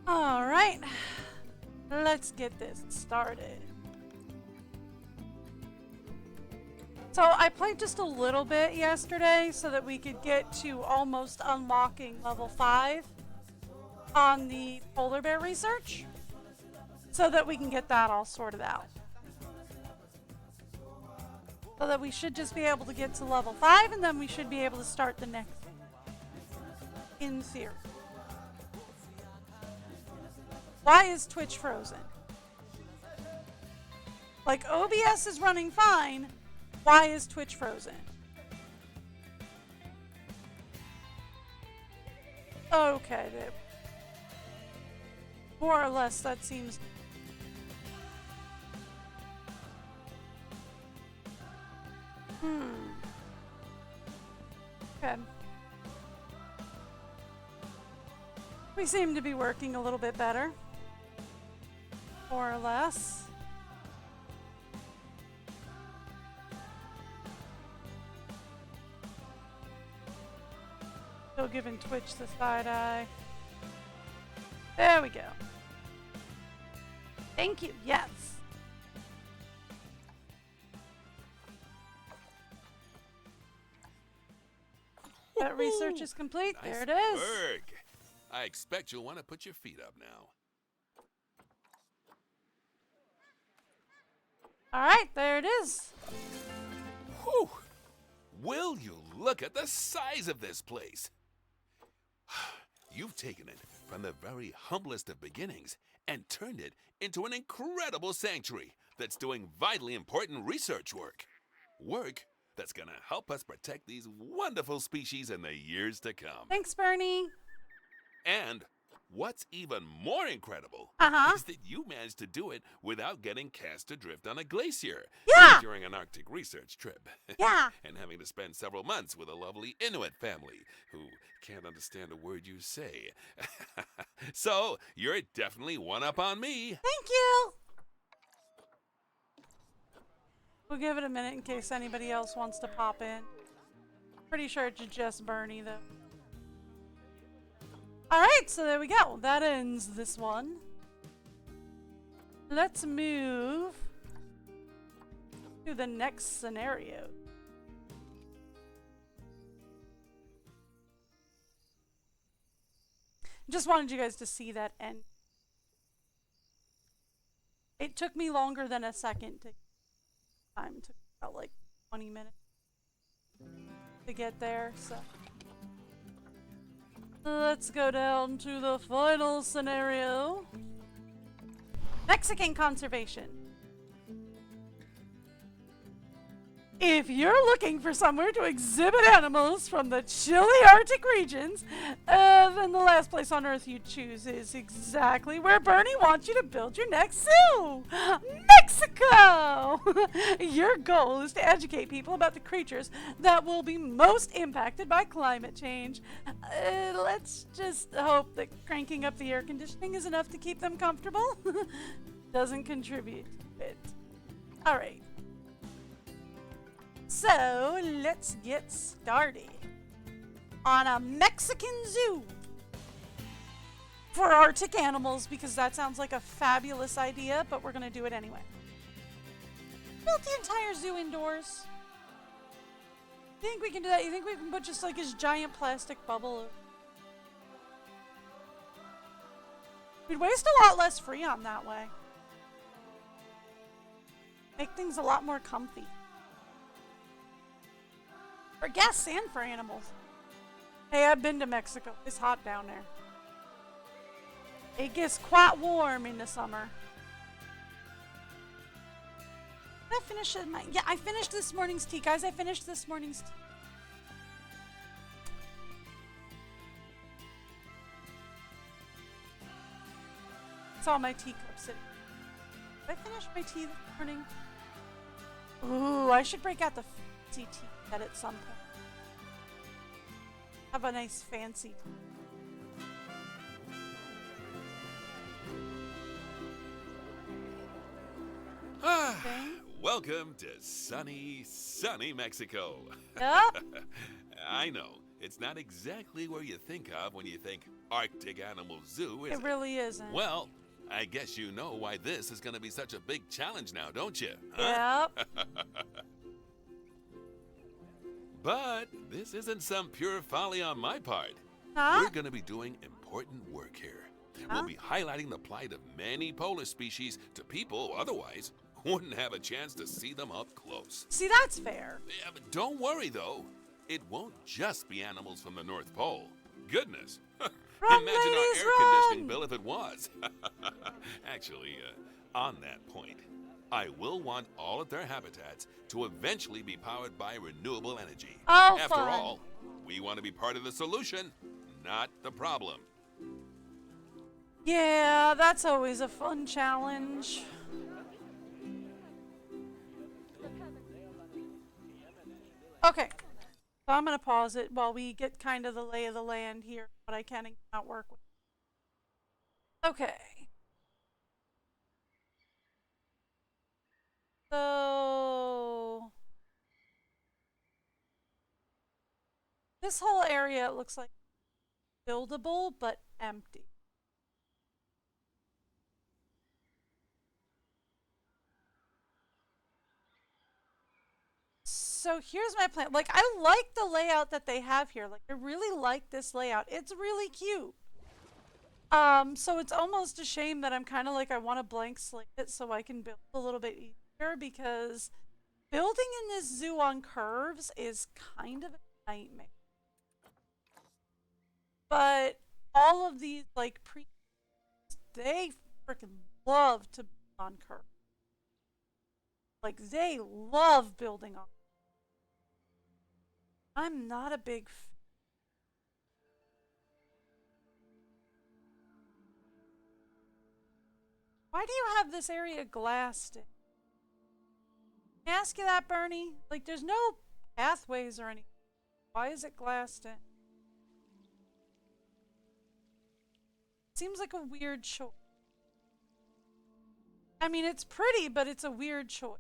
All right, let's get this started. So I played just a little bit yesterday so that we could get to almost unlocking level 5 on the polar bear research so that we can get that all sorted out. So that we should just be able to get to level 5 and then we should be able to start the next in theory. Why is Twitch frozen? Like OBS is running fine. Why is Twitch frozen? Okay, more or less that seems... Okay. We seem to be working a little bit better. More or less. Still giving Twitch the side eye. There we go. Thank you. Yes. That research is complete. Nice there it is. Work. I expect you'll want to put your feet up now. All right, there it is. Whew. Will you look at the size of this place? You've taken it from the very humblest of beginnings and turned it into an incredible sanctuary that's doing vitally important research work. Work that's gonna help us protect these wonderful species in the years to come. Thanks, Bernie. And what's even more incredible is that you managed to do it without getting cast adrift on a glacier during an Arctic research trip. Yeah. And having to spend several months with a lovely Inuit family who can't understand a word you say. So, you're definitely one up on me. Thank you. We'll give it a minute in case anybody else wants to pop in. Pretty sure it's just Bernie, though. Alright, so there we go. That ends this one. Let's move to the next scenario. Just wanted you guys to see that end. It took me longer than a second to time. It took about like 20 minutes to get there, so let's go down to the final scenario. Mexican conservation. If you're looking for somewhere to exhibit animals from the chilly Arctic regions, then the last place on Earth you'd choose is exactly where Bernie wants you to build your next zoo! Mexico! Your goal is to educate people about the creatures that will be most impacted by climate change. Let's just hope that cranking up the air conditioning is enough to keep them comfortable. Doesn't contribute to it. Alright. So, let's get started on a Mexican zoo for Arctic animals, because that sounds like a fabulous idea, but we're going to do it anyway. Built the entire zoo indoors. You think we can do that? You think we can put just like his giant plastic bubble? We'd waste a lot less Freon that way. Make things a lot more comfy. For guests and for animals. Hey, I've been to Mexico. It's hot down there. It gets quite warm in the summer. Did I finish it? Yeah, I finished this morning's tea. Guys, I finished this morning's tea. It's all my teacups sitting. Did I finish my tea this morning? Ooh, I should break out the fancy tea set at some point. Have a nice fancy tea. Welcome to sunny, sunny Mexico. Yep. I know, It's not exactly where you think of when you think Arctic Animal Zoo, is It it? really isn't. Well, I guess you know why this is going to be such a big challenge now, don't you? Huh? Yep. But this isn't some pure folly on my part. Huh? We're going to be doing important work here. Huh? We'll be highlighting the plight of many polar species to people who otherwise wouldn't have a chance to see them up close. See, that's fair. Yeah, but don't worry, though. It won't just be animals from the North Pole. Goodness. Run, Imagine our ladies, air conditioning run! bill if it was. Actually, on that point, I will want all of their habitats to eventually be powered by renewable energy. Oh, After fun. all, we want to be part of the solution, not the problem. Yeah, that's always a fun challenge. Okay. So I'm going to pause it while we get kind of the lay of the land here, what I can and cannot work with. Okay. So this whole area looks like buildable but empty. So here's my plan. Like, I like the layout that they have here. Like, I really like this layout. It's really cute. So it's almost a shame that I'm kind of like, I want to blank slate it so I can build a little bit easier, because building in this zoo on curves is kind of a nightmare. But all of these, like, they freaking love to build on curves. Like, they love building on. I'm not a big Why do you have this area glassed in? Can I ask you that, Bernie? Like, there's no pathways or anything. Why is it glassed in? Seems like a weird choice. I mean, it's pretty, but it's a weird choice.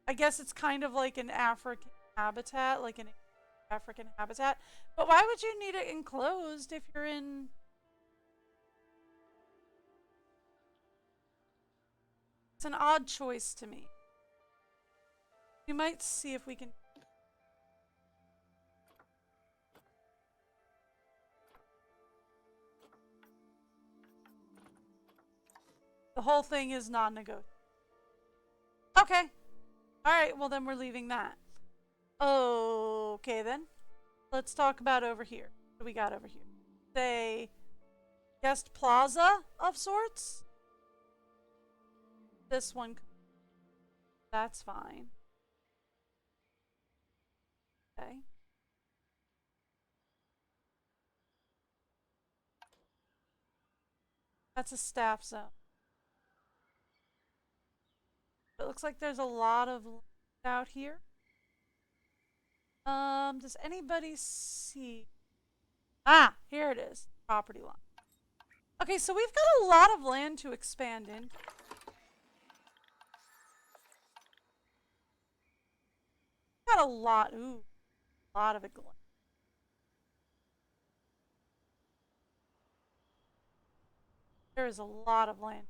I guess it's kind of like an African habitat, like an African habitat. But why would you need it enclosed if you're in... It's an odd choice to me. We might see if we can... The whole thing is non-negotiable. Okay. Alright, well then we're leaving that. Okay then. Let's talk about over here. What do we got over here? Say, guest plaza of sorts? This one. That's fine. Okay. That's a staff zone. It looks like there's a lot of out here. Does anybody see? Ah, here it is. Property line. Okay, so we've got a lot of land to expand in. Got a lot. Ooh, a lot of it going. There is a lot of land.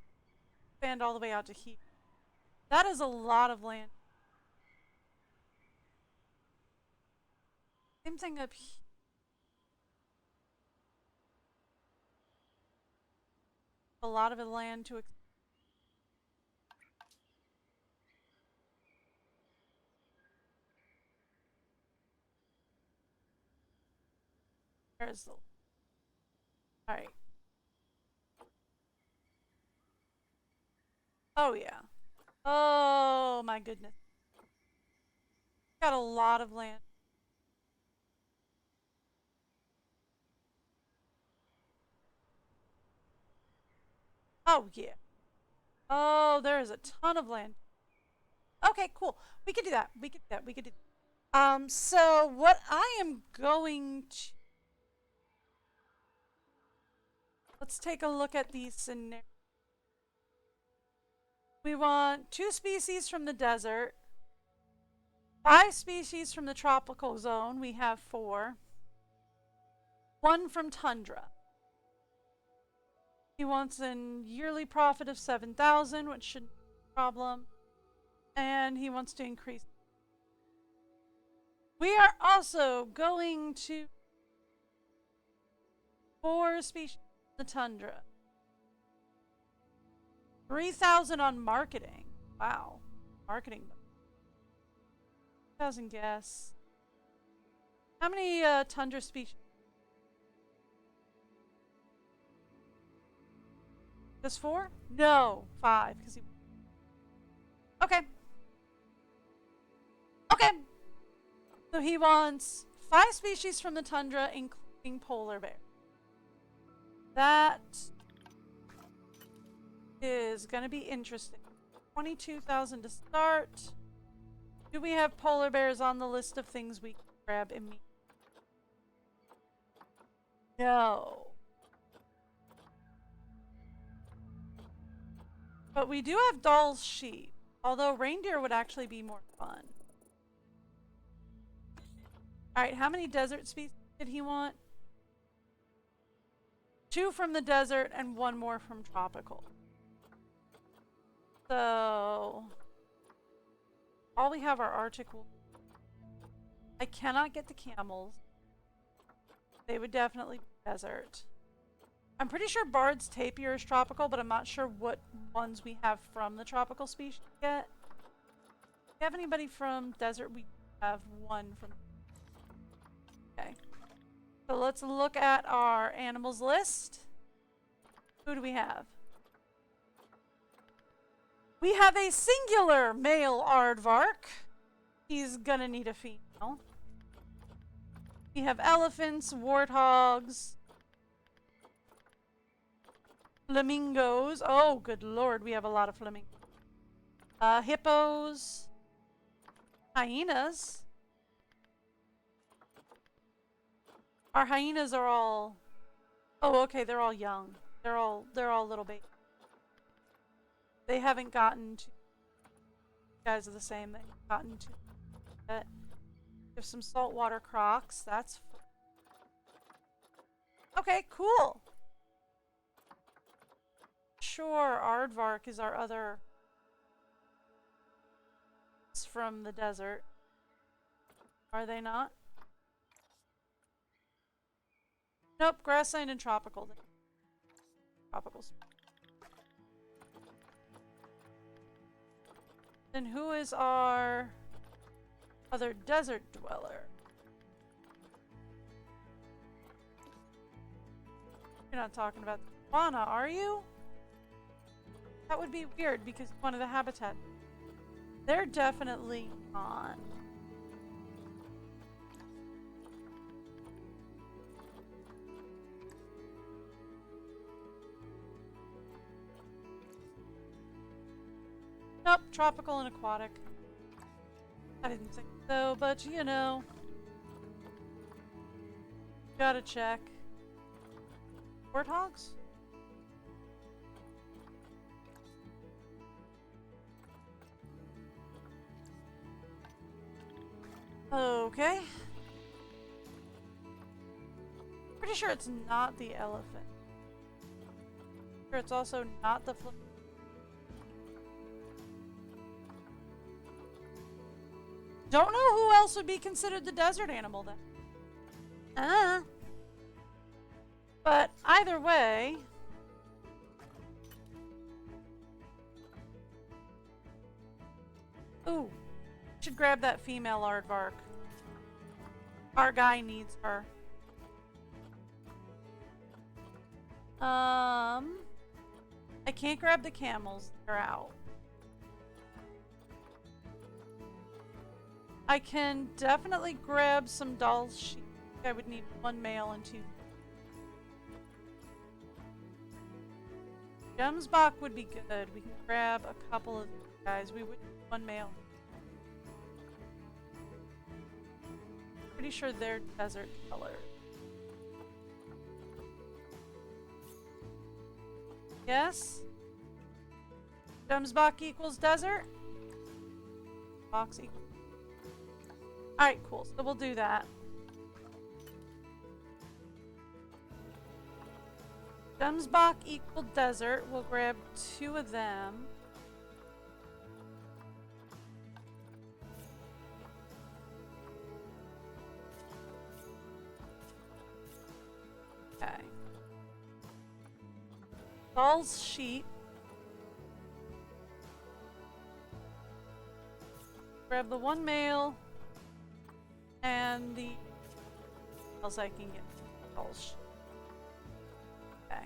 Expand all the way out to here. That is a lot of land. Same thing up here. A lot of the land to expand. There's the... Alright. Oh, yeah. Oh, my goodness. Got a lot of land. Oh, yeah. Oh, there is a ton of land. Okay, cool. We could do that. We could do that. We could do that. So what I am going to... Let's take a look at these scenarios. We want 2 species from the desert, 5 species from the tropical zone. We have 4. 1 from tundra. He wants a yearly profit of 7,000, which shouldn't be a problem. And he wants to increase. We are also going to 4 species from the tundra. 3,000 on marketing. Wow. Marketing. 2,000 guess. How many tundra species? Just 4? No, 5. Because he. Okay. Okay. So he wants 5 species from the tundra, including polar bear. That is going to be interesting. 22,000 to start. Do we have polar bears on the list of things we can grab immediately? No. But we do have Doll's sheep, although reindeer would actually be more fun. Alright, how many desert species did he want? 2 from the desert and 1 more from tropical. So all we have are arctic. I cannot get the camels. They would definitely be desert. I'm pretty sure Bard's tapir is tropical, but I'm not sure what ones we have from the tropical species yet. Do we have anybody from desert? We have 1 from. Okay. So let's look at our animals list. Who do we have? We have a singular male aardvark. He's gonna need a female. We have elephants, warthogs, flamingos. Oh, good lord, we have a lot of flamingos. Hippos, hyenas. Our hyenas are all. Oh, okay, they're all young. They're all little babies. They haven't gotten to. You guys are the same. They haven't gotten to yet. There's some saltwater crocs. That's fun. Okay, cool. Sure, aardvark is our other. It's from the desert. Are they not? Nope, grassland and tropical. Tropicals. Then who is our other desert dweller? You're not talking about fauna, are you? That would be weird because one of the habitat. They're definitely on. Nope, tropical and aquatic. I didn't think so, but you know. Gotta check. Warthogs? Okay. Pretty sure it's not the elephant. Sure, it's also not the flip. Don't know who else would be considered the desert animal then. But either way. Ooh. Should grab that female aardvark. Our guy needs her. I can't grab the camels. They're out. I can definitely grab some Doll's sheep. I would need 1 male and 2. Gemsbach would be good. We can grab a couple of these guys. We would need 1 male. Pretty sure they're desert color. Yes? Gemsbach equals desert? Box equals. Alright, cool. So we'll do that. Gemsbach equal desert. We'll grab 2 of them. Okay. Gall's sheep. Grab the 1 male and the else I can get. Gall's sheep. Okay.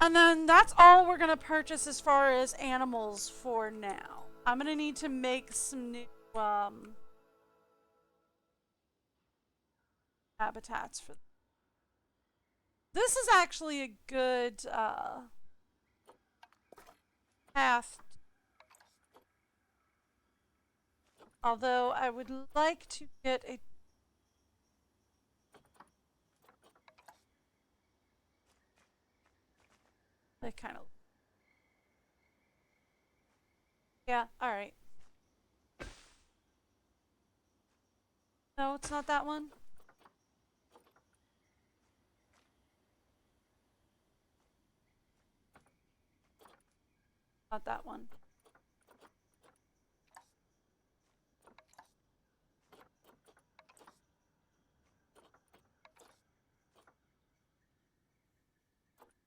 And then that's all we're gonna purchase as far as animals for now. I'm gonna need to make some new habitats for them. This is actually a good path. Although I would like to get a kind of. Yeah, alright. No, it's not that one. Not that one.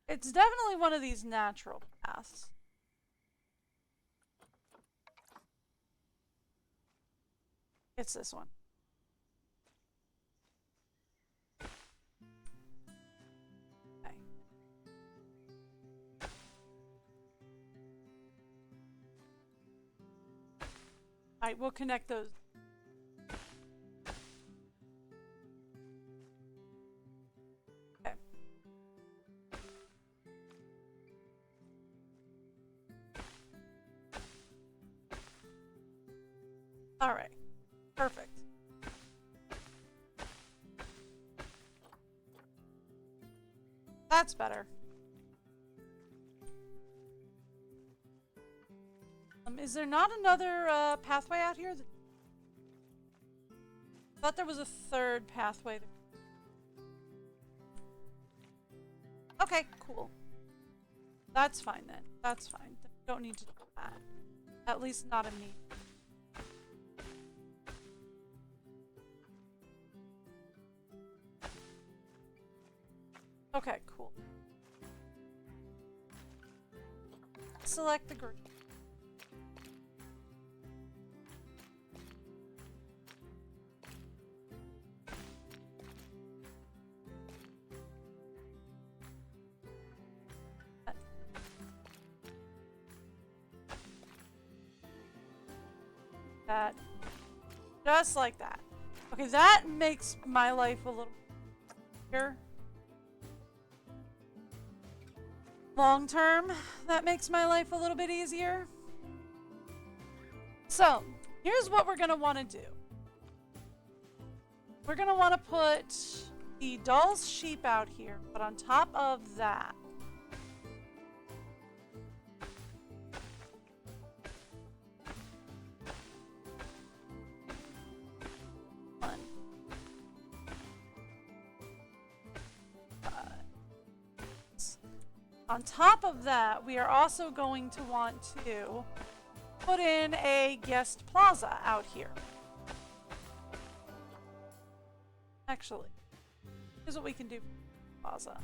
It's definitely one of these natural paths. It's this one. Okay. Alright, we'll connect those. Okay. Alright. Perfect. That's better. Is there not another pathway out here? I thought there was a 3rd pathway. Okay, cool. That's fine then. That's fine. Don't need to do that. At least not immediately. Okay, cool. Select the group. That. Just like that. Okay, that makes my life a little easier. Long term, that makes my life a little bit easier. So, here's what we're going to want to do. We're going to want to put the doll's sheep out here, but on top of that, on top of that, we are also going to want to put in a guest plaza out here. Actually, here's what we can do for plaza.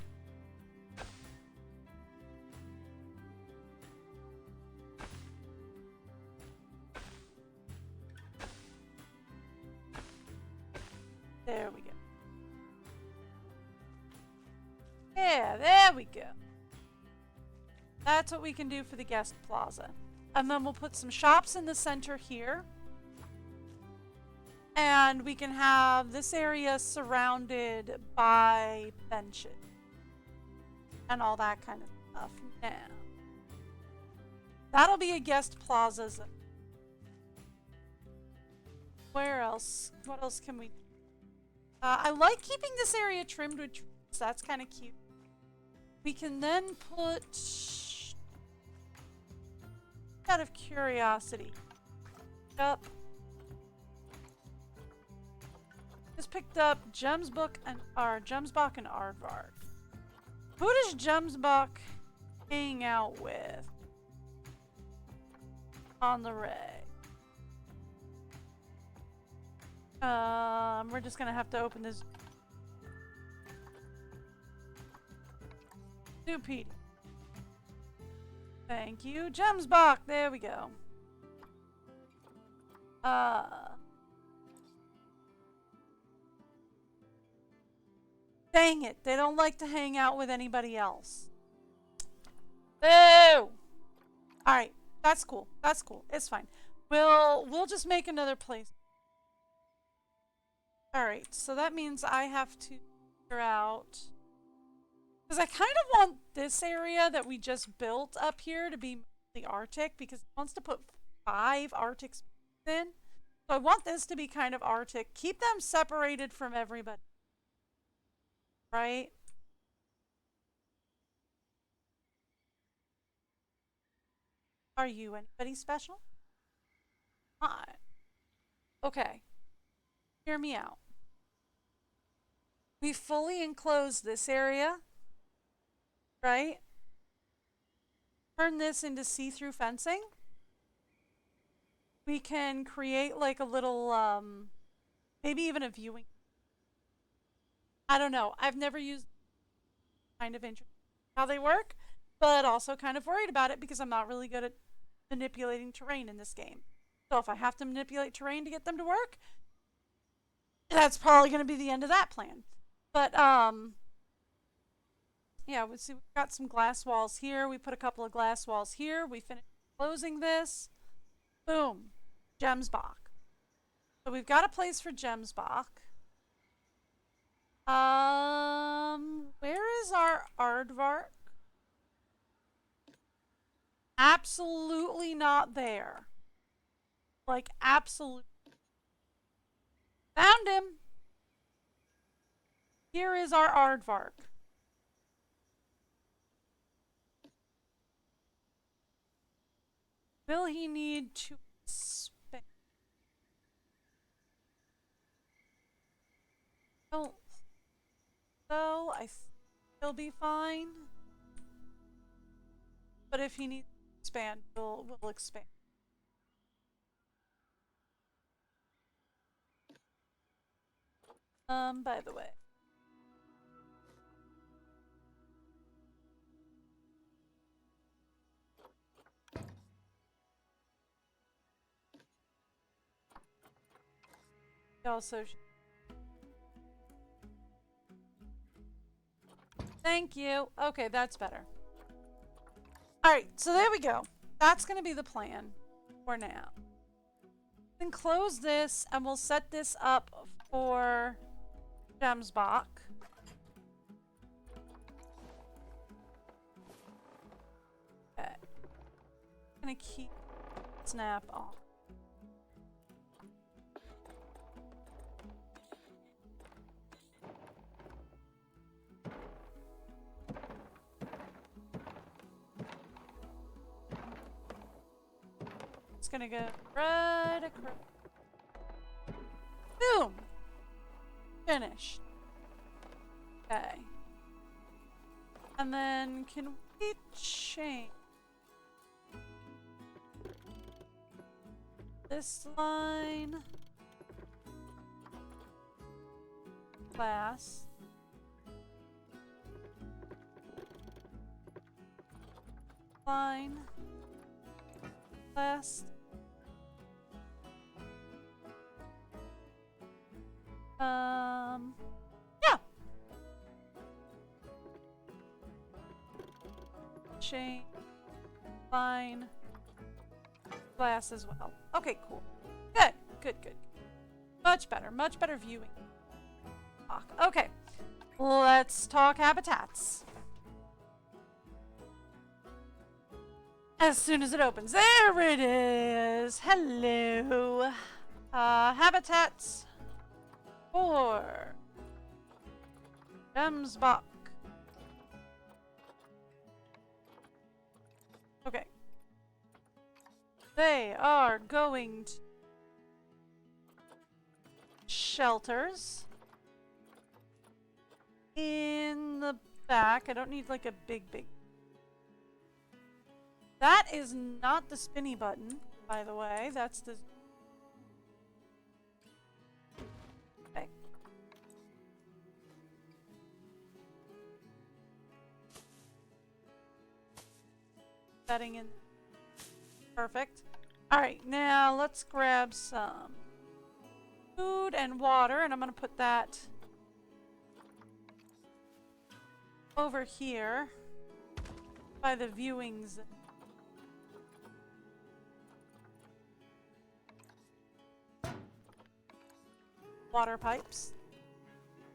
There we go. Yeah, there we go. That's what we can do for the guest plaza. And then we'll put some shops in the center here. And we can have this area surrounded by benches. And all that kind of stuff. Now, that'll be a guest plaza. Where else? What else can we do? I like keeping this area trimmed with trees. That's kind of cute. We can then put... out of curiosity. Up. just picked up Gemsbach and Aardvark. Who does Gemsbach hang out with on the ray? We're just gonna have to open this. Stupid. Thank you, Gemsbach. There we go. Dang it, they don't like to hang out with anybody else. Boo! Alright, that's cool. That's cool. It's fine. We'll just make another place. Alright, so that means I have to figure out, because I kind of want this area that we just built up here to be the Arctic, because it wants to put 5 Arctic in. So I want this to be kind of Arctic. Keep them separated from everybody. Right? Are you anybody special? Hi. Okay. Hear me out. We fully enclose this area, right? Turn this into see-through fencing. We can create like a little, maybe even a viewing. I don't know. I've never used kind of interested how they work, but also kind of worried about it because I'm not really good at manipulating terrain in this game. So if I have to manipulate terrain to get them to work, that's probably going to be the end of that plan. But, yeah, we see we've got some glass walls here. We put a couple of glass walls here. We finished closing this. Boom. Gemsbach. So we've got a place for Gemsbach. Where is our aardvark? Absolutely not there. Like, absolutely. Found him. Here is our aardvark. Will he need to expand? Don't. So I think he'll be fine. But if he needs to expand, we'll expand. By the way. Also, thank you. Okay, that's better. Alright, so there we go. That's going to be the plan for now. Then close this, and we'll set this up for Gemsbach. Okay. I'm going to keep Snap on. Gonna go right across. Boom! Finished. Okay. And then can we change this line? Glass. Line. Glass. Yeah. Chain, line, glass as well. Okay, cool. Good, good, good. Much better viewing. Okay, let's talk habitats. As soon as it opens, there it is. Hello. Habitats. For Gemsbach. Okay. They are going to shelters. in the back. I don't need like a big. That is not the spinny button, by the way. That's the... Okay. Setting in. Perfect. Alright, now let's grab some food and water, and I'm going to put that over here by the viewings. Water pipes.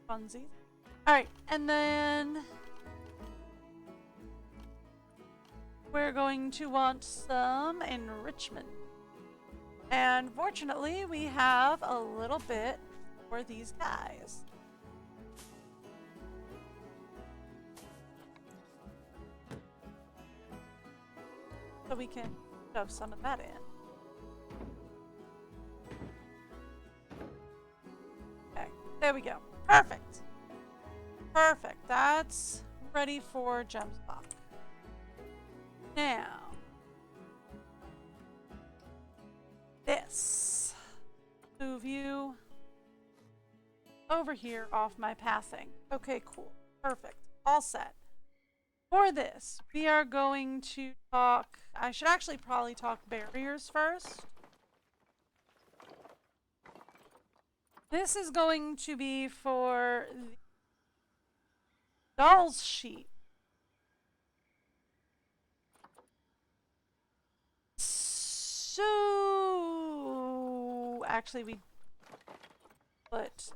Funsies. Alright, and then we're going to want some enrichment. And fortunately, we have a little bit for these guys. So we can shove some of that in. Okay, there we go. Perfect. Perfect. That's ready for Gemstock. Now, this. Move you over here off my pathing. Okay, cool. Perfect. All set. For this, we are going to talk... I should actually probably talk barriers first. This is going to be for the doll's sheep. So... Actually, we put...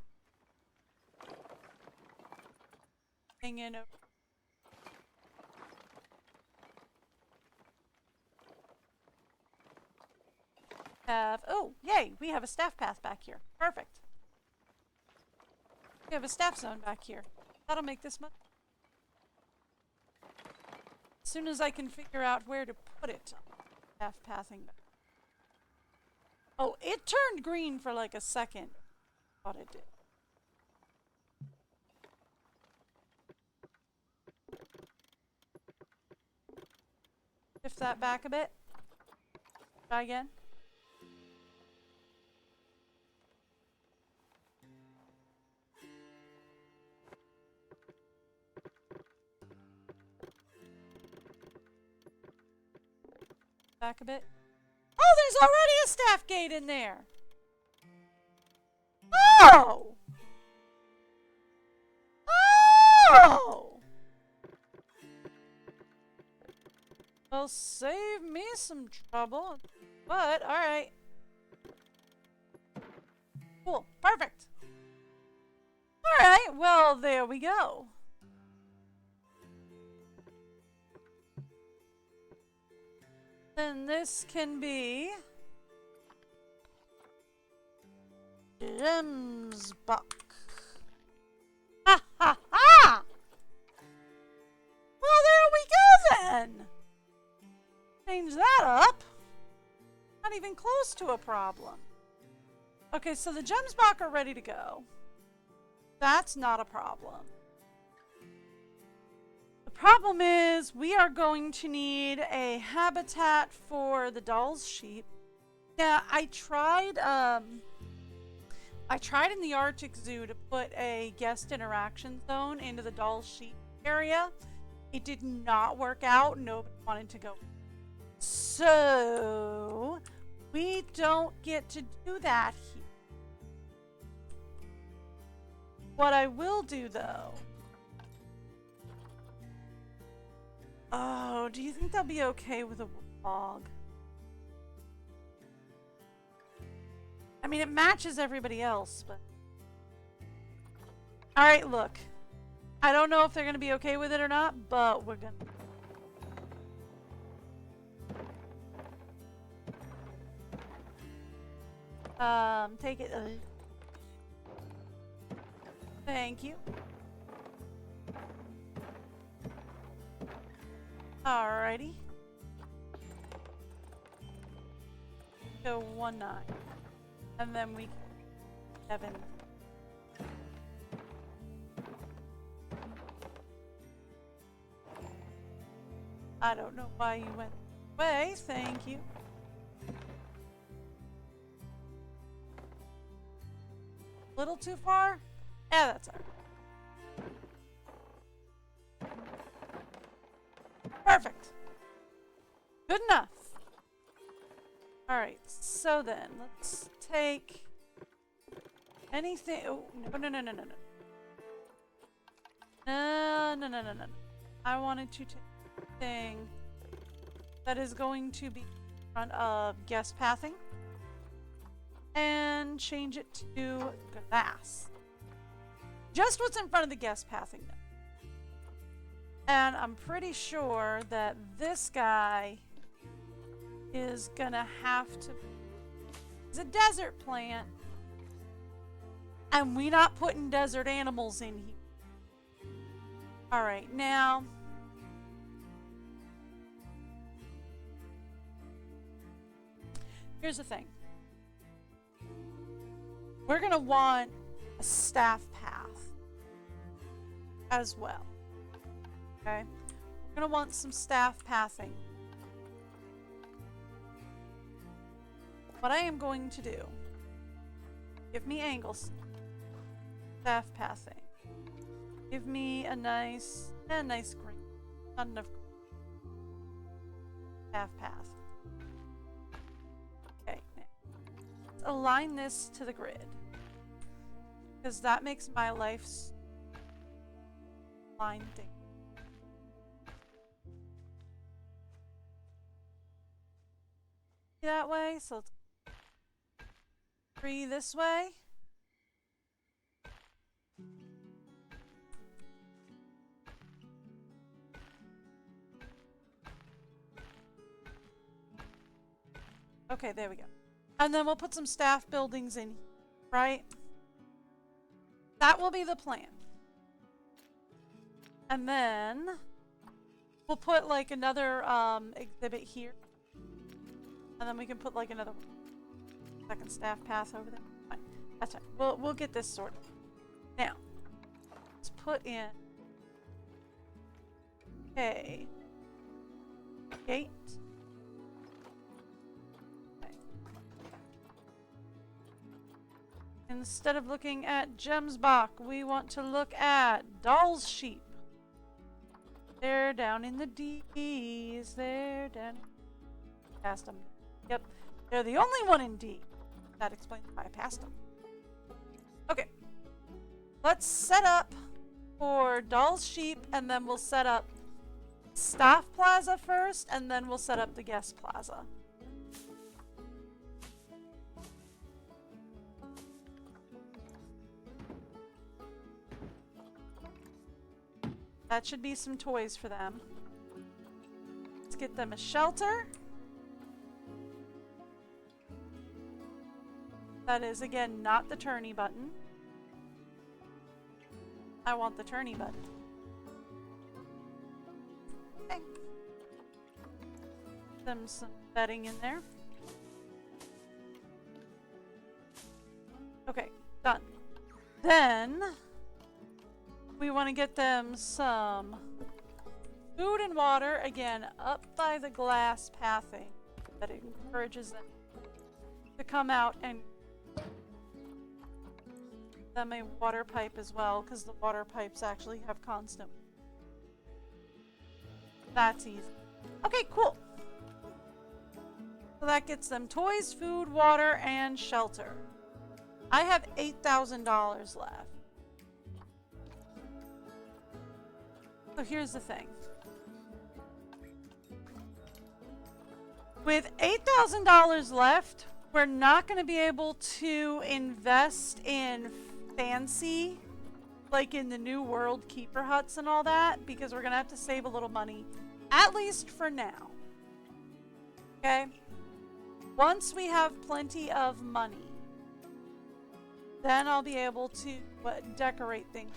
thing in over... oh, yay! We have a staff path back here. Perfect. We have a staff zone back here. That'll make this much. As soon as I can figure out where to put it. Staff pathing back. Oh, it turned green for like a second. Thought it did. Shift that back a bit. Try again. Back a bit. Oh, there's already a staff gate in there. Oh! Oh! Well, save me some trouble. But, alright. Cool. Perfect. Alright, well, there we go. Then this can be Gemsbuck. Ha ha ha! Well, there we go then. Change that up. Not even close to a problem. Okay, so the Gemsbuck are ready to go. That's not a problem. The problem is we are going to need a habitat for the doll's sheep. Yeah, I tried in the Arctic Zoo to put a guest interaction zone into the doll's sheep area. It did not work out. Nobody wanted to go. So we don't get to do that here. What I will do though... Oh, do you think they'll be okay with a log? I mean, it matches everybody else, but... Alright, look. I don't know if they're going to be okay with it or not, but we're going to... take it... Thank you. Alrighty. Go 1-9. And then we 7. I don't know why you went away. Thank you. Little too far? Yeah, that's alright. Perfect. Good enough. Alright, so then, let's take anything. Oh, no, no, no, no, no, no. No, no, no, no, no. I wanted to take a thing that is going to be in front of guest pathing and change it to glass. Just what's in front of the guest pathing, though. And I'm pretty sure that this guy is gonna have to. It's a desert plant, and we not putting desert animals in here. All right, now here's the thing. We're gonna want a staff path as well. Okay, we're gonna want some staff pathing. What I am going to do, give me angles, staff pathing. Give me a nice green, not enough green. Staff path. Okay, now let's align this to the grid, because that makes my life line thing. That way, so let's 3 this way. Okay, there we go. And then we'll put some staff buildings in, right? That will be the plan. And then we'll put like another exhibit here. And then we can put like another second staff path over there. Fine. That's fine. We'll get this sorted. Now, let's put in a gate. Okay. Instead of looking at Gemsbach, we want to look at Doll's Sheep. They're down in the D's. They're down. Past them. Yep. They're the only one in D. That explains why I passed them. Okay. Let's set up for Doll's Sheep, and then we'll set up Staff Plaza first, and then we'll set up the Guest Plaza. That should be some toys for them. Let's get them a shelter. That is, again, not the turny button. I want the turny button. Okay. Them some bedding in there. Okay, done. Then we want to get them some food and water, again, up by the glass pathing that encourages them to come out, and them a water pipe as well, because the water pipes actually have constant. That's easy. Okay, cool. So that gets them toys, food, water, and shelter. I have $8,000 left. So here's the thing. With $8,000 left, we're not going to be able to invest in fancy, like in the New World Keeper huts and all that, because we're going to have to save a little money, at least for now. Okay? Once we have plenty of money, then I'll be able to decorate things.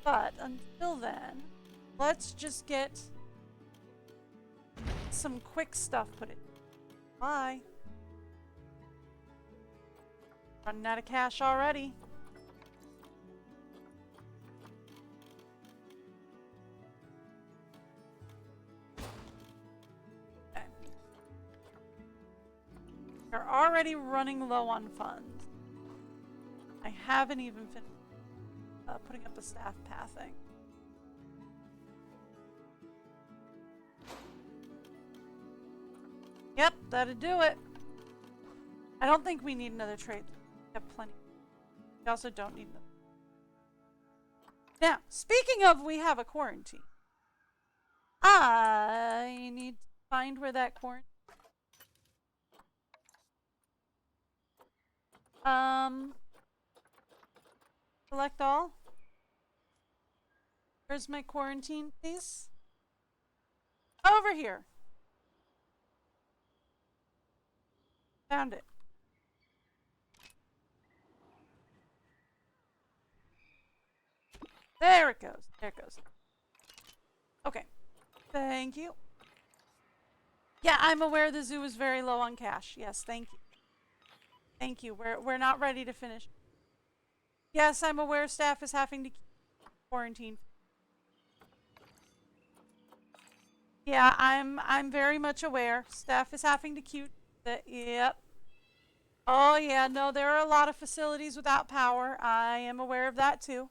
But until then, let's just get some quick stuff put in. Bye. Running out of cash already. We're already running low on funds. I haven't even finished putting up a staff pathing. Yep, that'd do it. I don't think we need another trade. We have plenty. We also don't need them. Now, speaking of, we have a quarantine. I need to find where that quarantine. Select all. Where's my quarantine, please? Over here. Found it. There it goes. There it goes. Okay. Thank you. Yeah, I'm aware the zoo is very low on cash. Yes, thank you. Thank you. We're not ready to finish. Yes, I'm aware staff is having to quarantine. Yeah, I'm very much aware. Staff is having to yep. Oh yeah, no, there are a lot of facilities without power. I am aware of that too.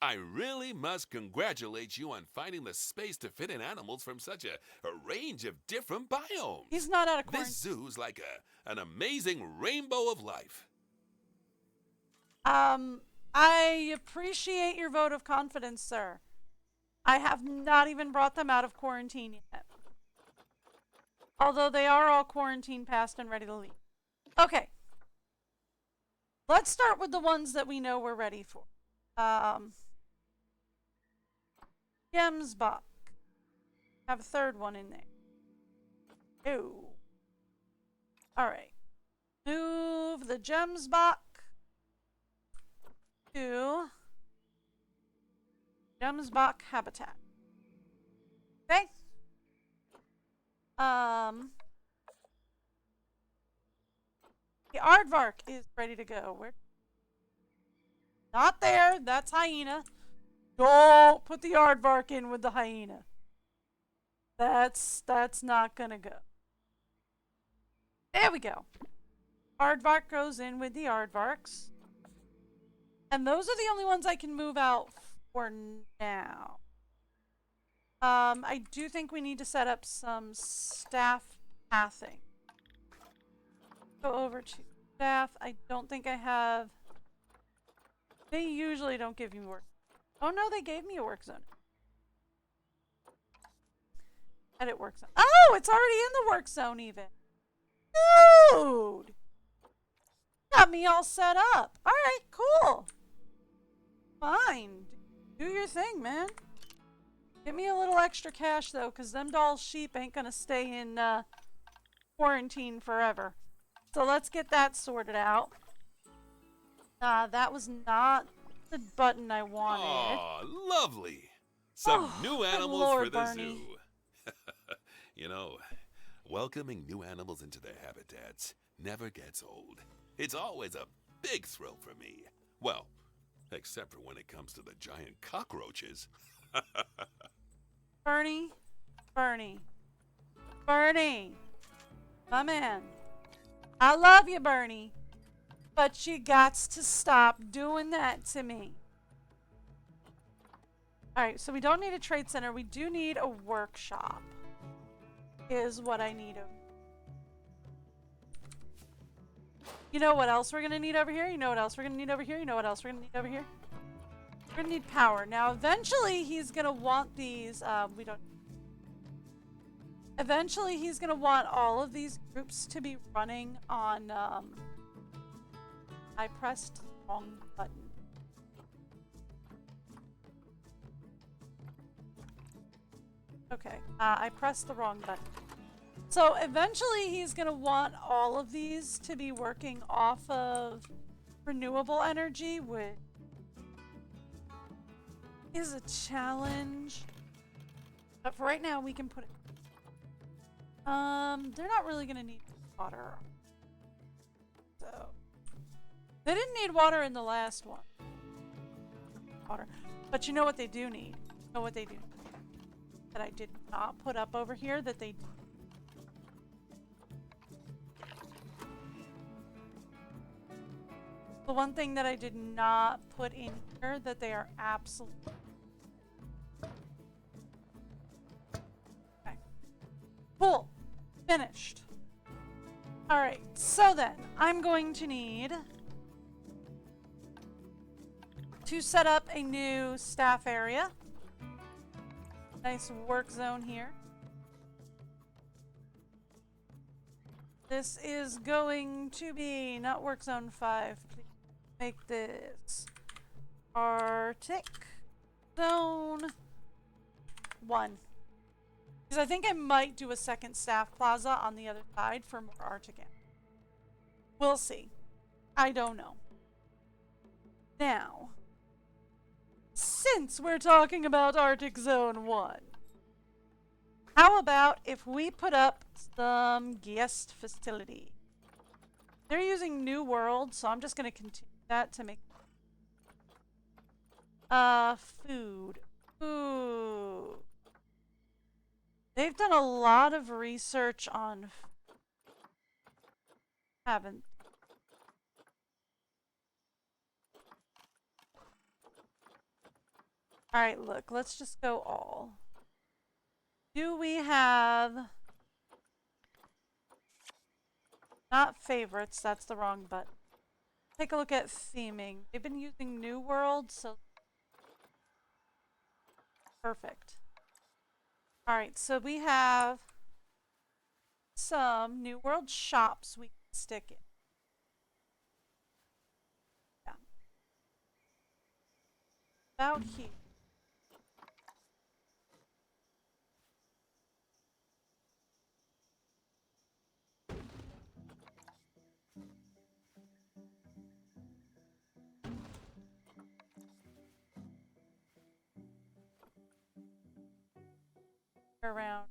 I really must congratulate you on finding the space to fit in animals from such a range of different biomes. He's not out of quarantine. This zoo's like an amazing rainbow of life. I appreciate your vote of confidence, sir. I have not even brought them out of quarantine yet. Although they are all quarantine passed and ready to leave. Okay. Let's start with the ones that we know we're ready for. Gemsbach. Have a third one in there. Ooh. Alright. Move the Gemsbach to Gemsbach habitat. Okay? The aardvark is ready to go. Where? Not there. That's hyena. Don't put the aardvark in with the hyena. That's not gonna go. There we go. Aardvark goes in with the aardvarks. And those are the only ones I can move out for now. I do think we need to set up some staff pathing. Go over to staff. I don't think I have... They usually don't give you work. Oh no, they gave me a work zone. Edit work zone. Oh, it's already in the work zone even. Dude! Got me all set up. Alright, cool. Fine. Do your thing, man. Give me a little extra cash though, because them doll sheep ain't gonna stay in quarantine forever. So let's get that sorted out. That was not the button I wanted. Oh, lovely. Some new animals Lord, for the Barney. zoo. You know, welcoming new animals into their habitats never gets old. It's always a big thrill for me. Well, except for when it comes to the giant cockroaches. Bernie, my man. I love you, Bernie. But you gots to stop doing that to me. Alright, so we don't need a trade center. We do need a workshop. Is what I need. You know what else we're going to need over here? You know what else we're going to need over here? You know what else we're going to need over here? We're going to need power. Now, eventually, he's going to want these... Eventually, he's going to want all of these groups to be running on... I pressed the wrong button. Okay, I pressed the wrong button. So eventually he's going to want all of these to be working off of renewable energy, which is a challenge. But for right now, we can put it... they're not really going to need water. So... They didn't need water in the last one. Water. But you know what they do need? You know what they do? That I did not put up over here that they... The one thing that I did not put in here that they are absolutely... Okay. Cool. Finished. Alright, so then, I'm going to need to set up a new staff area. Nice work zone here. This is going to be not work zone 5. Please make this artic zone 1. Because I think I might do a second staff plaza on the other side for more artic. We'll see. I don't know. Now, since we're talking about Arctic Zone 1, how about if we put up some guest facility? They're using New World, so I'm just going to continue that to make... food. Ooh. They've done a lot of research on... Haven't. Alright, look, let's just go all. Do we have... Not favorites, that's the wrong button. Take a look at theming. They've been using New World, so... Perfect. Alright, so we have some New World shops we can stick in. Yeah. About here. Around.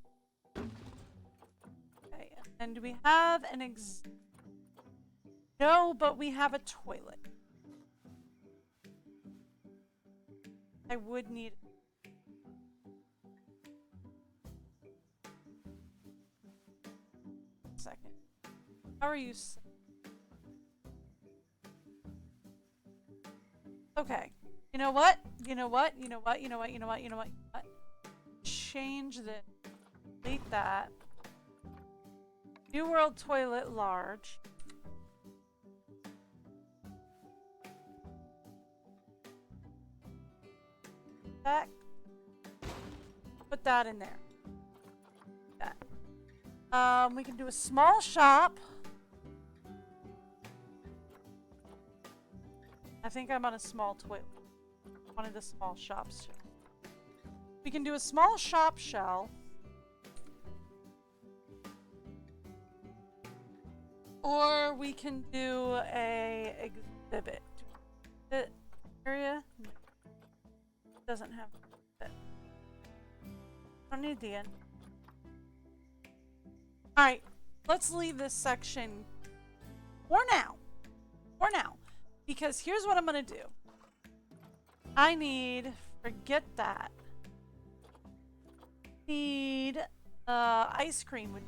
Okay, and do we have an No, but we have a toilet. I would need a second. How are you? Okay. You know what? You know what? You know what? You know what? You know what? You know what? You know what? Change this. Delete that. New World toilet large. That. Put that in there. That. We can do a small shop. I think I'm on a small toilet. One of the small shops. We can do a small shop shell. Or we can do a exhibit. Exhibit area? No. Doesn't have it. Don't need the end. Alright, let's leave this section for now. For now. Because here's what I'm gonna do. I need, forget that. Need ice cream with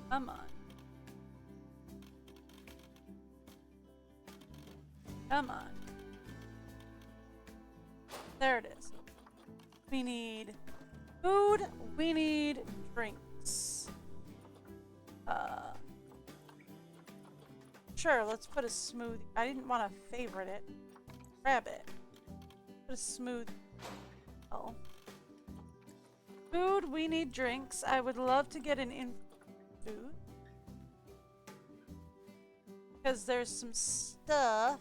come on. Come on. There it is. We need food, we need drinks. Sure, let's put a smoothie. I didn't want to favorite it. Grab it. Put a smoothie. Oh. Food, we need drinks. I would love to get an in food. Because there's some stuff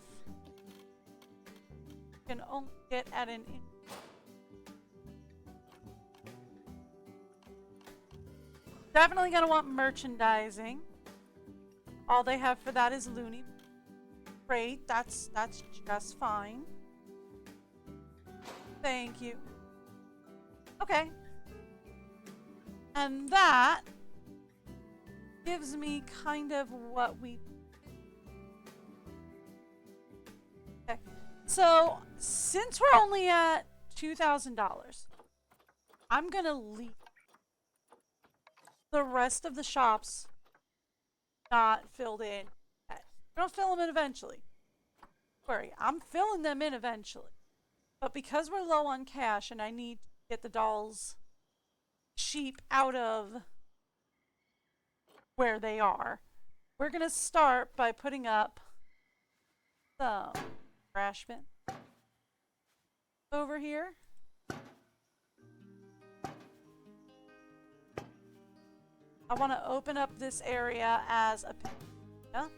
you can only get at an in. Definitely gonna want merchandising. All they have for that is loony. Great, that's just fine. Thank you. Okay. And that gives me kind of what we... Okay. So, since we're only at $2,000, I'm gonna leave. the rest of the shops not filled in yet. We're gonna fill them in eventually. Don't worry, I'm filling them in eventually. But because we're low on cash and I need to get the dolls sheep out of where they are, we're gonna start by putting up some trash bin over here. I want to open up this area as a picnic.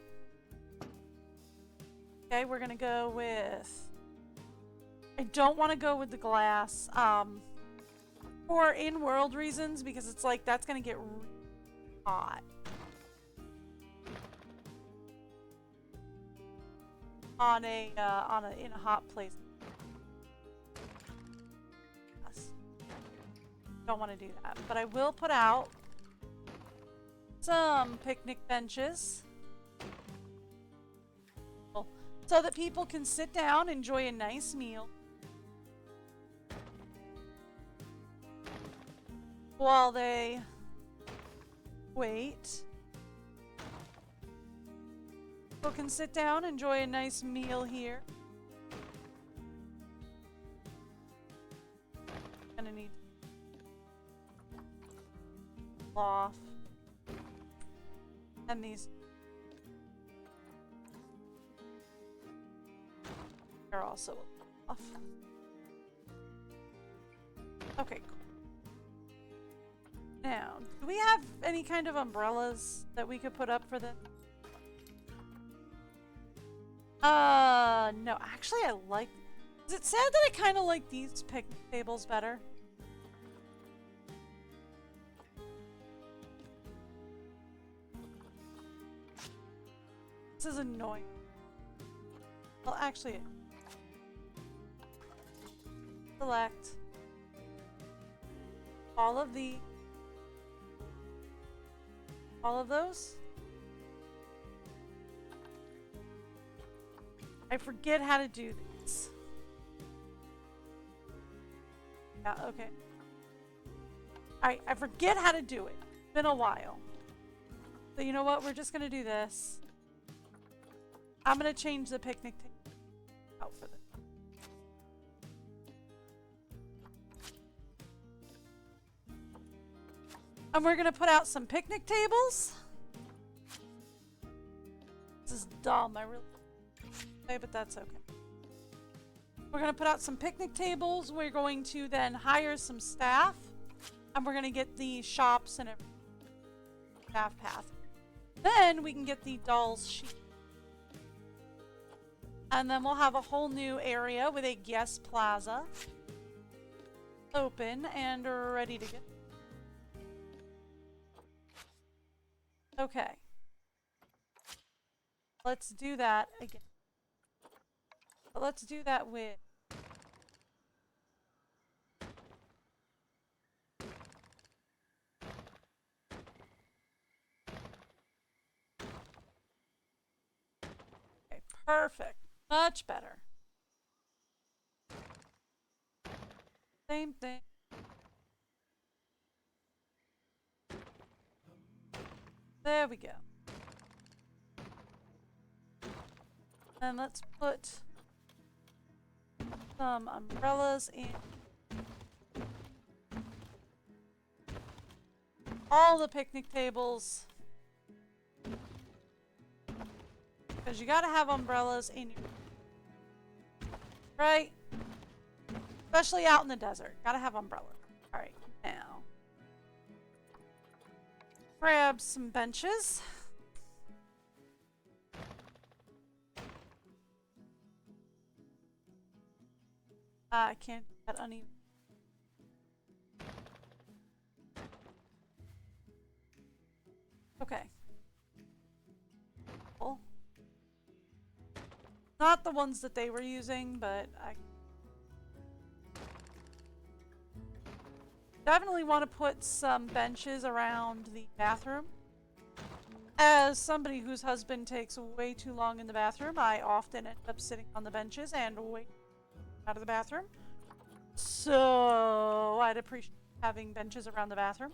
Okay, we're gonna go with. I don't want to go with the glass, for in-world reasons, because it's like that's gonna get really hot. In a hot place. Yes. Don't want to do that, but I will put out some picnic benches so that people can sit down, enjoy a nice meal while they wait. People can sit down, enjoy a nice meal here. Gonna need cloth and these are also off. Okay, cool. Now, do we have any kind of umbrellas that we could put up for this? No, actually I like... Is it sad that I kind of like these picnic tables better? This is annoying. Well, actually... Select all of those. I forget how to do this. Yeah, okay. I forget how to do it. It's been a while. So you know what? We're just gonna do this. I'm gonna change the picnic table out for this. And we're gonna put out some picnic tables. This is dumb, I really say, but that's okay. We're gonna put out some picnic tables. We're going to then hire some staff, and we're gonna get the shops and everything. Staff path. Then we can get the dolls sheep. And then we'll have a whole new area with a guest plaza open and ready to go. Okay. Let's do that again. But let's do that with... Okay, perfect. Much better. Same thing. There we go. And let's put some umbrellas in all the picnic tables. Because you gotta have umbrellas in your... Right? Especially out in the desert. Gotta have umbrellas. Alright, now. Grab some benches. I can't do that uneven. Okay. Cool. Not the ones that they were using, but I definitely want to put some benches around the bathroom. As somebody whose husband takes way too long in the bathroom, I often end up sitting on the benches and wait out of the bathroom. So I'd appreciate having benches around the bathroom.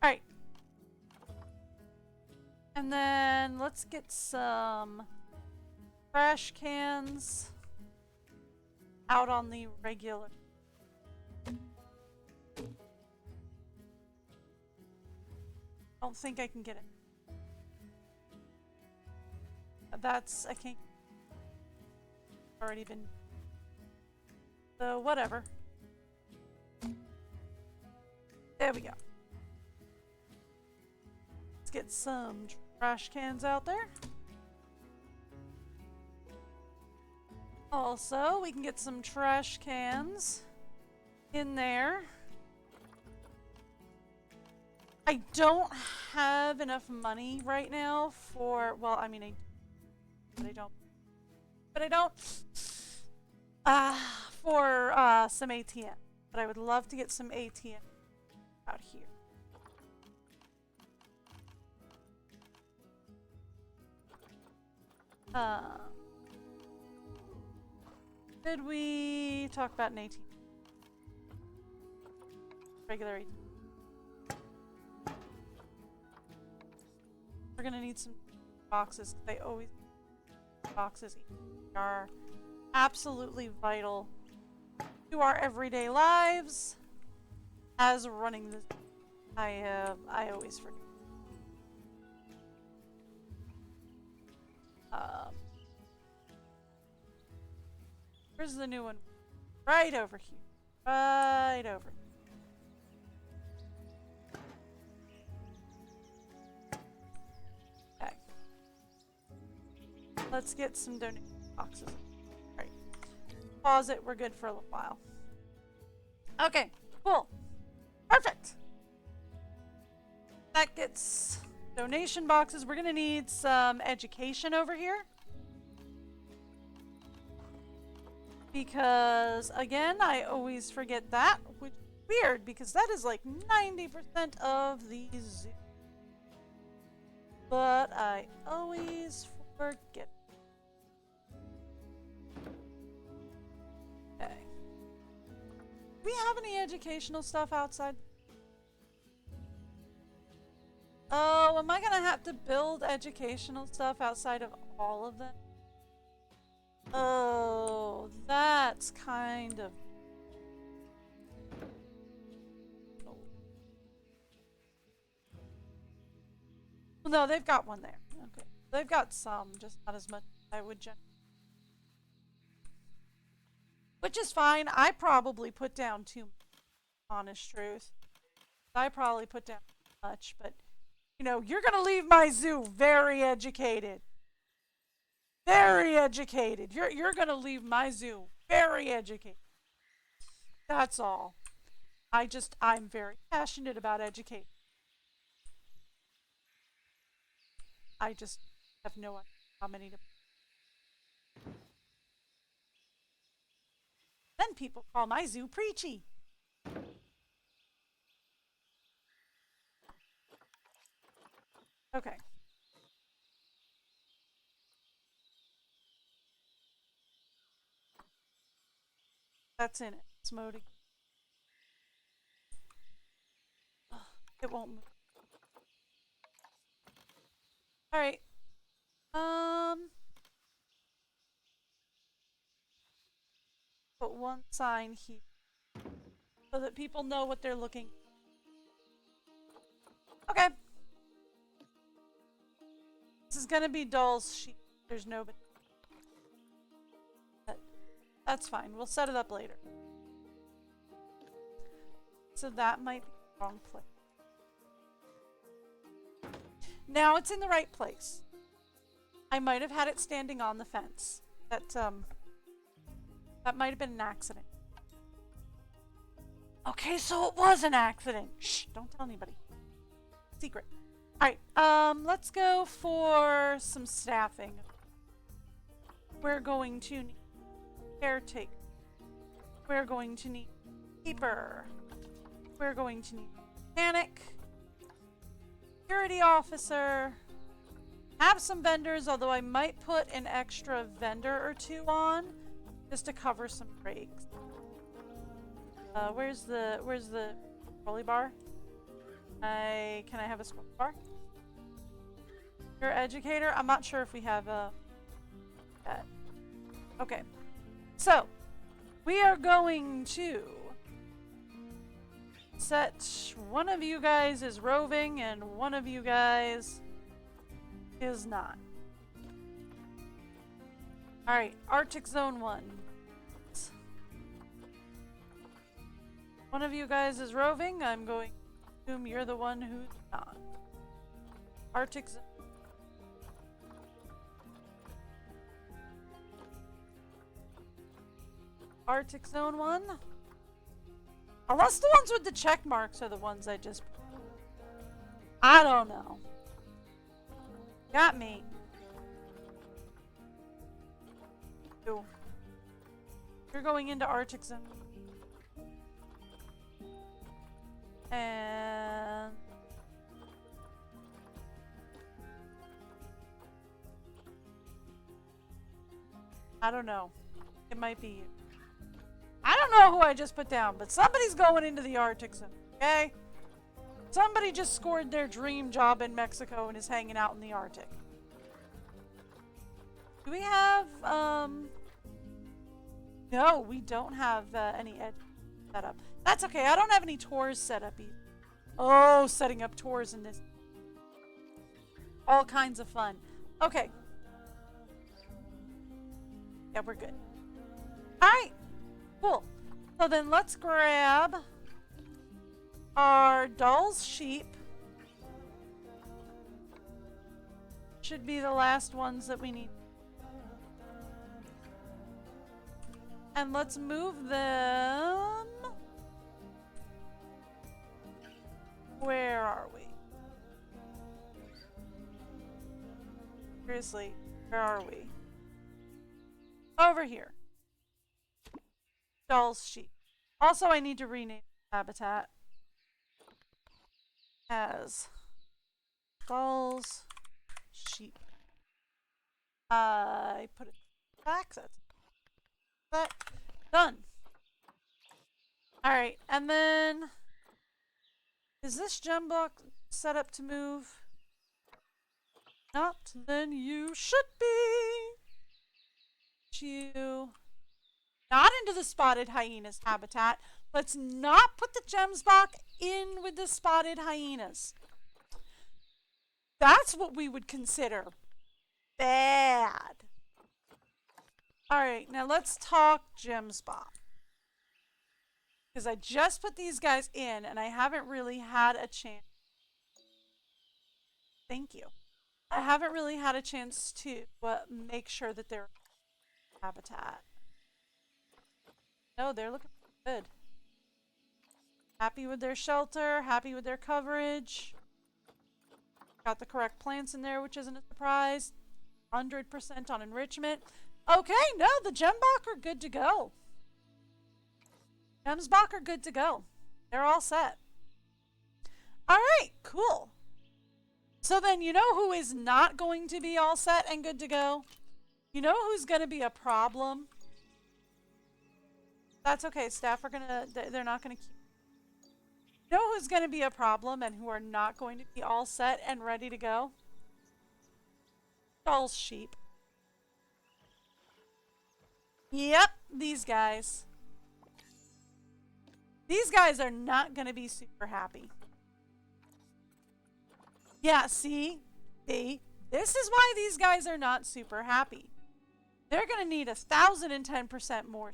Alright. And then let's get some trash cans out on the regular. I don't think I can get it. I can't. Already been. So, whatever. There we go. Let's get some trash cans out there. Also, we can get some trash cans in there. I don't have enough money right now for, well, I mean, I don't, for some ATM. But I would love to get some ATM out here. Did we talk about an ATM? Regular ATM. We're gonna need some boxes. They always boxes are absolutely vital to our everyday lives. As running this, I always forget. Where's the new one? Right over here. Right over here. Okay. Let's get some donation boxes. Alright. Pause it. We're good for a little while. Okay. Cool. Perfect. That gets donation boxes. We're going to need some education over here. Because, again, I always forget that, which is weird, because that is like 90% of the zoo. But I always forget. Okay. Do we have any educational stuff outside? Oh, am I gonna have to build educational stuff outside of all of them? Oh, that's kind of... Well, no, they've got one there. Okay. They've got some, just not as much as I would generally. Which is fine. I probably put down too much, honest truth. I probably put down too much, but, you know, you're going to leave my zoo very educated. Very educated. You're going to leave my zoo very educated. That's all. I'm very passionate about education. I just have no idea how many to... Then people call my zoo preachy. Okay. That's in it. It's mode. It won't move. Alright. Put one sign here. So that people know what they're looking. Okay. This is gonna be Doll's sheet. There's nobody. But that's fine. We'll set it up later. So that might be the wrong place. Now it's in the right place. I might have had it standing on the fence. That might have been an accident. Okay, so it was an accident. Shh, don't tell anybody. Secret. Alright, let's go for some staffing. We're going to need caretaker. We're going to need keeper. We're going to need mechanic. Security officer. Have some vendors, although I might put an extra vendor or two on just to cover some breaks. Where's the trolley bar? Can I have a scroll bar? Your educator? I'm not sure if we have a... Okay. So, we are going to set one of you guys is roving and one of you guys is not. Alright, Arctic Zone 1. One of you guys is roving. I'm going to assume you're the one who's not. Arctic Zone. Arctic Zone 1? Unless the ones with the check marks are the ones I just... I don't know. Got me. Ooh. You're going into Arctic Zone. And... I don't know. It might be you. I don't know who I just put down, but somebody's going into the Arctic Zone, okay? Somebody just scored their dream job in Mexico and is hanging out in the Arctic. Do we have, No, we don't have any edge set up. That's okay, I don't have any tours set up either. Oh, setting up tours in this. All kinds of fun. Okay. Yeah, we're good. Alright. Cool. So then let's grab our doll's sheep. Should be the last ones that we need. And let's move them. Where are we? Seriously, where are we? Over here. Doll's sheep. Also, I need to rename habitat as Doll's sheep. I put it back. That's that done. All right, and then is this gem block set up to move? Not, then you should be. You. Not into the spotted hyena's habitat. Let's not put the gems block in with the spotted hyenas. That's what we would consider bad. Alright, now let's talk gems block. Because I just put these guys in and I haven't really had a chance. Thank you. I haven't really had a chance to make sure that they're habitat. No, they're looking good. Happy with their shelter, happy with their coverage. Got the correct plants in there, which isn't a surprise. 100% on enrichment. Okay, no, the Gembach are good to go. Gemsbach are good to go. They're all set. Alright, cool. So then you know who is not going to be all set and good to go? You know who's going to be a problem? That's okay. Staff are gonna, they're not gonna keep. You know who's gonna be a problem and who are not going to be all set and ready to go? Doll's sheep. Yep, these guys. These guys are not gonna be super happy. Yeah, see? This is why these guys are not super happy. They're gonna need 1,010% more.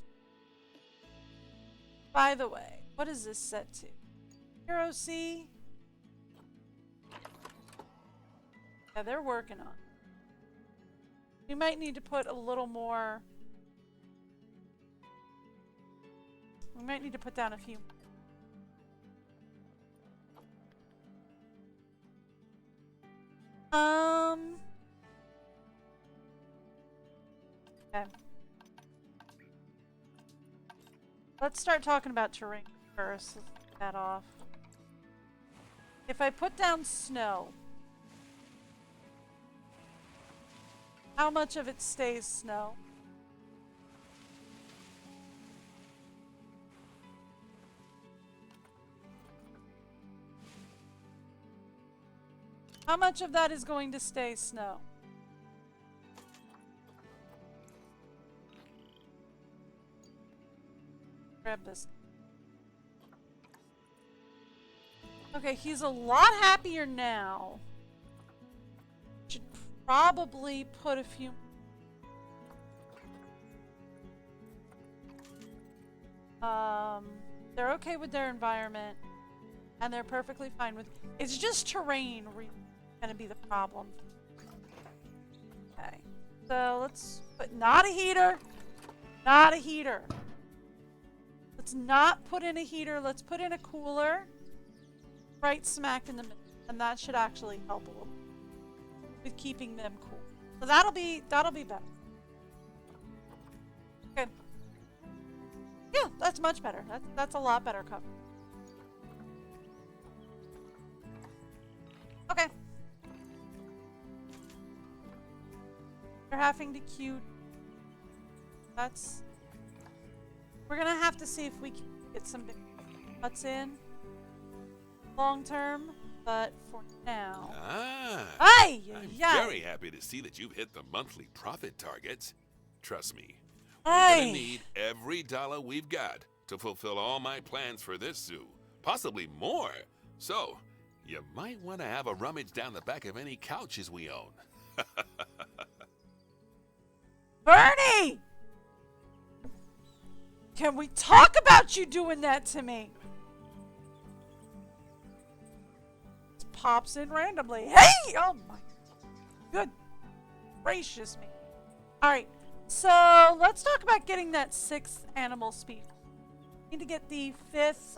By the way, what is this set to? Hero C? Yeah, they're working on it. We might need to put a little more. We might need to put down a few. Okay. Let's start talking about terrain first. Let's get that off. If I put down snow, how much of it stays snow? How much of that is going to stay snow? Grab this. Okay, he's a lot happier now. Should probably put a few... They're okay with their environment. And they're perfectly fine with... It's just terrain gonna be the problem. Okay. So let's put... Not a heater! Not a heater. Let's not put in a heater. Let's put in a cooler. Right smack in the middle. And that should actually help a little with keeping them cool. So that'll be better. Okay. Yeah, that's much better. That's a lot better cover. Okay. You're having to cute. That's... We're gonna have to see if we can get some big cuts in long term, but for now. I'm very happy to see that you've hit the monthly profit targets. Trust me, we're gonna need every dollar we've got to fulfill all my plans for this zoo, possibly more. So, you might want to have a rummage down the back of any couches we own. Bernie! Can we talk about you doing that to me? Just pops in randomly. Hey! Oh my. Good gracious me. Alright, so let's talk about getting that 6th animal species. We need to get the 5th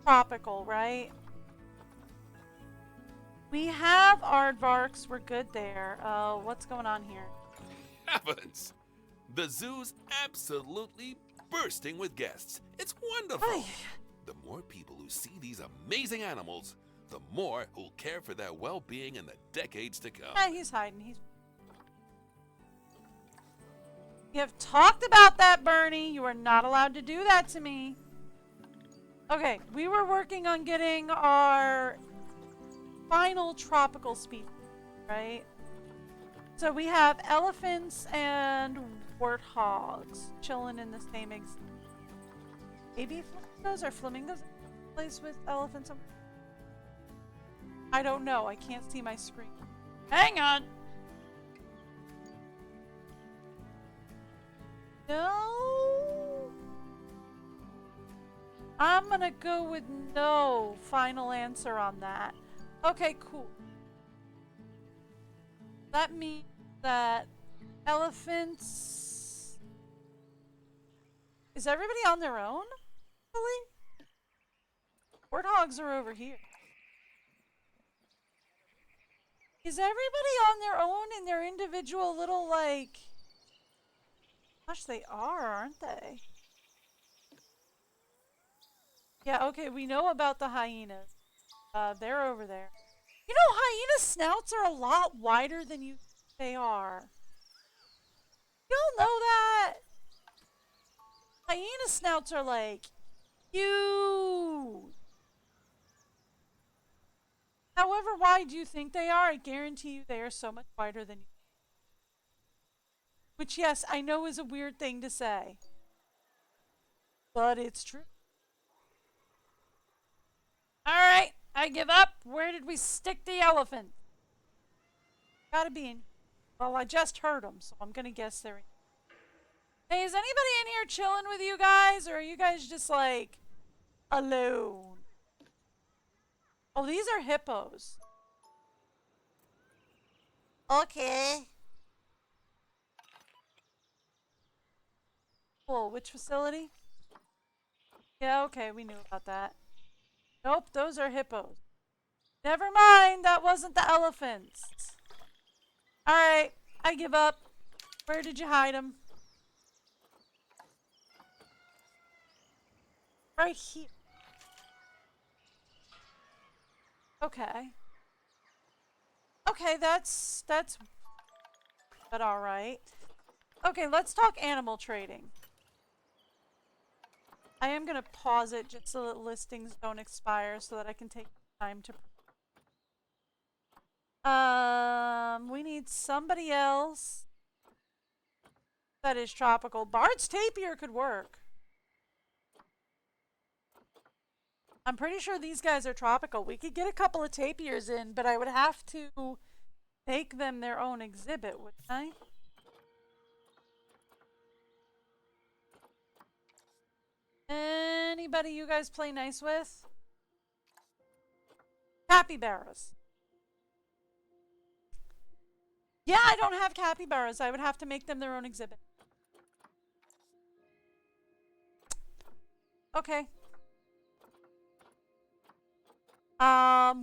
tropical, right? We have aardvarks. We're good there. What's going on here? Heavens! The zoo's absolutely bursting with guests. It's wonderful. The more people who see these amazing animals, the more who'll care for their well-being in the decades to come. Hey, he's hiding. You have talked about that, Bernie. You are not allowed to do that to me. Okay, we were working on getting our final tropical species, right? So we have elephants and warthogs chilling in the same exact. Maybe flamingos or flamingos place with elephants. I don't know. I can't see my screen. Hang on. No. I'm gonna go with no. Final answer on that. Okay, cool. That means that elephants... Is everybody on their own? Really? Warthogs are over here. Is everybody on their own in their individual little, like... Gosh, they are, aren't they? Yeah, okay, we know about the hyenas. They're over there. You know, hyena snouts are a lot wider than you think they are. You all know that? Hyena snouts are like huge. However wide you think they are, I guarantee you they are so much wider than you. Which, yes, I know is a weird thing to say. But it's true. Alright, I give up. Where did we stick the elephant? Gotta be in... Well, I just heard them, so I'm gonna guess they're in... Hey, is anybody in here chilling with you guys? Or are you guys just, like, alone? Oh, these are hippos. Okay. Cool, which facility? Yeah, okay, we knew about that. Nope, those are hippos. Never mind, that wasn't the elephants. Alright, I give up. Where did you hide them? Right here. Okay. Okay, that's but alright. Okay, let's talk animal trading. I am going to pause it just so that listings don't expire so that I can take time to... We need somebody else that is tropical. Bard's tapir could work. I'm pretty sure these guys are tropical. We could get a couple of tapirs in, but I would have to make them their own exhibit, wouldn't I? Anybody you guys play nice with? Capybaras. Yeah, I don't have capybaras. I would have to make them their own exhibit. Okay.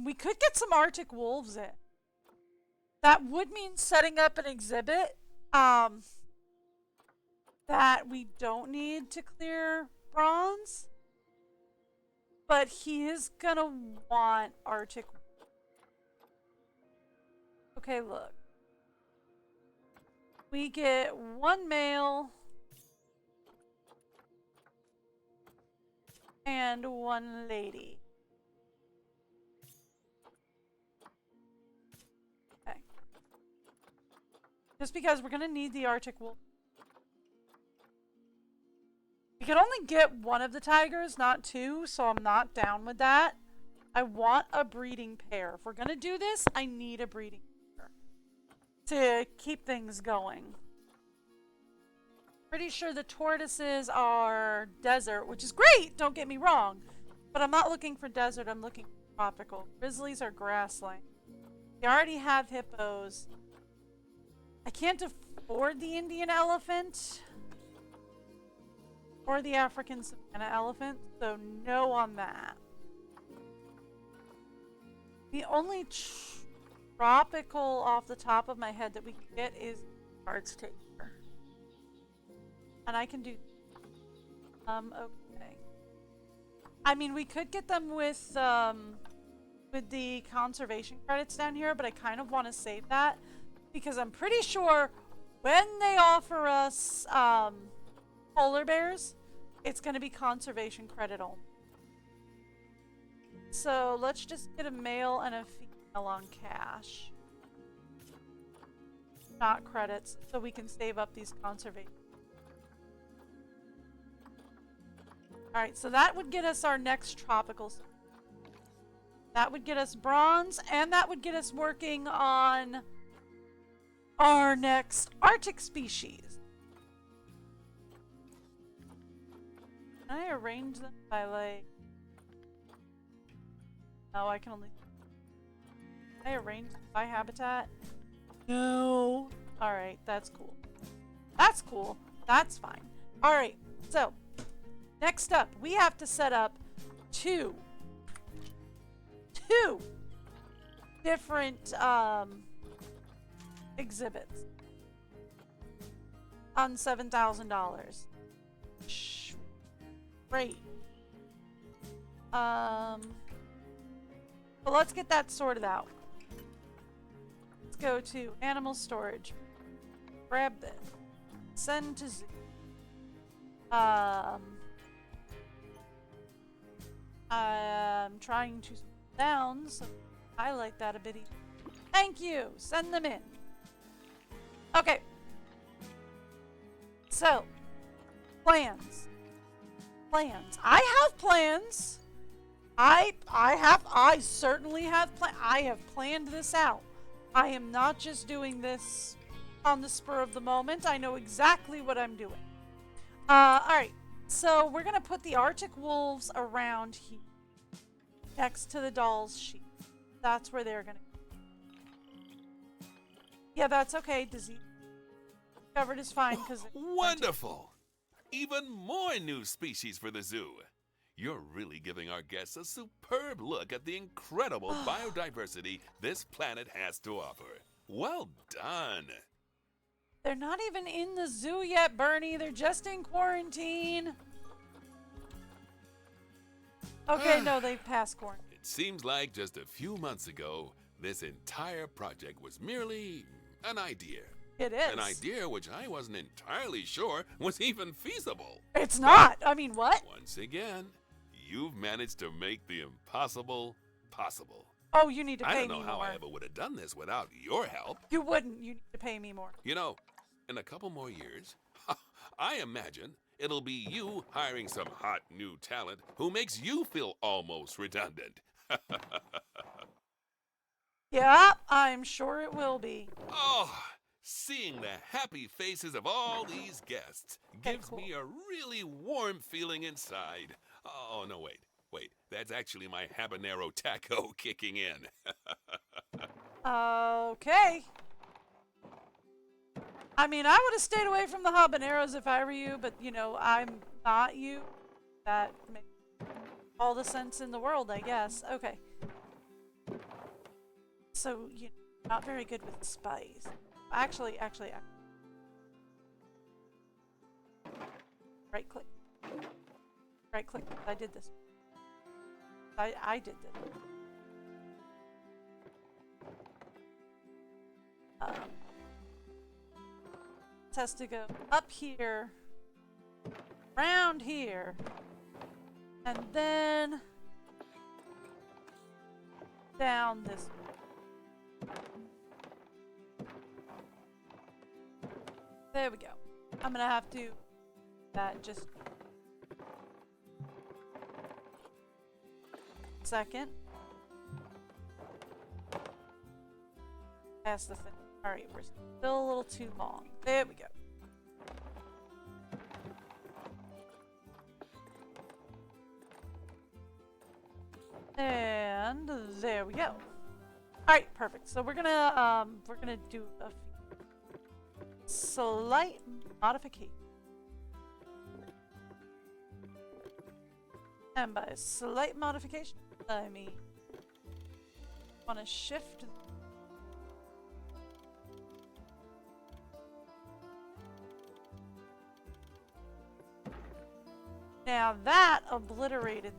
We could get some Arctic wolves in. That would mean setting up an exhibit, that we don't need to clear bronze. But he is gonna want Arctic. Okay, look. We get one male and one lady. Okay. Just because we're gonna need the Arctic wolf. We can only get one of the tigers, not two, so I'm not down with that. I want a breeding pair. If we're gonna do this, I need a breeding pair to keep things going. Pretty sure the tortoises are desert, which is great, don't get me wrong. But I'm not looking for desert, I'm looking for tropical. Grizzlies are grassland. They already have hippos. I can't afford the Indian elephant or the African savanna elephant, so no on that. The only tropical off the top of my head that we can get is Bard's tapir. And I can do okay. I mean, we could get them with the conservation credits down here, but I kind of want to save that because I'm pretty sure when they offer us polar bears, it's going to be conservation credit only. So let's just get a male and a female on cash. Not credits, so we can save up these conservation. Alright, so that would get us our next tropical. That would get us bronze, and that would get us working on our next Arctic species. Can I arrange them by like... No, I can only... Can I arrange them by habitat? No. Alright, that's cool. That's cool. That's fine. Alright, so... Next up, we have to set up two different exhibits on $7,000. Great. But let's get that sorted out. Let's go to animal storage. Grab this. Send to zoo. I'm trying to slow down, so highlight that a bit. Thank you. Send them in. Okay. So, plans. Plans. I have plans. I certainly have I have planned this out. I am not just doing this on the spur of the moment. I know exactly what I'm doing. All right. So we're going to put the Arctic wolves around here, next to the doll's sheep. That's where they're going to go. Yeah, that's okay. Disease covered is fine. Wonderful! Even more new species for the zoo. You're really giving our guests a superb look at the incredible biodiversity this planet has to offer. Well done! They're not even in the zoo yet, Bernie. They're just in quarantine. Okay, no, they've passed quarantine. It seems like just a few months ago, this entire project was merely an idea. It is. An idea which I wasn't entirely sure was even feasible. It's not. I mean, what? Once again, you've managed to make the impossible possible. Oh, you need to I pay don't know me how more. I ever would have done this without your help. You wouldn't. You need to pay me more. You know, in a couple more years, I imagine it'll be you hiring some hot new talent who makes you feel almost redundant. Yeah, I'm sure it will be. Oh, seeing the happy faces of all these guests Okay, gives cool. me a really warm feeling inside. Oh, no, wait. That's actually my habanero taco kicking in. Okay. I mean, I would have stayed away from the habaneros if I were you, but you know, I'm not you. That makes all the sense in the world, I guess. Okay. So, you're not very good with spice. Actually. Right click. Right click. I did this. I did this. This has to go up here, around here, and then down this way. There we go. I'm gonna have to that just second. Pass the thing. Alright, we're still a little too long. There we go. And there we go. Alright, perfect. So we're gonna do a slight modification. And by slight modification, I mean want to shift. Now that obliterated.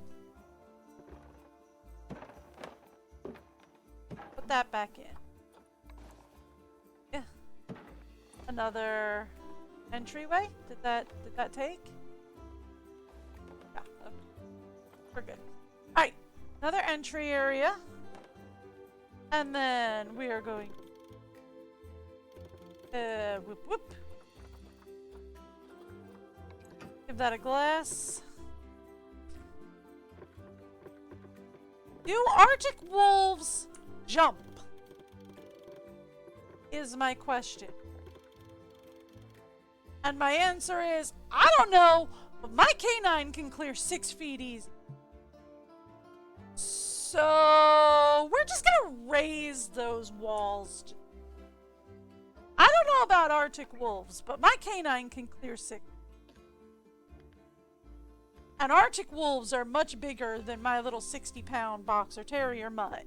Put that back in. Yeah. Another entryway? Did that take? Yeah. Okay. We're good. Alright. Another entry area. And then we are going whoop whoop. Give that a glass. Do Arctic wolves jump? Is my question. And my answer is, I don't know, but my canine can clear 6 feet easy. So we're just gonna raise those walls. I don't know about Arctic wolves, but my canine can clear 6. And Arctic wolves are much bigger than my little 60-pound boxer terrier mutt.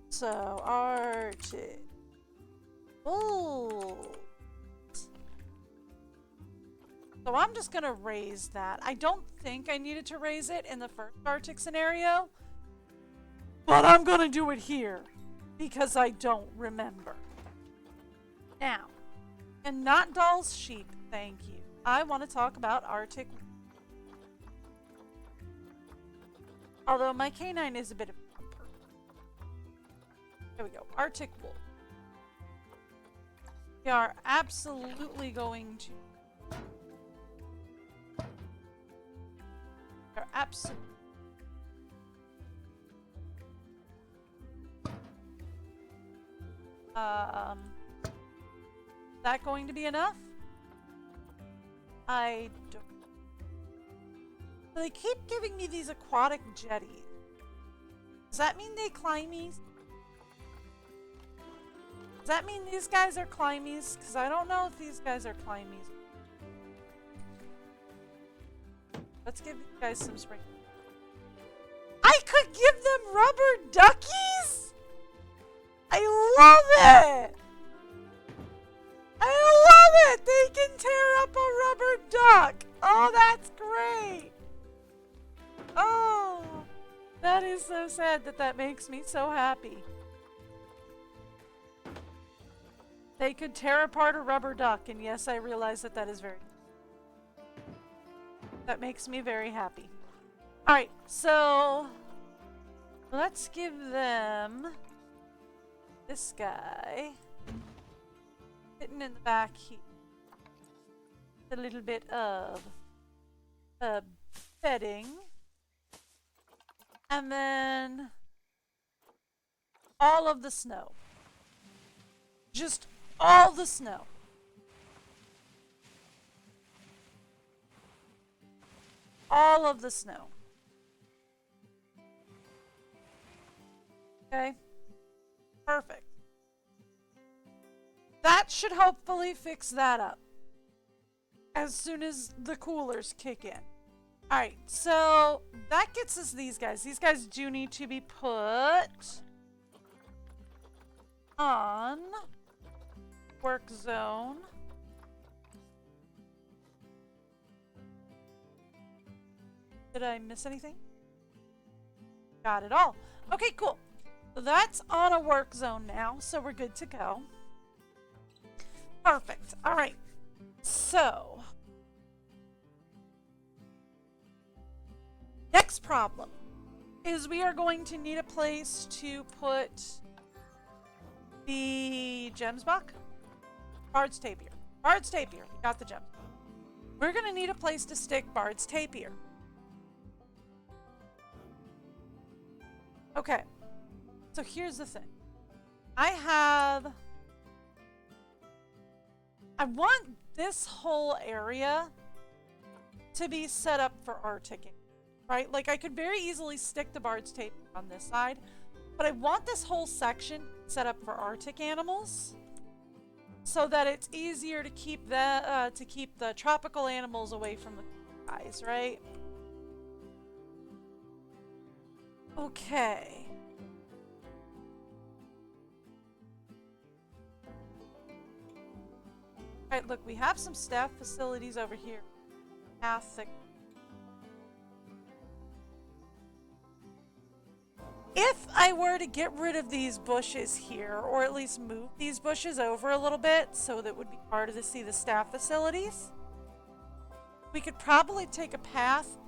So, Arctic wolves. So I'm just going to raise that. I don't think I needed to raise it in the first Arctic scenario. But I'm going to do it here. Because I don't remember. Now, and not Doll's sheep, thank you. I want to talk about Arctic wolves. Although my canine is a bit of a jumper. There we go. Arctic wolf. We are absolutely going to. We are absolutely. Is that going to be enough? I don't. They keep giving me these aquatic jetties. Does that mean they climbies? Does that mean these guys are climbies? Because I don't know if these guys are climbies. Let's give these guys some spring. I could give them rubber duckies? I love it! I love it! They can tear up a rubber duck! Oh, that's great! Oh, that is so sad that makes me so happy. They could tear apart a rubber duck, and yes, I realize that is very... That makes me very happy. Alright, so... Let's give them this guy sitting in the back here. A little bit of bedding. And then all of the snow. Just all the snow. All of the snow. Okay. Perfect. That should hopefully fix that up as soon as the coolers kick in. Alright, so that gets us these guys. These guys do need to be put on work zone. Did I miss anything? Got it all. Okay, cool. So that's on a work zone now, so we're good to go. Perfect. All right. So, next problem is we are going to need a place to put the gems box. Bard's Tapir. Bard's Tapir. We got the gems. We're going to need a place to stick Bard's Tapir. Okay. So here's the thing. I want this whole area to be set up for articing, right? Like I could very easily stick the Bard's Tape on this side, but I want this whole section set up for arctic animals so that it's easier to keep the tropical animals away from the guys, right? Okay. Alright, look, we have some staff facilities over here. If I were to get rid of these bushes here, or at least move these bushes over a little bit so that would be harder to see the staff facilities, we could probably take a path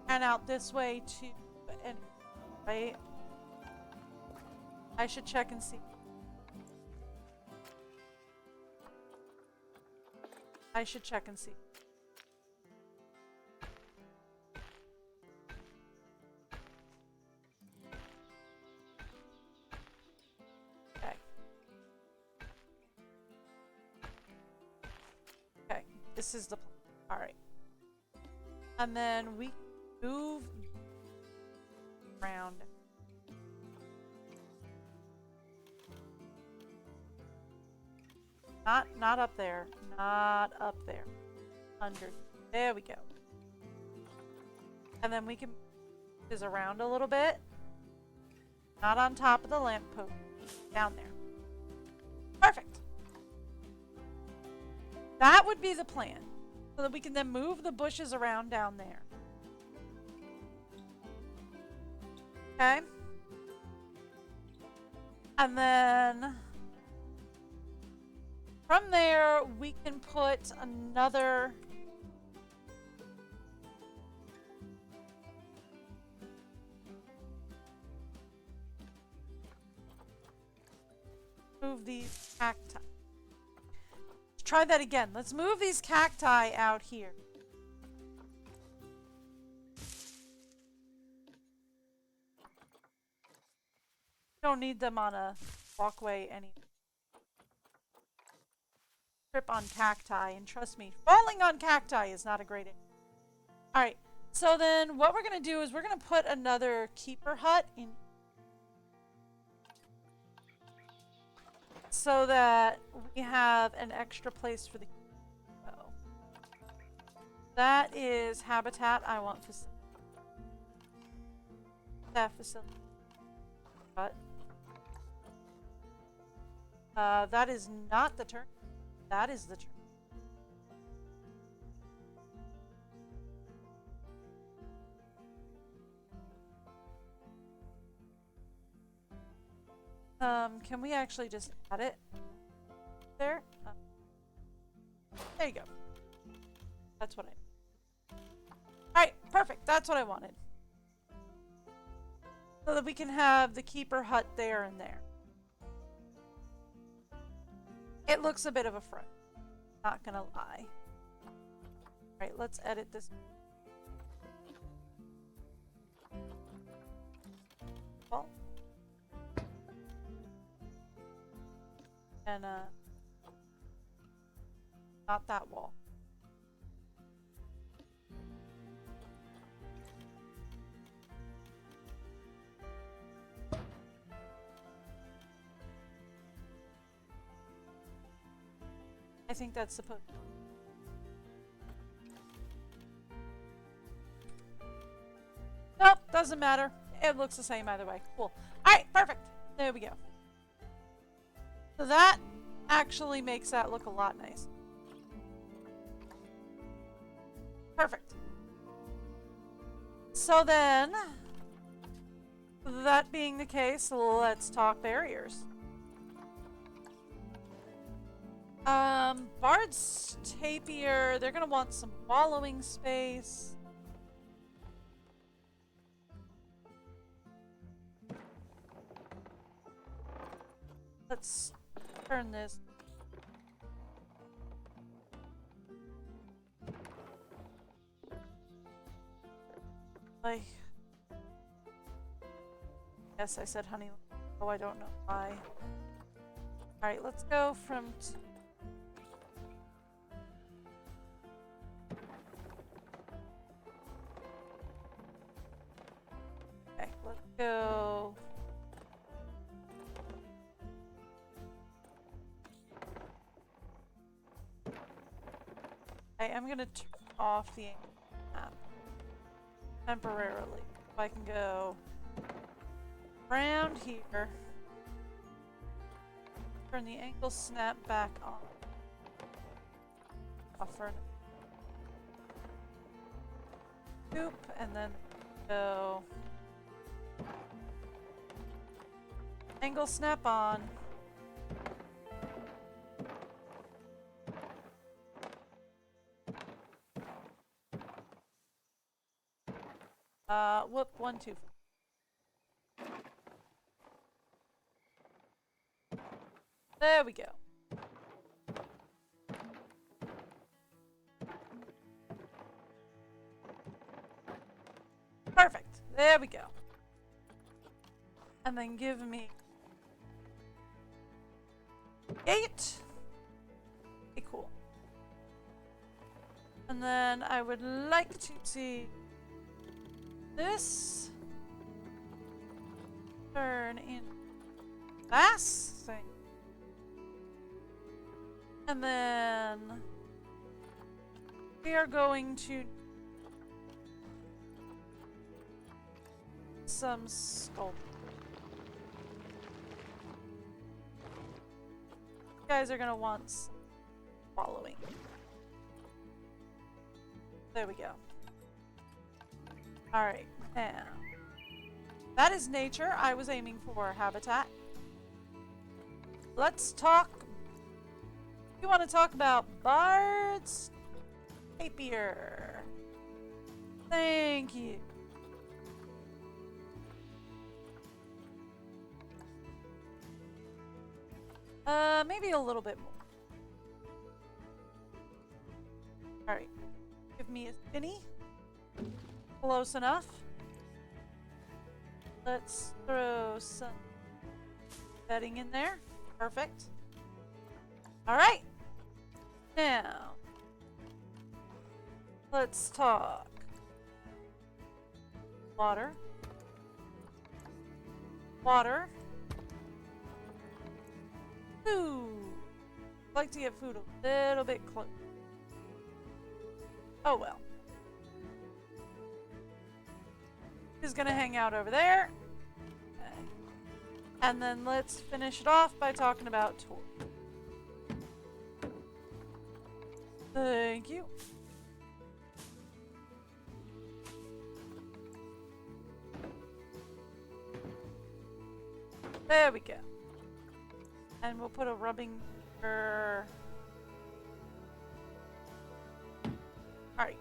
and out this way to, right? I should check and see. I should check and see. Okay. Okay, this is the plan. All right. And then we move around. Not up there. Not up there. Under. There we go. And then we can move this around a little bit. Not on top of the lamppost. Down there. Perfect. That would be the plan. So that we can then move the bushes around down there. Okay? And then from there, we can put another move these cacti. Let's try that again. Let's move these cacti out here. Don't need them on a walkway anymore. Trip on cacti, and trust me, falling on cacti is not a great idea. Alright, so then what we're going to do is we're going to put another keeper hut in so that we have an extra place for the keeper. That is habitat. I want staff facility. But that is not the turn. That is the turn. Can we actually just add it there? There you go. That's what I... Alright, perfect. That's what I wanted. so that we can have the keeper hut there and there. It looks a bit of a front, not gonna lie. Alright, let's edit this. Wall. And not that wall. I think that's supposed to. Nope, doesn't matter. It looks the same either way. Cool. Alright, perfect. There we go. So that actually makes that look a lot nicer. Perfect. So then, that being the case, let's talk barriers. Bard's Tapir, they're gonna want some wallowing space. Let's turn this. Yes, I said honey. Oh, I don't know why. Alright, let's go from... Okay, let's go... I'm gonna turn off the map temporarily. If I can go around here, turn the ankle snap back on. Offer scoop, and then go angle snap on. Whoop, 1, 2. There we go. Perfect. There we go. And then give me 8. Okay, cool. And then I would like to see this turn in bass thing. And then we are going to some sculpt. You guys are gonna want some following. There we go. Alright, now that is nature. I was aiming for habitat. Let's talk. You want to talk about Bard's Tapir. Thank you. Maybe a little bit more. Alright. Give me a spinny. Close enough. Let's throw some bedding in there. Perfect. Alright. Now, let's talk water. Water. Food. I'd like to get food a little bit close. Oh well. Is gonna hang out over there. Okay. And then let's finish it off by talking about tour. Thank you. There we go. And we'll put a rubbing. Alright,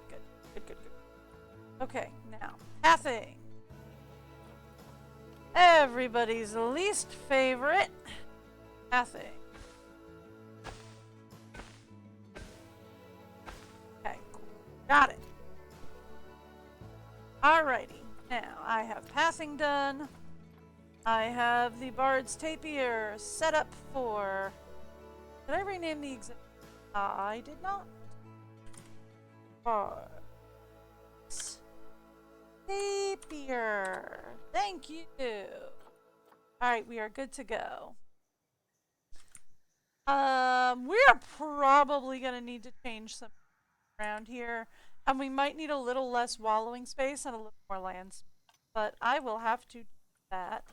good. Good. Okay, now pathing. Everybody's least favorite. Nothing. Okay, cool. Got it. Alrighty. Now, I have passing done. I have the Bard's Tapir set up for... Did I rename the exhibit? I did not. Bard's Tapir. Thank you. Alright, we are good to go. We are probably going to need to change some around here. And we might need a little less wallowing space and a little more land space. But I will have to do that.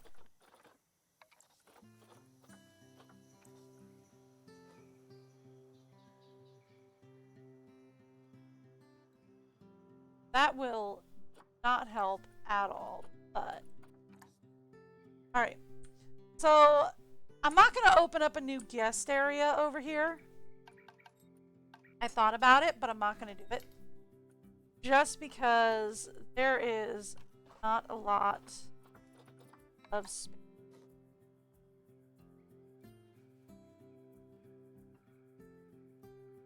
That will not help at all, but... Alright. So, I'm not going to open up a new guest area over here. I thought about it, but I'm not going to do it. Just because there is not a lot of space.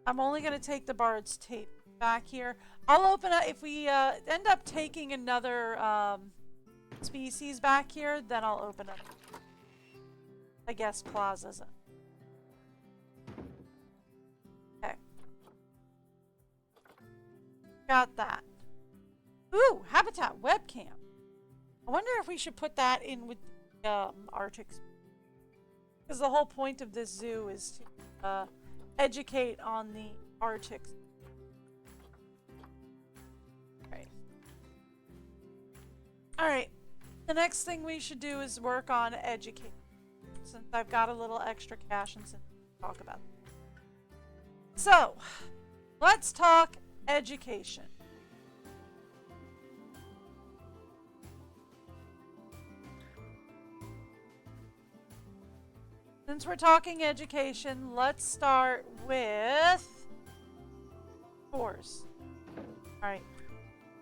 I'm only going to take the Bard's Tape back here. I'll open up, if we end up taking another species back here, then I'll open up, I guess, plazas. Okay. Got that. Ooh, habitat webcam. I wonder if we should put that in with the Arctic. Because the whole point of this zoo is to educate on the Arctic. Alright, the next thing we should do is work on education. Since I've got a little extra cash and since we talk about it. So, let's talk education. Since we're talking education, let's start with tours. Alright.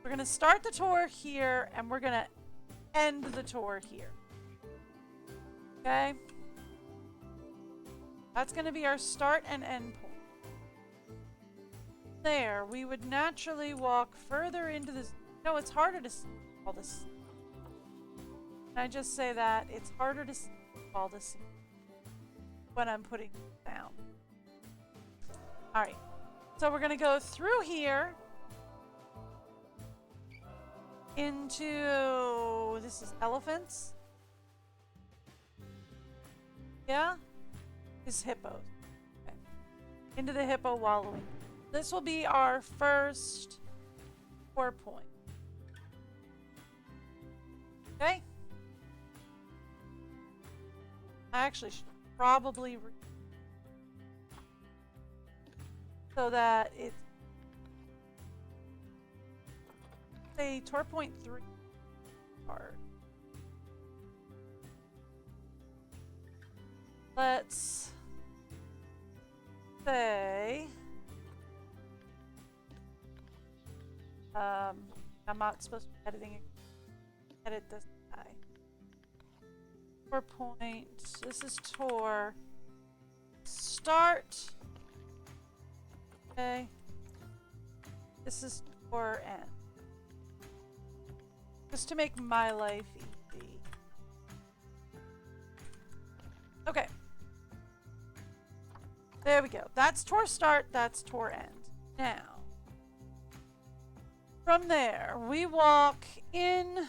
We're going to start the tour here, and we're going to end the tour here. Okay? That's going to be our start and end point. There, we would naturally walk further into this. No, it's harder to see all this. Can I just say that? It's harder to see all this when I'm putting it down. Alright. So we're going to go through here. Into, this is elephants. Yeah? This is hippos. Okay. Into the hippo wallowing. This will be our first 4 point. Okay? I actually should probably so that it's say tour point 3 part. Let's say I'm not supposed to be editing. Edit this guy. Tour point. This is tour. Start. Okay. This is tour end. Just to make my life easy. Okay. There we go. That's tour start, that's tour end. Now, from there, we walk in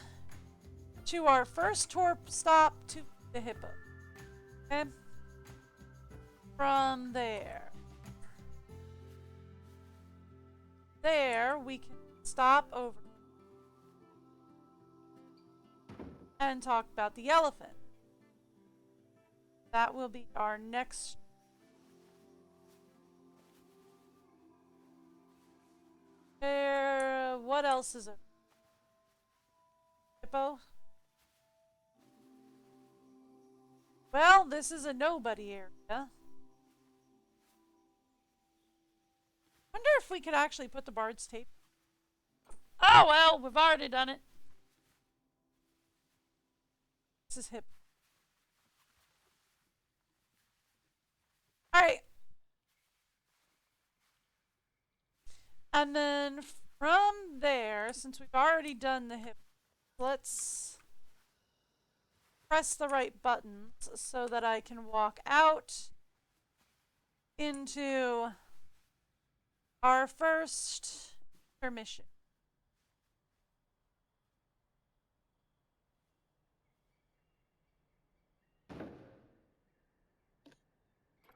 to our first tour stop to the hippo. Okay? From there. There, we can stop over and talk about the elephant. That will be our next. What else is it? Hippo? Well, this is a nobody area. Wonder if we could actually put the Bard's Tape. Oh well, we've already done it. This is hip. Alright. And then from there, since we've already done the hip, let's press the right buttons so that I can walk out into our first intermission.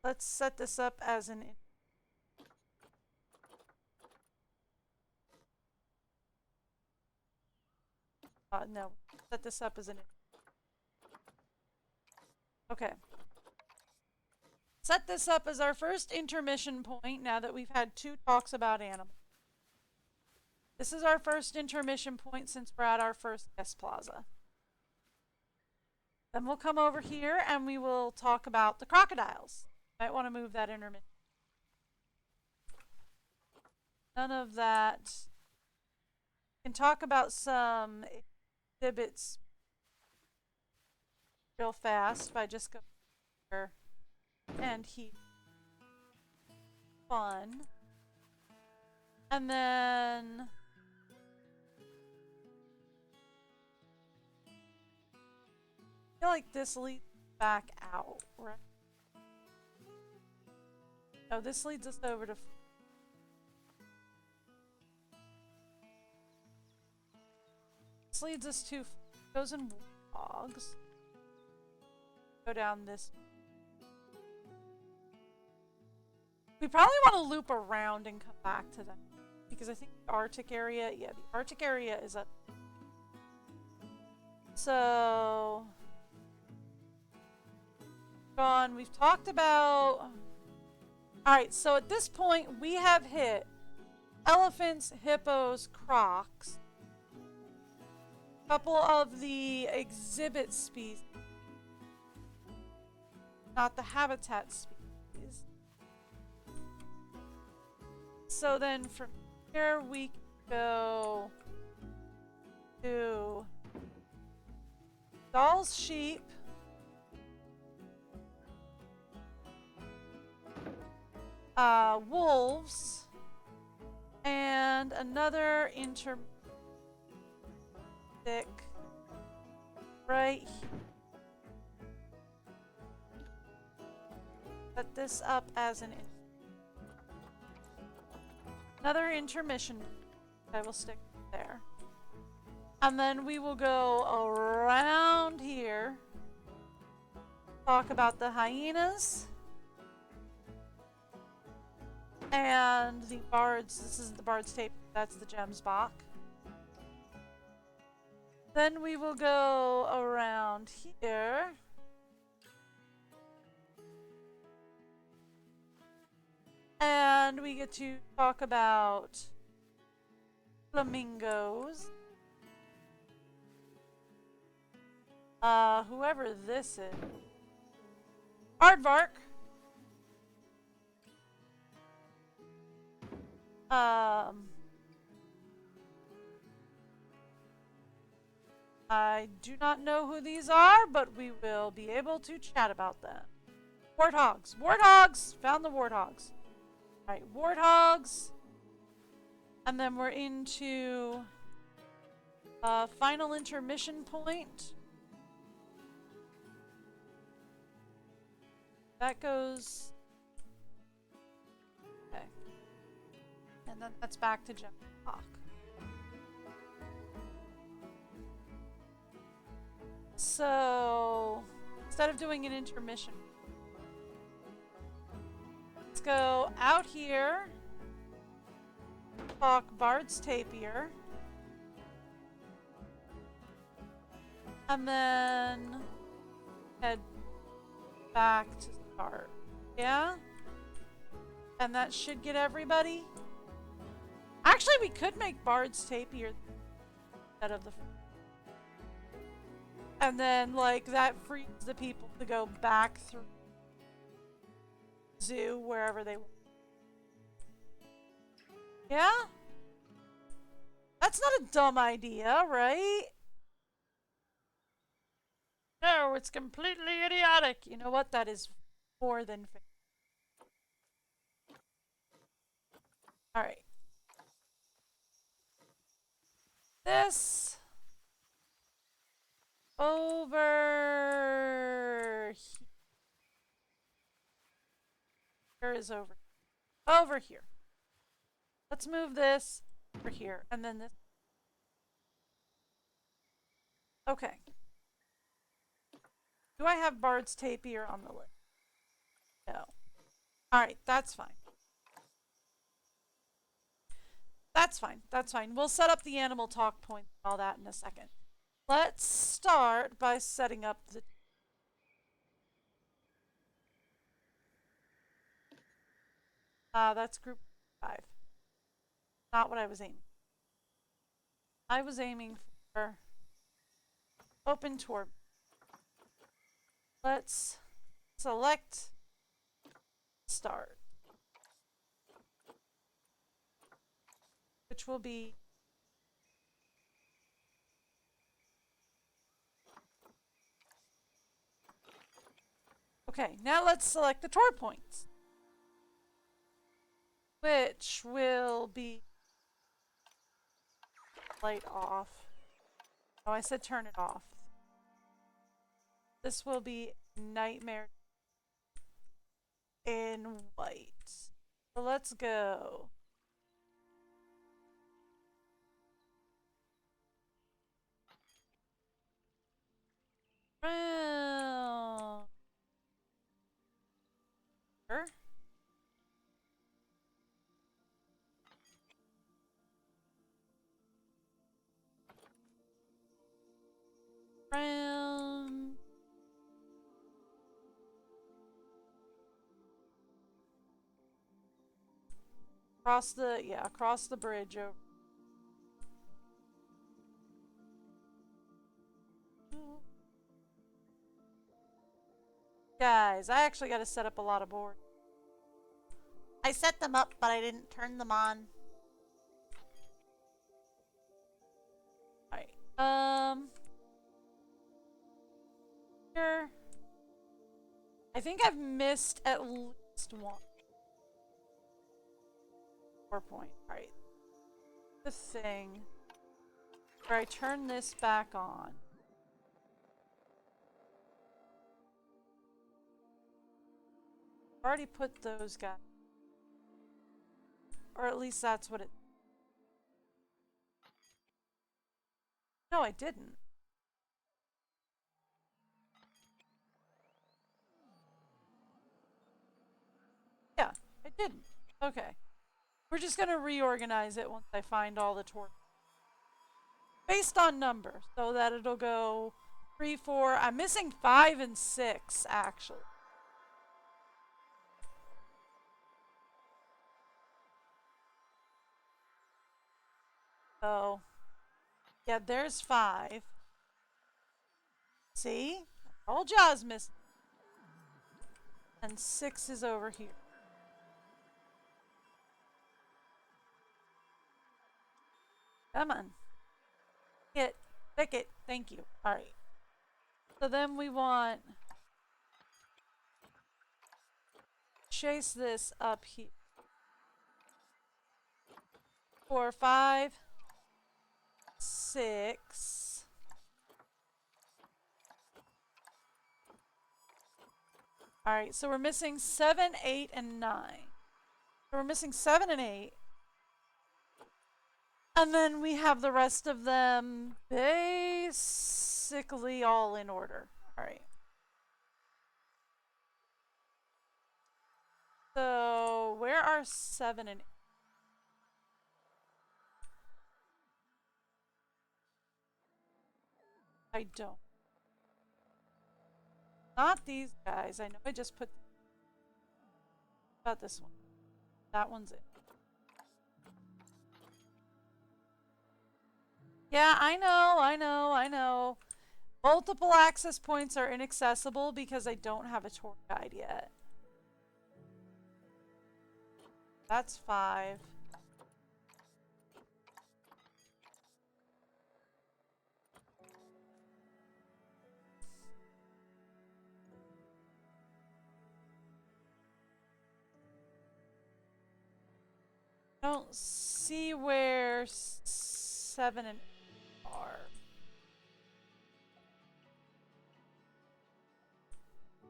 Let's set this up as an no, set this up as an okay. Set this up as our first intermission point now that we've had 2 talks about animals. This is our first intermission point since we're at our first guest plaza. Then we'll come over here and we will talk about the crocodiles. Might want to move that intermission. None of that. We can talk about some exhibits real fast by just going here and here. Fun. And then I feel like this leads back out, right? No, this leads us over to this leads us to goes in logs. Go down this. We probably want to loop around and come back to that because I think the Arctic area, yeah, the Arctic area is up. So gone. We've talked about. Alright, so at this point we have hit elephants, hippos, crocs, a couple of the exhibit species, not the habitat species. So then from here we can go to Doll's sheep, wolves, and another intermediate right here. Set this up as an another intermission. I will stick there. And then we will go around here. Talk about the hyenas. And the bards. This isn't the bard's tape. That's the gems Bach. Then we will go around here. And we get to talk about flamingos. Whoever this is. Aardvark. I do not know who these are, but we will be able to chat about them. Warthogs. Warthogs! Found the warthogs. Alright, warthogs. And then we're into final intermission point. That goes... Okay. And then that's back to Gem Hawk. So, instead of doing an intermission, let's go out here, talk Bard's Tapir, and then head back to start. Yeah? And that should get everybody. Actually, we could make Bard's Tapir instead of the... And then, like, that frees the people to go back through zoo, wherever they want. Yeah? That's not a dumb idea, right? No, it's completely idiotic. You know what? That is more than fair. Alright. This over here is over here. Let's move this over here, and then this. Okay. Do I have Bard's Tapir on the list? No. Alright, that's fine. That's fine. That's fine. We'll set up the animal talk point and all that in a second. Let's start by setting up the... that's group 5. Not what I was aiming. I was aiming for open tour. Let's select start, which will be okay. Now let's select the tour points, which will be light off. Oh, I said turn it off. This will be nightmare in white. So let's go. Round. Round. Across the bridge over. Guys, I actually got to set up a lot of boards. I set them up, but I didn't turn them on. Alright. Here. I think I've missed at least one. 4 point. Alright. The thing where I turn this back on. I've already put those guys. Or at least that's what it... No, I didn't. Yeah, I didn't. Okay. We're just gonna reorganize it once I find all the torques. Based on number, so that it'll go 3, 4. I'm missing 5 and 6, actually. So, yeah, there's 5. See? I told you I was missing. And 6 is over here. Come on. Pick it. Thank you. Alright. So then we want... chase this up here. 4, 5, 6. Alright, so we're missing 7, 8, and 9. So we're missing 7 and 8. And then we have the rest of them basically all in order. Alright. So, where are 7 and 8? I don't. Not these guys. I know I just put... About this one. That one's it. Yeah, I know. Multiple access points are inaccessible because I don't have a tour guide yet. That's 5. Don't see where 7 and 8 are.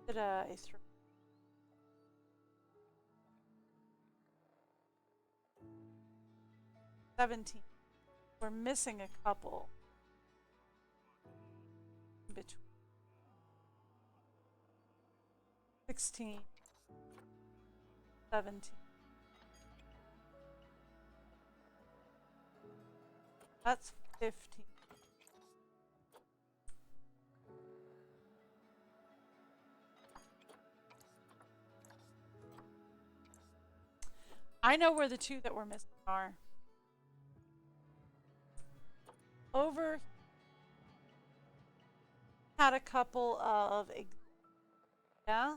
Did I throw? $17. We're missing a couple in between. 16, 17. That's 15. I know where the 2 that we're missing are. Over had a couple of, yeah,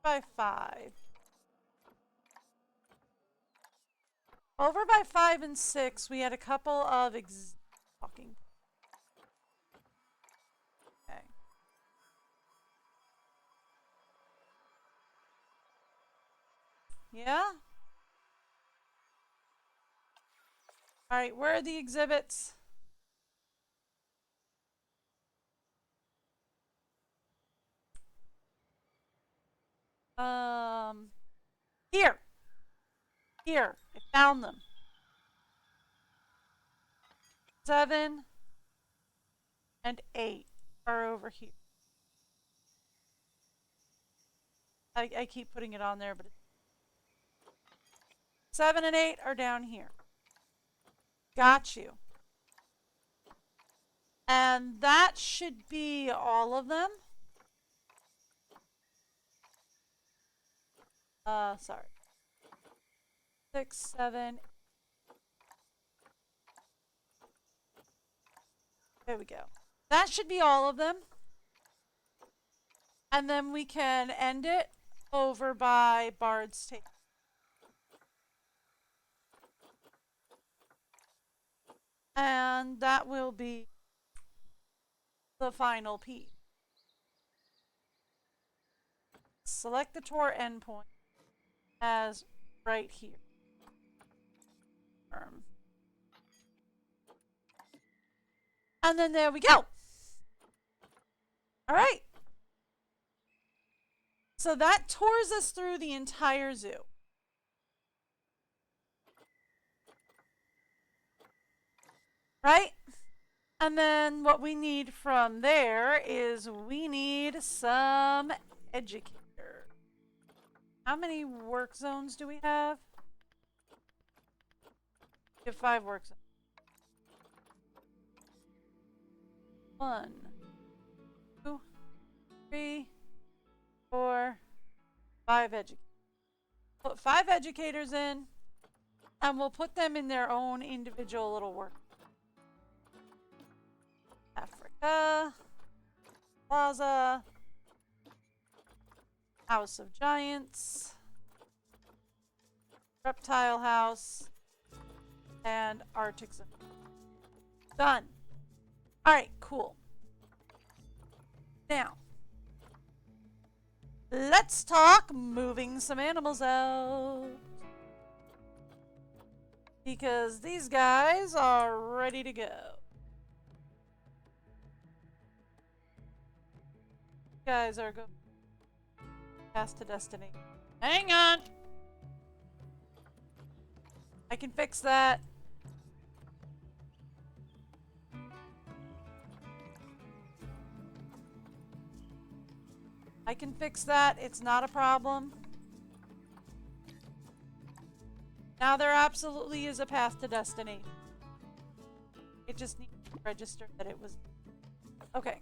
by 5. Over by 5 and 6, we had a couple of talking. Okay. Yeah? Alright, where are the exhibits? Here. Here. I found them. 7 and 8 are over here. I keep putting it on there, but 7 and 8 are down here. Got you. And that should be all of them. Sorry. 6, 7. There we go. That should be all of them. And then we can end it over by Bard's Table. And that will be the final piece. Select the tour endpoint as right here. And then there we go. All right. So that tours us through the entire zoo. Right? And then what we need from there is we need some educators. How many work zones do we have? We have 5 work zones. 1, 2, 3, 4, 5 educators. Put 5 educators in, and we'll put them in their own individual little work. Africa, Plaza, House of Giants, Reptile House, and Arctic Zone. Done. Alright, cool. Now, let's talk moving some animals out. Because these guys are ready to go. Guys are going past to destination. Hang on! I can fix that. I can fix that. It's not a problem. Now there absolutely is a path to destination. It just needs to register that it was... Okay.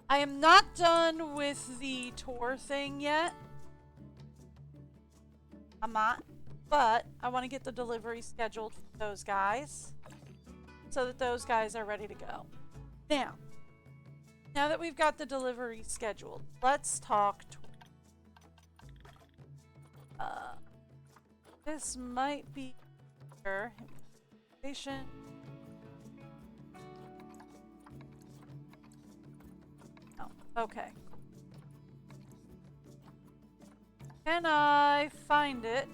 I am not done with the tour thing yet. I'm not. But I want to get the delivery scheduled for those guys. So that those guys are ready to go. Now that we've got the delivery scheduled, let's talk tour. This might be here. Station. Oh, okay. Can I find it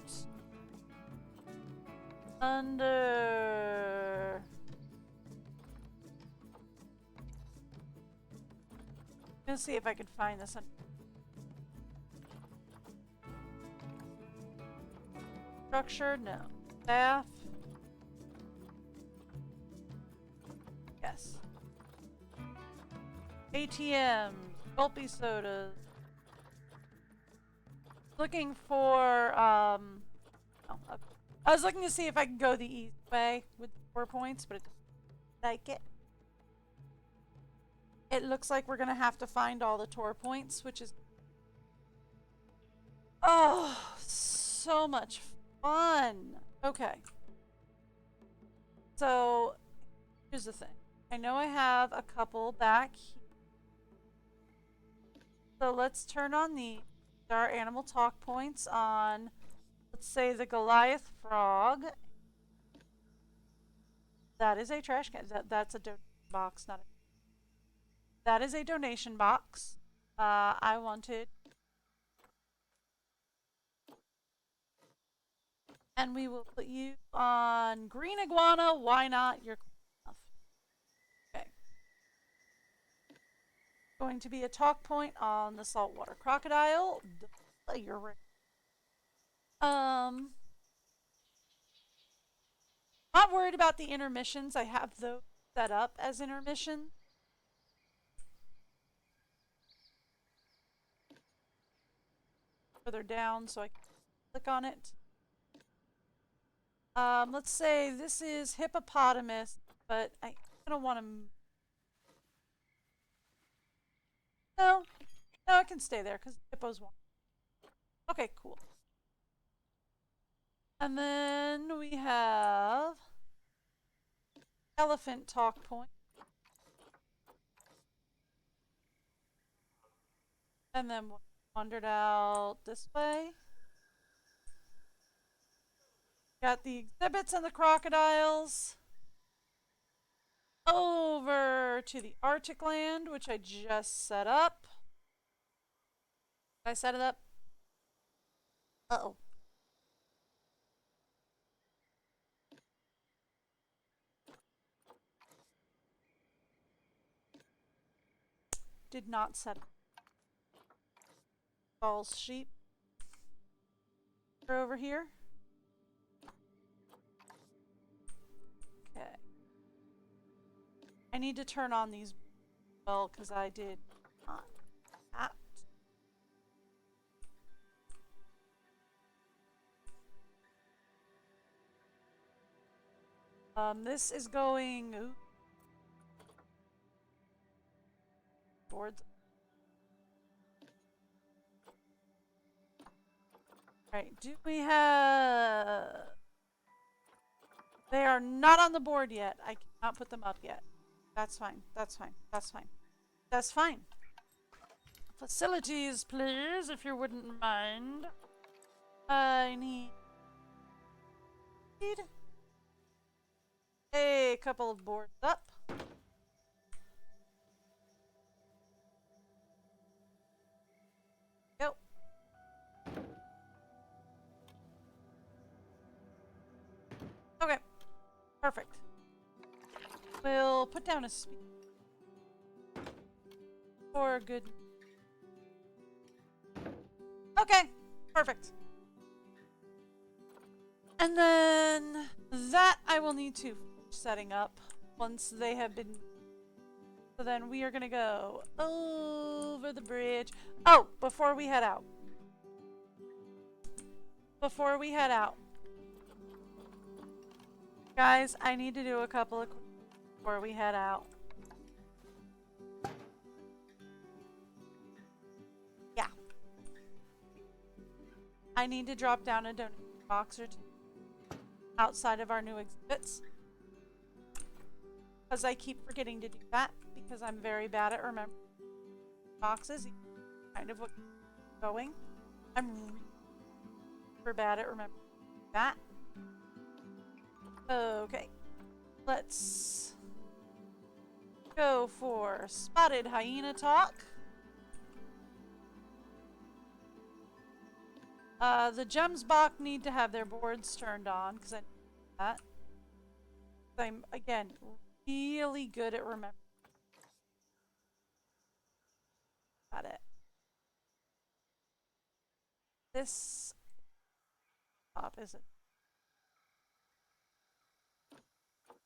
under... Let's see if I can find this. Structure? No. Staff? Yes. ATM. Gulpy sodas. Looking for, oh, okay. I was looking to see if I could go the easy way with 4 points, but it doesn't like it. It looks like we're gonna have to find all the Tor points, which is, oh, so much fun. Okay. So, here's the thing. I know I have a couple back here. So let's turn on our animal talk points on, let's say, the Goliath frog. That is a trash can. That's a donation box, not a... That is a donation box. I wanted... And we will put you on green iguana. Why not? You're cool enough. Okay. Going to be a talk point on the saltwater crocodile. You're right. Not worried about the intermissions. I have those set up as intermission. Further down so I can click on it. Let's say this is hippopotamus, but I don't want to... No, it can stay there because hippos won't. Okay, cool. And then we have elephant talk point. And then wandered out this way. Got the exhibits and the crocodiles. Over to the Arctic land, which I just set up. Did I set it up? Uh-oh. Did not set up. False sheep. They're over here. Okay. I need to turn on these well because I did not that. This is going towards. Right, do we have... They are not on the board yet. I cannot put them up yet. That's fine. That's fine. That's fine. That's fine. Facilities, please, if you wouldn't mind. I need a couple of boards up. Go. Okay. Perfect. We'll put down a speed for good. Okay. Perfect. And then that I will need to setting up once they have been. So then we are going to go over the bridge. Oh, before we head out. Guys, I need to do a couple of before we head out. Yeah. I need to drop down a donation box or two outside of our new exhibits. Because I keep forgetting to do that because I'm very bad at remembering boxes. Kind of what going. I'm super bad at remembering that. Okay. Let's go for spotted hyena talk. The Gemsbach need to have their boards turned on because I know that. I'm again really good at remembering. Got it. This top is it?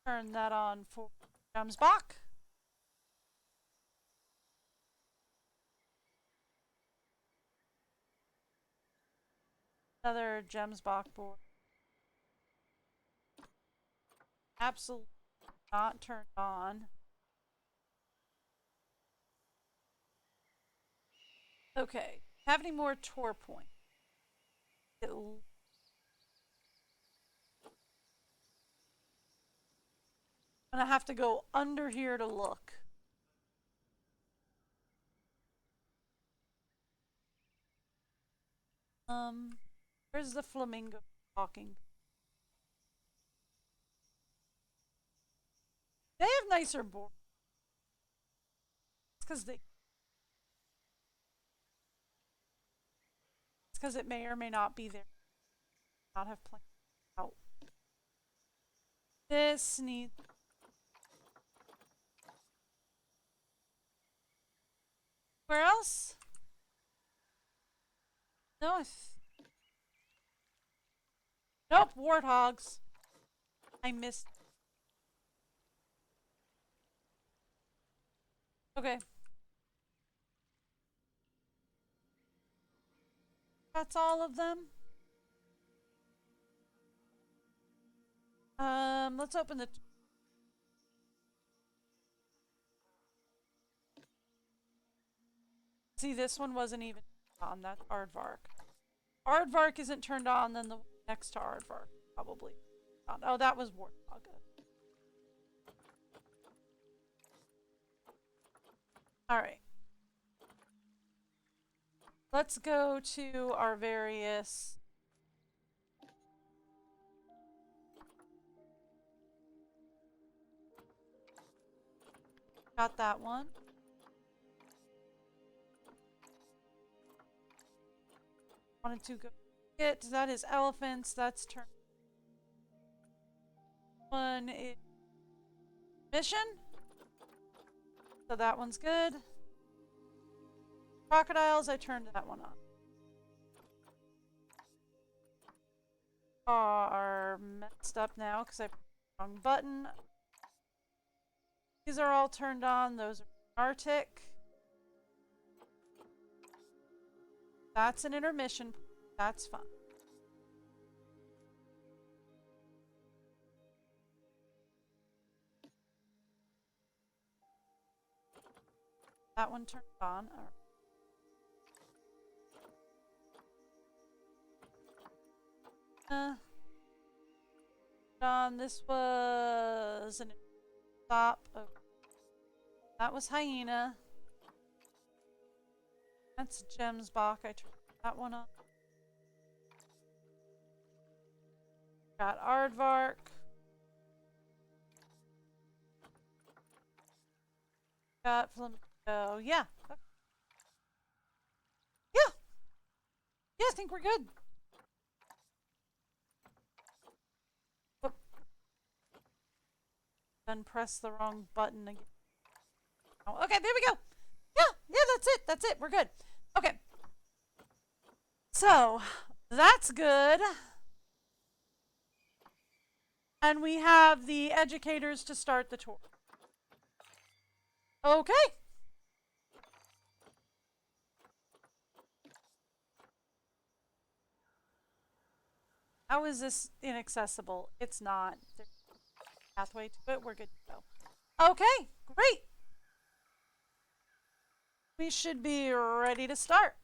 Turn that on for Gemsbach. Another Gemsbach board. Absolutely not turned on. Okay. Have any more Tor points? I'm gonna have to go under here to look. Where's the flamingo talking? They have nicer boards. It's because it may or may not be there. Not have plenty out. This needs. Where else? No. Nope, warthogs. I missed. Okay. That's all of them. Let's open the. See, this one wasn't even on. That's Aardvark. Aardvark isn't turned on, then the next to Aardvark probably. Oh, that was Warthog. Alright. Let's go to our various. Got that one. Wanted to go get. That is elephants. That's turn. One is mission. So that one's good. Crocodiles, I turned that one on. Are messed up now because I put the wrong button. These are all turned on. Those are artic. That's an intermission. That's fine. That one turned on. All right. This was an stop. Okay. That was hyena. That's Gemsbach. I turned that one on. Got Aardvark. Got Flamingo. Yeah. Okay. Yeah. Yeah, I think we're good. Whoop. Then press the wrong button again. Oh, okay, there we go. Yeah, that's it. That's it. We're good. Okay. So, that's good. And we have the educators to start the tour. Okay. How is this inaccessible? It's not. There's a pathway to it. We're good to go. Okay, great. We should be ready to start.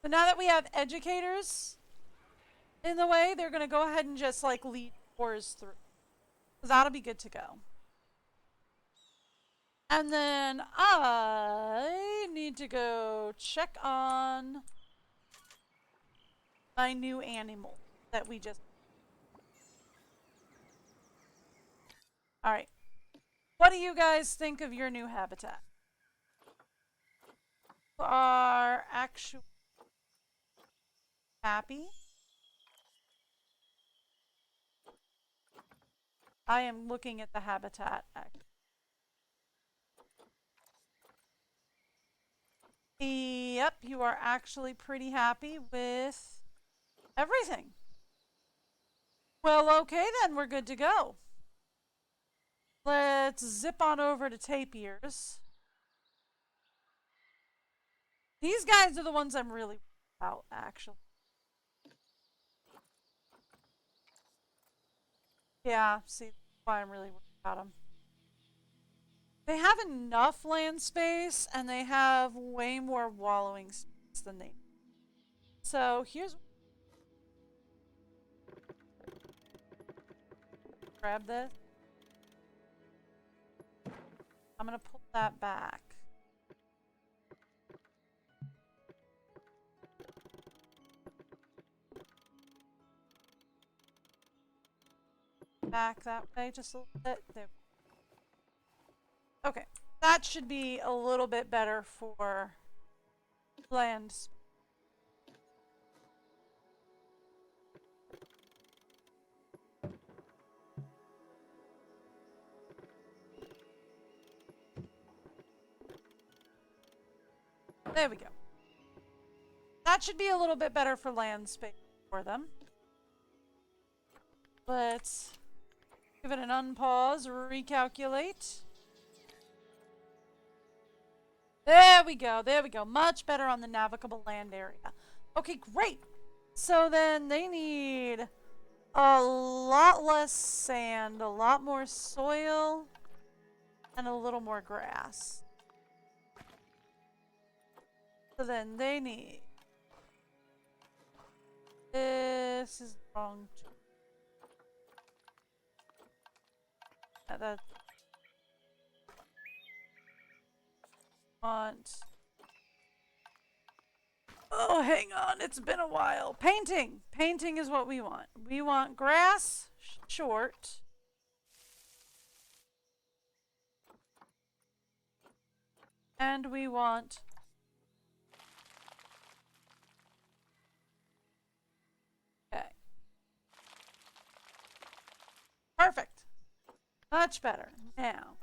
So now that we have educators in the way, they're going to go ahead and just like lead tours through. So that'll be good to go. And then I need to go check on my new animal that we just. All right. What do you guys think of your new habitat? Our actual happy. I am looking at the habitat. Yep, you are actually pretty happy with everything. Well, okay then, we're good to go. Let's zip on over to tapirs. These guys are the ones I'm really worried about, actually. Yeah, see, that's why I'm really worried about them. They have enough land space, and they have way more wallowing space than they need. So here's... Grab this. I'm gonna pull that back. Back that way just a little bit. There. Okay, that should be a little bit better for land. There we go. That should be a little bit better for land space for them. Let's give it an unpause, recalculate. There we go, there we go. Much better on the navigable land area. Okay, great. So then they need a lot less sand, a lot more soil, and a little more grass. So then they need... This is wrong. That want... Oh, hang on. It's been a while. Painting. Painting is what we want. We want grass, short. And we want... Okay. Perfect. Much better. Now,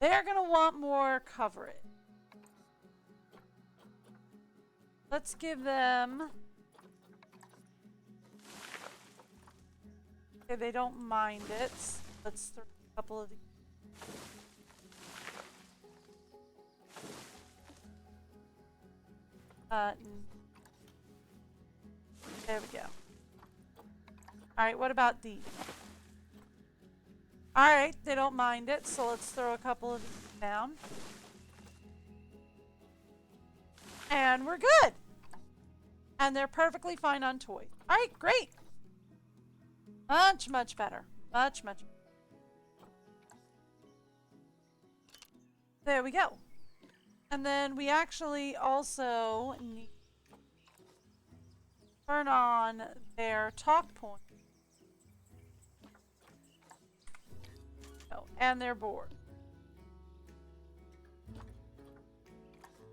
they're going to want more coverage. Let's give them... Okay, they don't mind it. Let's throw a couple of these. There we go. Alright, what about these? Alright, they don't mind it, so let's throw a couple of these down. And we're good. And they're perfectly fine on toys. Alright, great. Much, much better. Much, much better. There we go. And then we actually also need to turn on their talk point. Oh, and their board.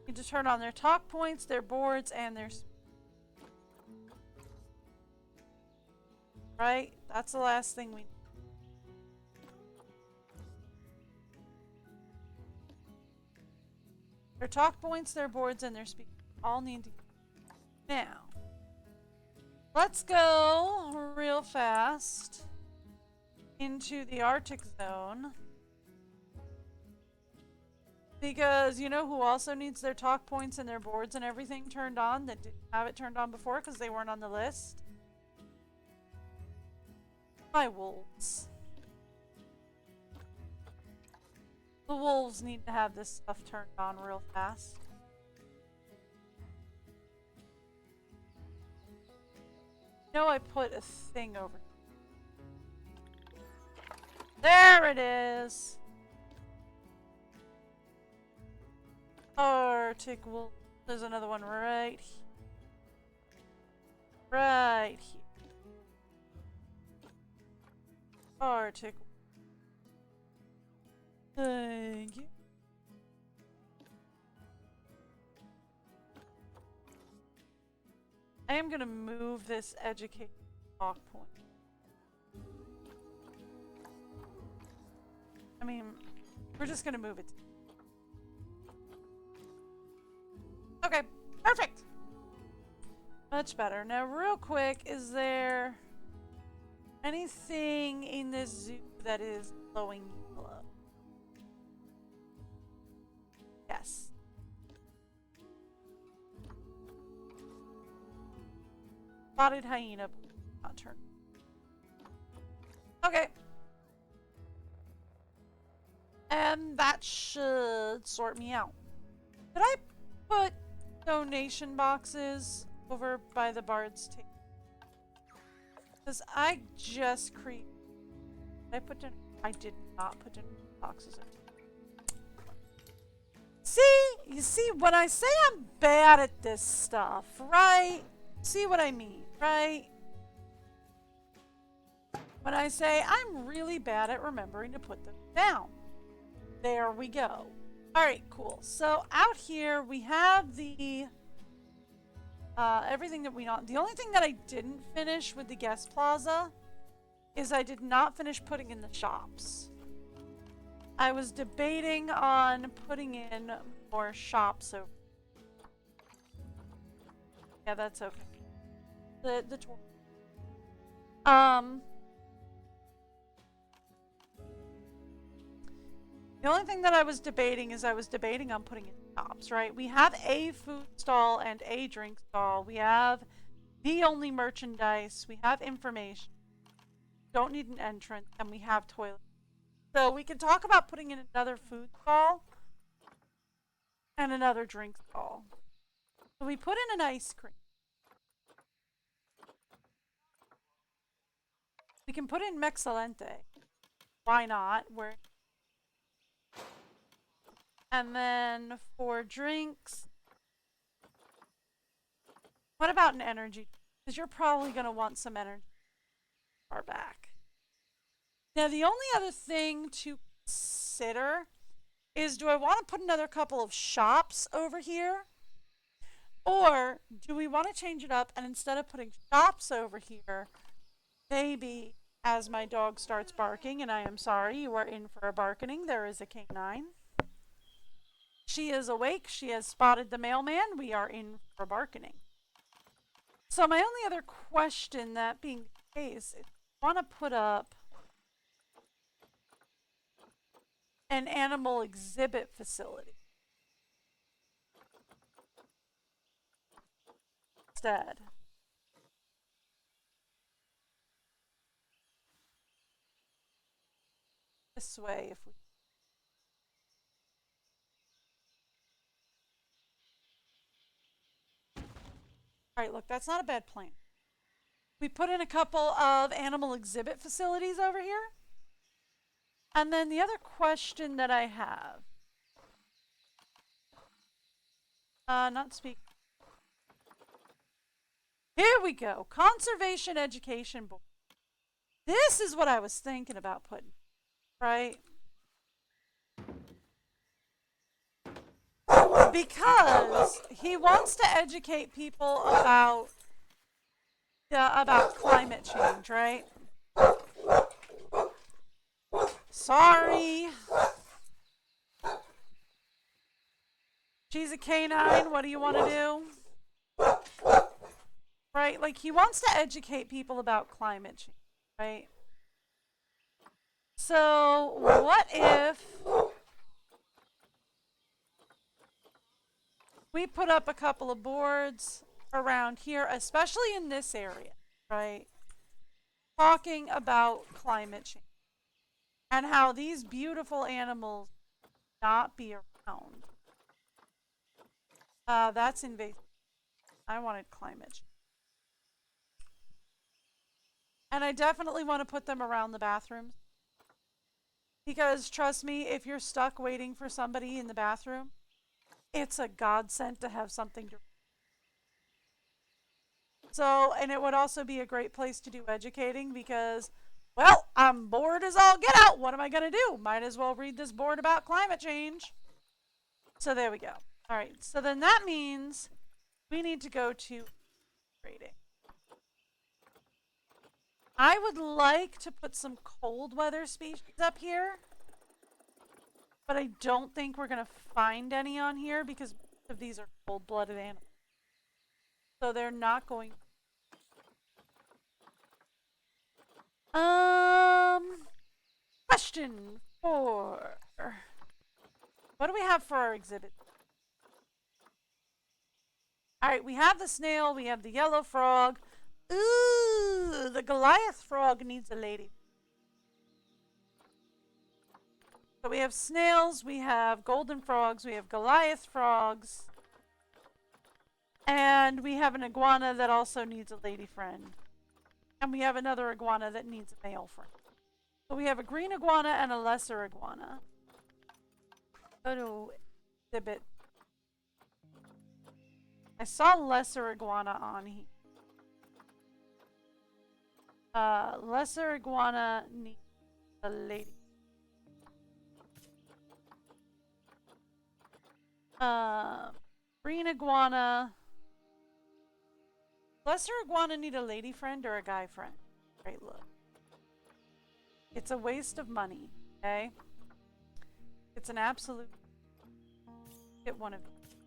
Need to turn on their talk points, their boards, and their... Right? That's the last thing we need. Their talk points, their boards, and their speakers all need to... Now, let's go real fast into the Arctic zone. Because you know who also needs their talk points and their boards and everything turned on that didn't have it turned on before because they weren't on the list? My wolves. The wolves need to have this stuff turned on real fast. You know I put a thing over. There it is! Arctic wolf. There's another one right here. Right here. Arctic. Thank you. I am going to move this education talk point. I mean, we're just going to move it. Okay, perfect. Much better. Now, real quick, is there anything in this zoo that is glowing yellow? Yes. Spotted hyena, not turn. Okay. And that should sort me out. Did I put donation boxes over by the bard's table? Because I just created. I did not put donation boxes in. See? You see, when I say I'm bad at this stuff, right? See what I mean, right? When I say I'm really bad at remembering to put them down. There we go. Alright, cool. So out here we have the everything that we want. The only thing that I didn't finish with the guest plaza is I did not finish putting in the shops. I was debating on putting in more shops over. Yeah, that's okay. The tour. The only thing that I was debating is on putting in shops, right? We have a food stall and a drink stall. We have the only merchandise. We have information. Don't need an entrance, and we have toilets. So we can talk about putting in another food stall and another drink stall. So we put in an ice cream. We can put in Mexcellente. Why not? And then for drinks, what about an energy? Because you're probably going to want some energy far back. Now, the only other thing to consider is, do I want to put another couple of shops over here? Or do we want to change it up and instead of putting shops over here, maybe as my dog starts barking, and I am sorry, you are in for a barkening, there is a canine. She is awake. She has spotted the mailman. We are in for barkening. So my only other question, that being the case, is I want to put up an animal exhibit facility instead. This way, if we. Alright, look, that's not a bad plan. We put in a couple of animal exhibit facilities over here. And then the other question that I have. Not speak. Here we go. Conservation Education Board. This is what I was thinking about putting, right? Because he wants to educate people about climate change, right? Sorry. She's a canine. What do you want to do? Right? Like, he wants to educate people about climate change, right? So, what if we put up a couple of boards around here, especially in this area, right? Talking about climate change and how these beautiful animals not be around. That's invasive. I wanted climate change. And I definitely want to put them around the bathrooms. Because trust me, if you're stuck waiting for somebody in the bathroom, it's a godsend to have something to. So, and it would also be a great place to do educating because, well, I'm bored as all get out. What am I going to do? Might as well read this board about climate change. So there we go. All right. So then that means we need to go to rating. I would like to put some cold weather species up here, but I don't think we're going to find any on here because most of these are cold-blooded animals. So they're not going. Question 4. What do we have for our exhibit? Alright, we have the snail, we have the yellow frog. Ooh, the Goliath frog needs a lady. So we have snails, we have golden frogs, we have Goliath frogs. And we have an iguana that also needs a lady friend. And we have another iguana that needs a male friend. So we have a green iguana and a lesser iguana. Go to exhibit. I saw lesser iguana on here. Lesser iguana needs a lady. Green iguana. Lesser iguana need a lady friend or a guy friend? Great look. It's a waste of money, okay? It's an absolute. Get one of these.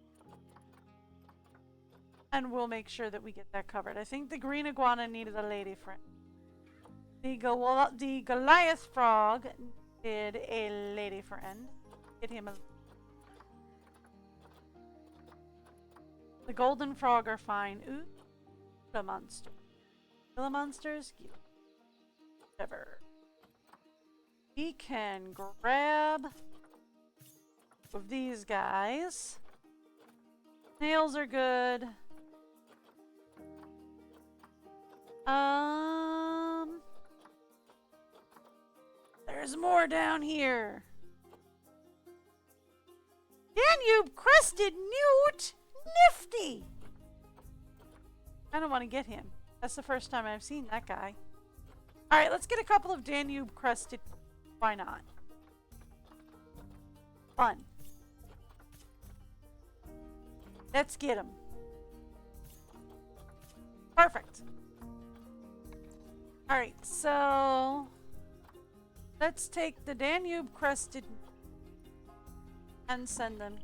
And we'll make sure that we get that covered. I think the green iguana needed a lady friend. The Goliath frog did a lady friend. Get him a. The golden frog are fine. Ooh, the monster. Gila monsters? Whatever. We can grab of these guys. Snails are good. There's more down here. Danube crested newt, nifty. I don't want to get him. That's the first time I've seen that guy. All right, let's get a couple of Danube crested. Why not? Fun. Let's get him. Perfect. All right, so let's take the Danube crested and send them.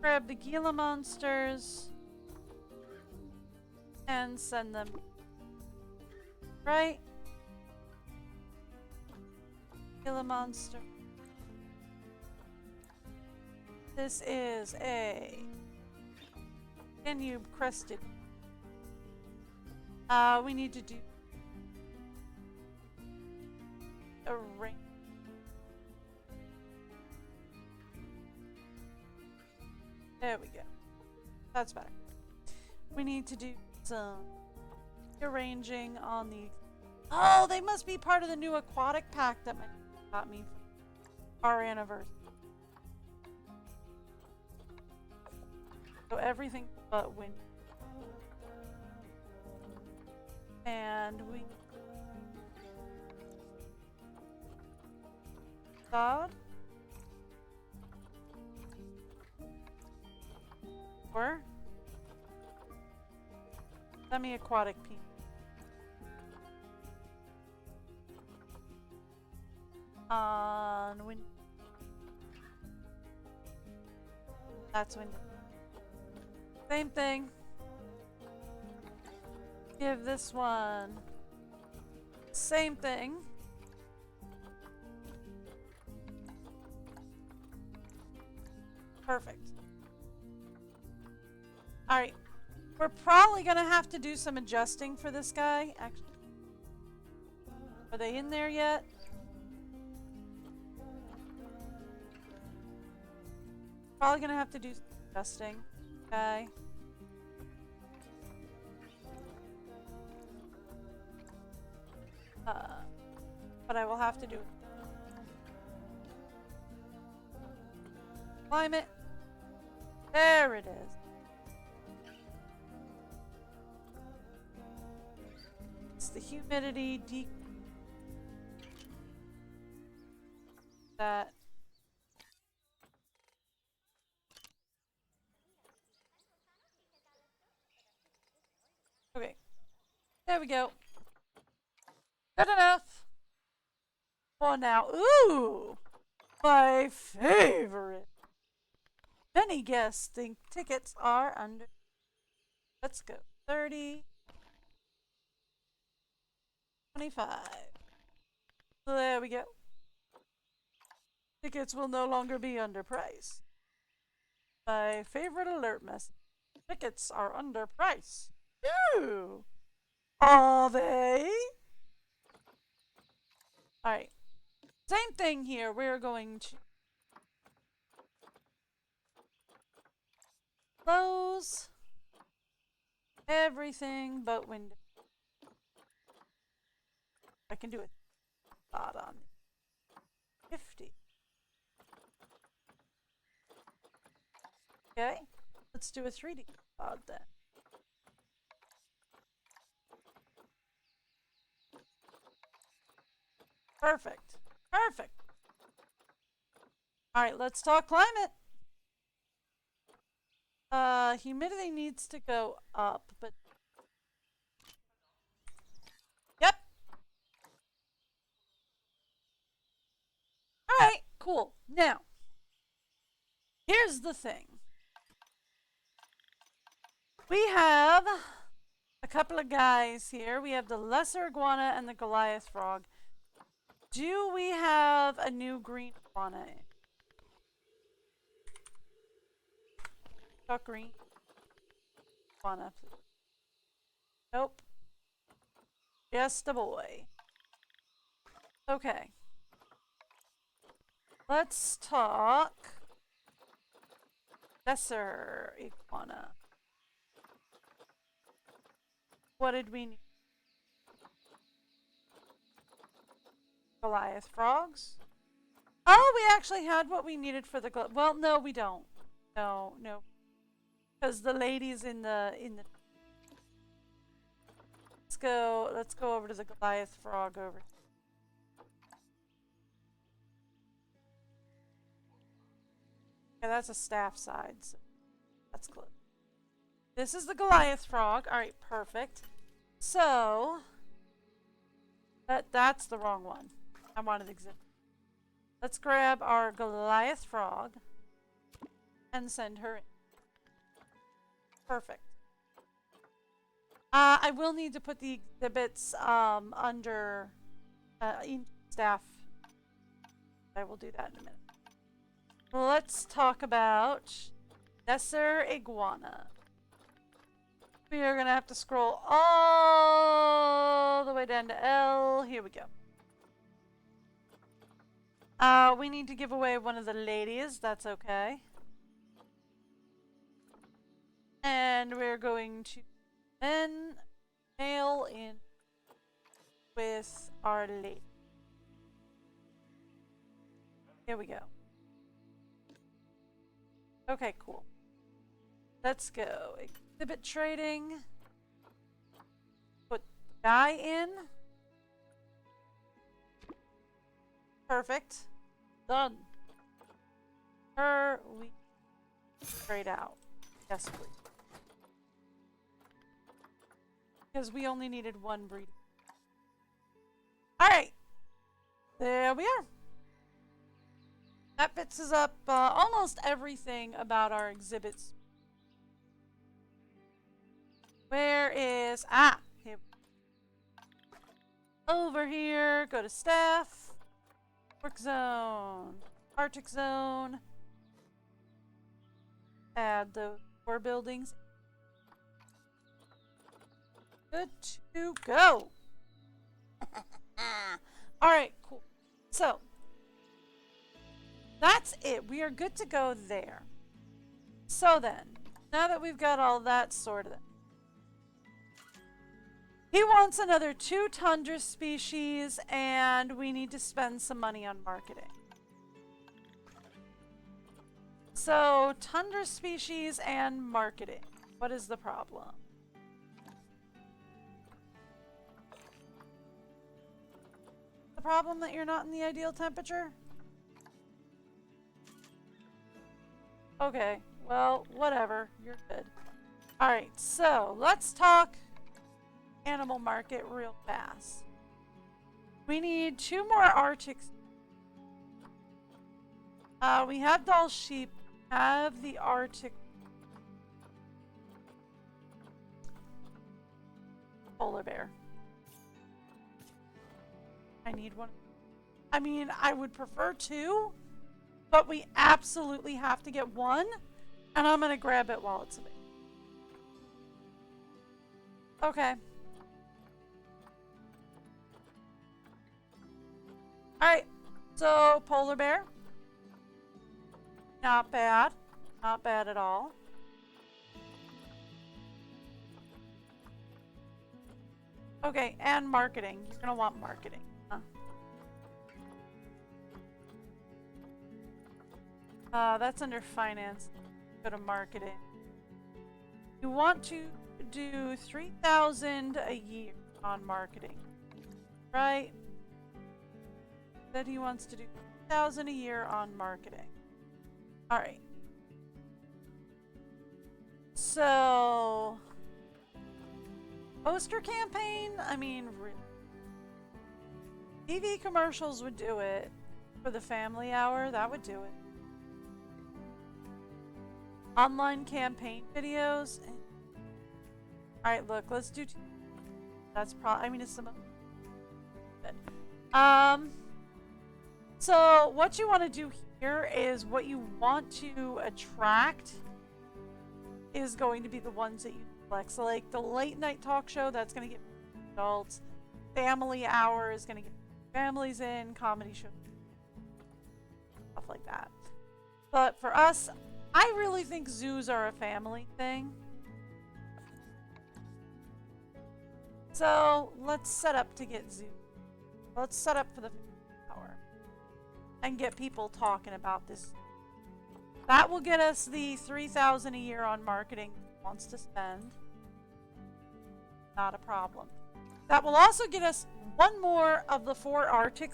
Grab the Gila monsters and send them. Right? Gila monster. This is a Danube crested. We need to do a ring. There we go. That's better. We need to do some arranging on the. Oh, they must be part of the new aquatic pack that my got me for our anniversary. So everything but wind. And we. Sod. Or semi-aquatic people. On wind. That's wind. Same thing. Give this one. Same thing. Perfect. Alright. We're probably going to have to do some adjusting for this guy. Actually. Are they in there yet? Probably going to have to do some adjusting. Okay. But I will have to do climate. There it is. It's the humidity that There we go. Good enough. For now. Ooh! My favorite. Many guests think tickets are under. Let's go. 30. 25. There we go. Tickets will no longer be underpriced. My favorite alert message. Tickets are underpriced. Ooh! Are they? Alright. Same thing here. We're going to close everything but window. I can do a spot on 50. Okay. Let's do a 3D spot then. Perfect. Perfect. Alright, let's talk climate. Humidity needs to go up, but yep. Alright, cool. Now, here's the thing. We have a couple of guys here. We have the lesser iguana and the Goliath frog. Do we have a new green iguana? Talk green iguana, please. Nope. Just a boy. Okay. Let's talk lesser iguana. What did we need? Goliath frogs. Oh, we actually had what we needed for the well, no, we don't. No. Because the lady's in the Let's go over to the Goliath frog over here. Okay, that's a staff side, so that's close. This is the Goliath frog. Alright, perfect. So that's the wrong one. I wanted exhibit. Let's grab our Goliath frog and send her in. Perfect. I will need to put the exhibits under staff. I will do that in a minute. Let's talk about lesser iguana. We are going to have to scroll all the way down to L. Here we go. We need to give away one of the ladies. That's okay. And we're going to then mail in with our lady. Here we go. Okay, cool. Let's go. Exhibit trading. Put the guy in. Perfect. Done. Her, we trade out. Yes, please. Because we only needed one breed. Alright. There we are. That fixes up almost everything about our exhibits. Where is... here. Over here. Go to staff. Work zone. Arctic zone. Add the 4 buildings. Good to go. Alright, cool. So, that's it. We are good to go there. So then, now that we've got all that sorted, he wants another 2 tundra species, and we need to spend some money on marketing. So, tundra species and marketing. What is the problem? The problem that you're not in the ideal temperature? Okay, well, whatever. You're good. Alright, so let's talk animal market real fast. We need 2 more artics. We have doll sheep. Have the arctic polar bear. I need one. I mean, I would prefer 2, but we absolutely have to get 1, and I'm gonna grab it while it's available. Okay. Alright, so polar bear. Not bad. Not bad at all. Okay, and marketing. You're gonna want marketing. That's under finance. Go to marketing. You want to do 3,000 a year on marketing, right? Said he wants to do 3,000 a year on marketing. All right. So, poster campaign. I mean, really, TV commercials would do it. For the family hour, that would do it. Online campaign videos. Alright, look, let's do 2. That's probably, I mean, it's some. So what you want to do here is what you want to attract is going to be the ones that you select. So like the late night talk show, that's going to get adults. Family hour is going to get families in, comedy show, stuff like that. But for us, I really think zoos are a family thing. So let's set up to get zoo. Let's set up for the hour and get people talking about this. That will get us the 3,000 a year on marketing wants to spend. Not a problem. That will also get us 1 more of the 4 Arctic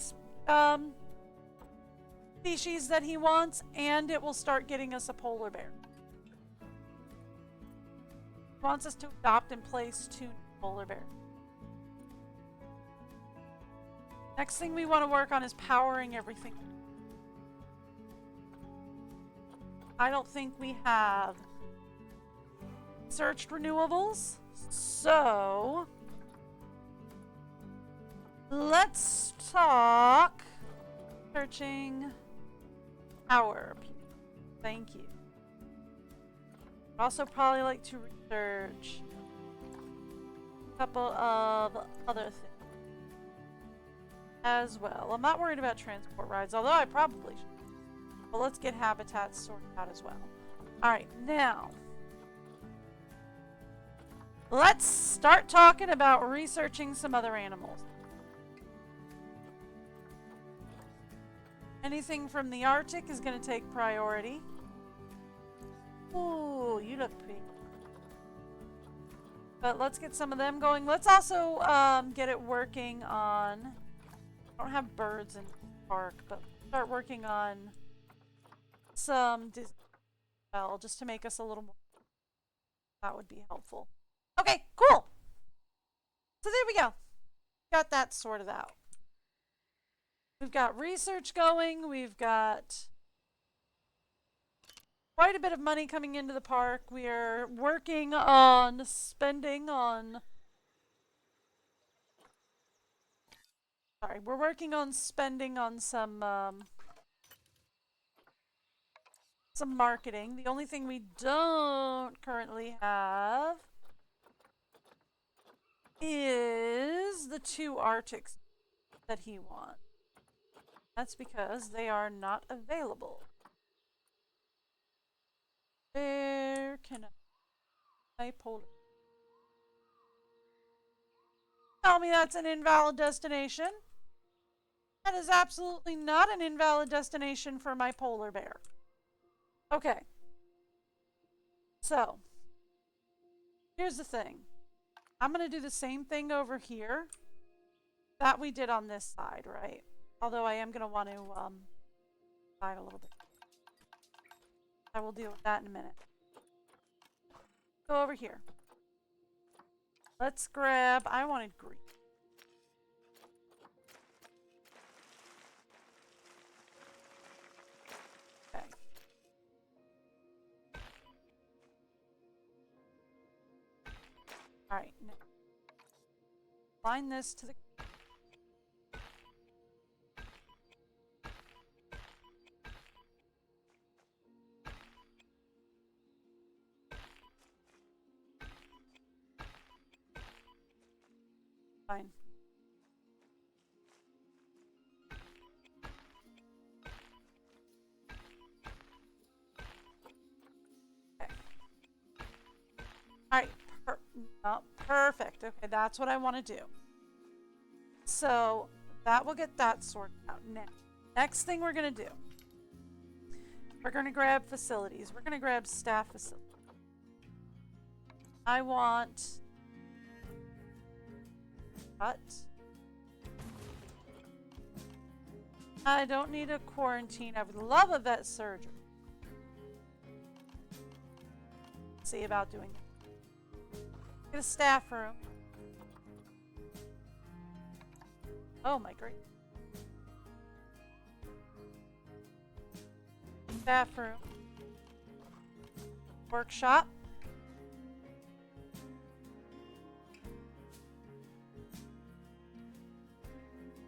species that he wants, and it will start getting us a polar bear. He wants us to adopt and place 2 polar bears. Next thing we want to work on is powering everything. I don't think we have searched renewables, so let's talk searching power. Thank you. I'd also probably like to research a couple of other things as well. I'm not worried about transport rides, although I probably should. But let's get habitats sorted out as well. Alright, now let's start talking about researching some other animals. Anything from the Arctic is going to take priority. Ooh, you look pretty. But let's get some of them going. Let's also get it working on... I don't have birds in the park, but start working on some well, just to make us a little more. That would be helpful. Okay, cool. So there we go. Got that sorted out. We've got research going. We've got quite a bit of money coming into the park. We are working on spending on... Sorry, we're working on spending on some marketing. The only thing we don't currently have is the 2 Arctics that he wants. That's because they are not available. Where can I pull it? Tell me that's an invalid destination. That is absolutely not an invalid destination for my polar bear. Okay. So, here's the thing. I'm going to do the same thing over here that we did on this side, right? Although I am going to want to dive a little bit. I will deal with that in a minute. Go over here. Let's grab, I wanted green. Okay. All right, now line this to the fine. Okay. All right, perfect. Okay, that's what I want to do. So that will get that sorted out. Now, next thing we're going to do, we're going to grab facilities. We're going to grab staff facilities. I want cut. I don't need a quarantine. I would love a vet surgery. See about doing that. Get a staff room. Oh my great. Staff room. Workshop.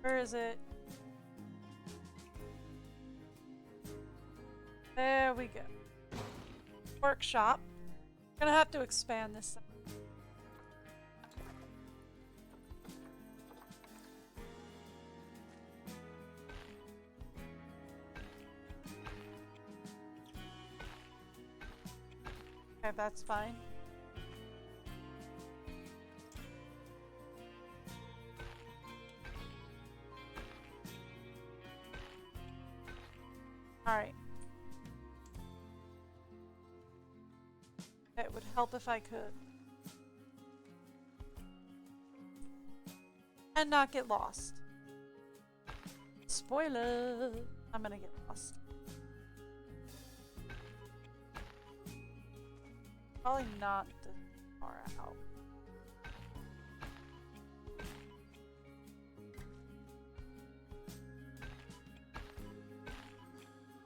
Where is it? There we go. Workshop. I'm gonna have to expand this. Okay, that's fine. All right. It would help if I could. And not get lost. Spoiler! I'm gonna get lost. Probably not this far out.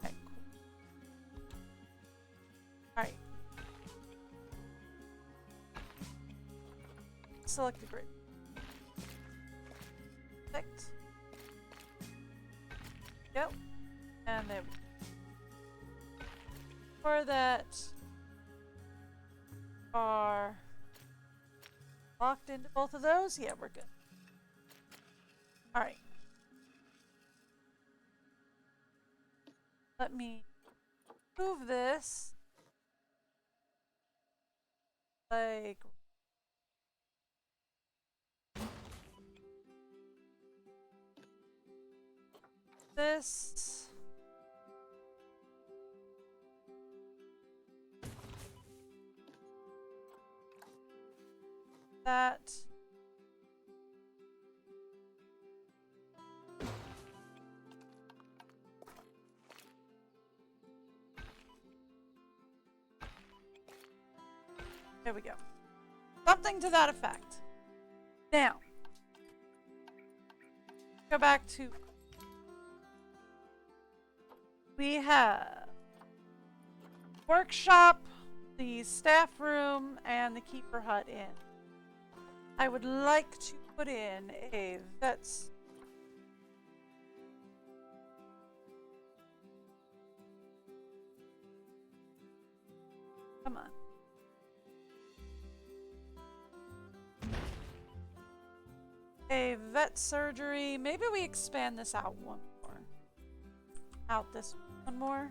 Okay, cool. Alright. Select the grid. Perfect. Yep. And there we go. For that are locked into both of those? Yeah, we're good. Alright. Let me move this like this. That. There we go. Something to that effect. Now, go back to, we have workshop, the staff room, and the keeper hut in. I would like to put in a vet's. Come on. A vet surgery. Maybe we expand this out one more. Out this one more.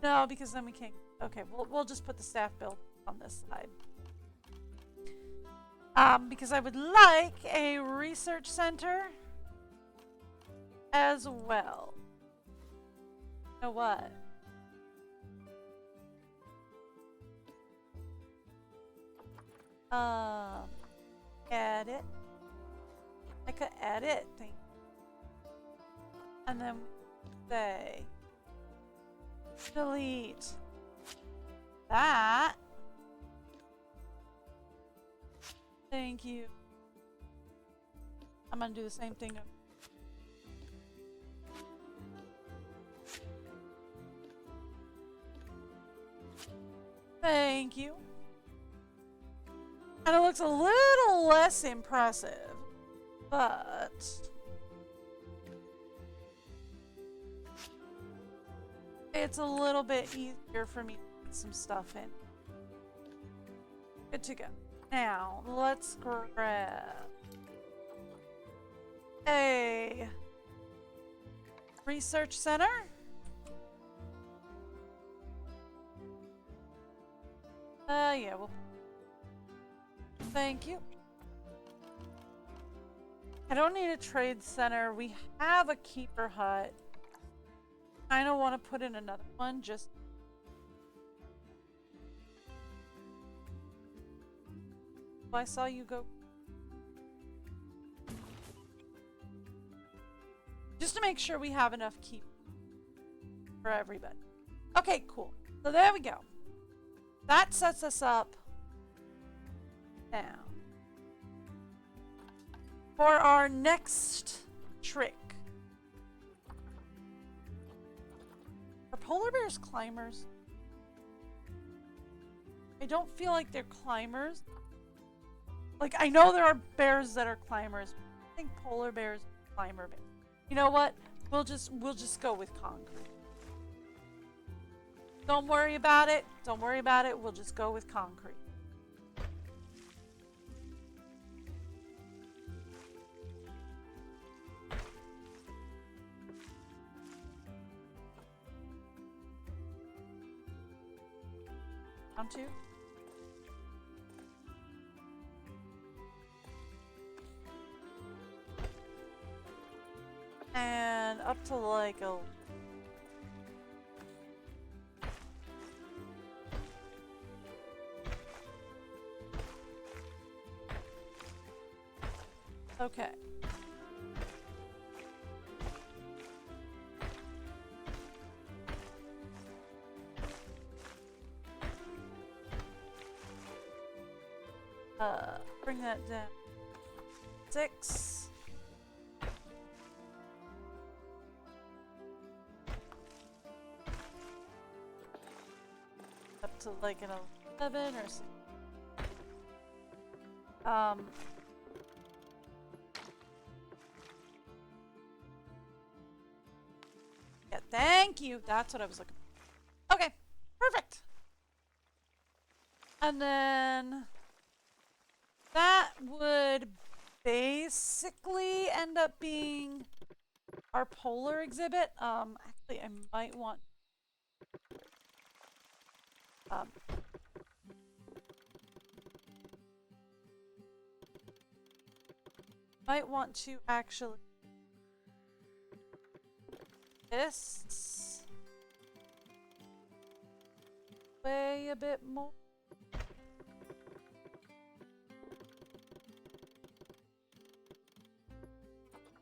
No, because then we can't. Okay, we'll just put the staff build on this side. Because I would like a research center as well. You know what? Edit. I could edit thing. And then say delete that. Thank you. I'm gonna do the same thing. Thank you. And it looks a little less impressive, but it's a little bit easier for me to put some stuff in. Good to go. Now, let's grab a research center. Yeah, well, thank you. I don't need a trade center. We have a keeper hut. I don't want to put in another one, just I saw you go. Just to make sure we have enough keep for everybody. Okay, cool. So there we go. That sets us up now for our next trick. Are polar bears climbers? I don't feel like they're climbers. Like, I know there are bears that are climbers. I think polar bears are climber bears. You know what? We'll just go with concrete. Don't worry about it. Don't worry about it. We'll just go with concrete. Down two. And up to like a... Okay. Bring that down. 6. Up to like an 11 or something. Yeah, thank you. That's what I was looking for. Okay, perfect. And then that would basically end up being our polar exhibit. Actually, I might want to actually this way a bit more.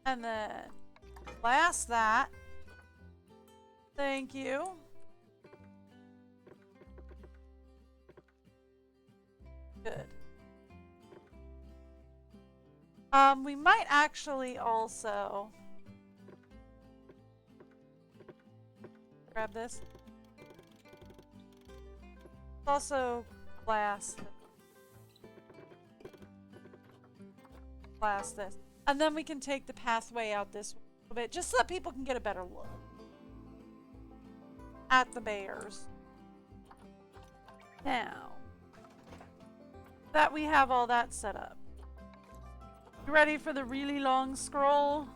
And then blast that. Thank you. Good. We might actually also grab this. Also blast this. And then we can take the pathway out this way a little bit, just so that people can get a better look at the bears. Now that we have all that set up, you ready for the really long scroll?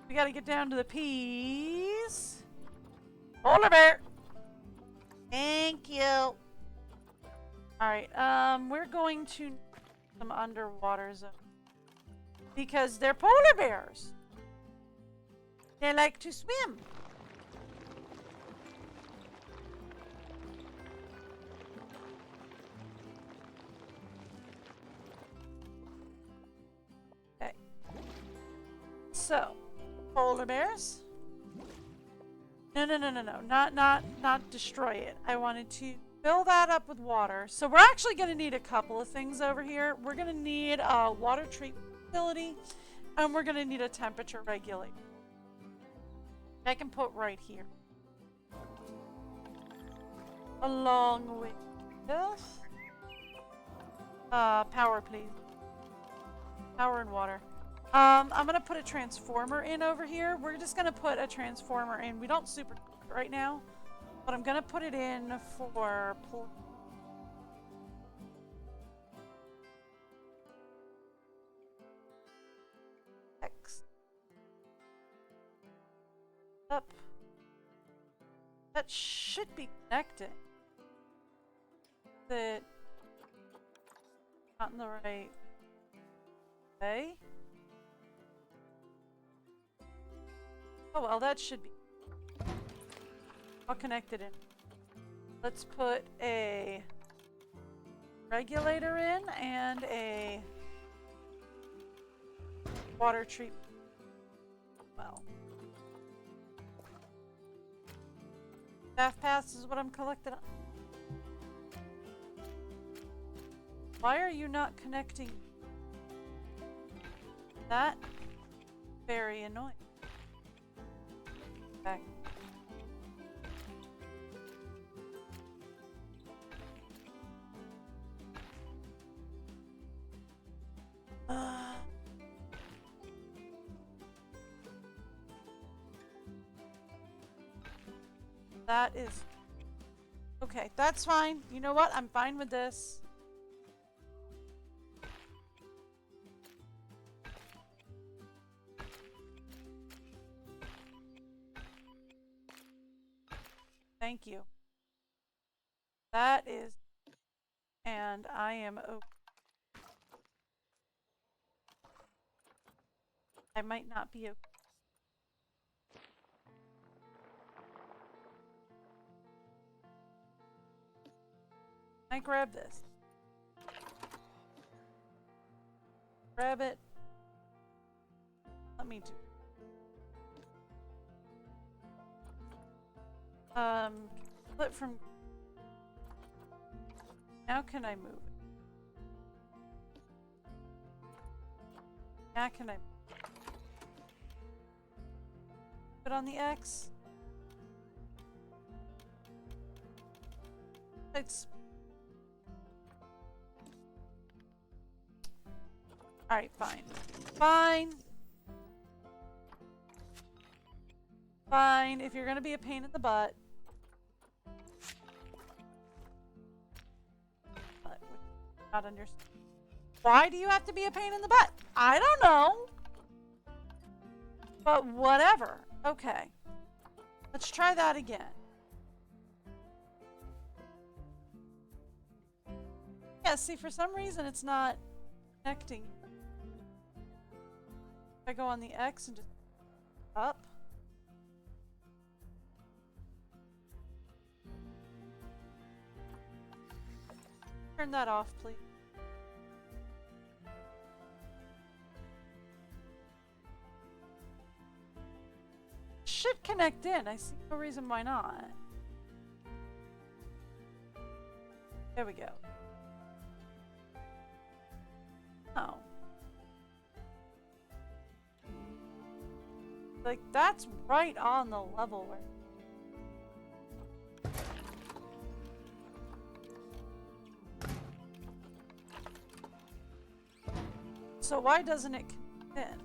We gotta get down to the P's. Polar bear! Thank you. Alright, we're going to some underwater zone. Because they're polar bears. They like to swim. Okay. So, polar bears. No. Not destroy it. I wanted to Fill that up with water. So we're actually going to need a couple of things over here. We're going to need a water treatment facility, and we're going to need a temperature regulator. I can put right here. Along with this. Power, please. Power and water. I'm going to put a transformer in over here. We're just going to put a transformer in. We don't super right now. But I'm gonna put it in for X. Up. That should be connected. That not in the right way. Oh well, that should be. I'll connect it in. Let's put a regulator in and a water treatment. Well, staff pass is what I'm collecting. Why are you not connecting? That very annoying. Okay. That is okay. That's fine. You know what? I'm fine with this. Thank you. That is, and I am okay. I might not be okay. I grab this. Grab it. Let me do. Split from. Now can I move it? Now can I put on the X? It's alright, fine. Fine. Fine, if you're gonna be a pain in the butt. But not understand. Why do you have to be a pain in the butt? I don't know. But whatever. Okay. Let's try that again. Yeah, see, for some reason it's not connecting. If I go on the X and just up. Turn that off, please. Should connect in. I see no reason why not. There we go. Oh. Like, that's right on the level where... So why doesn't it connect in?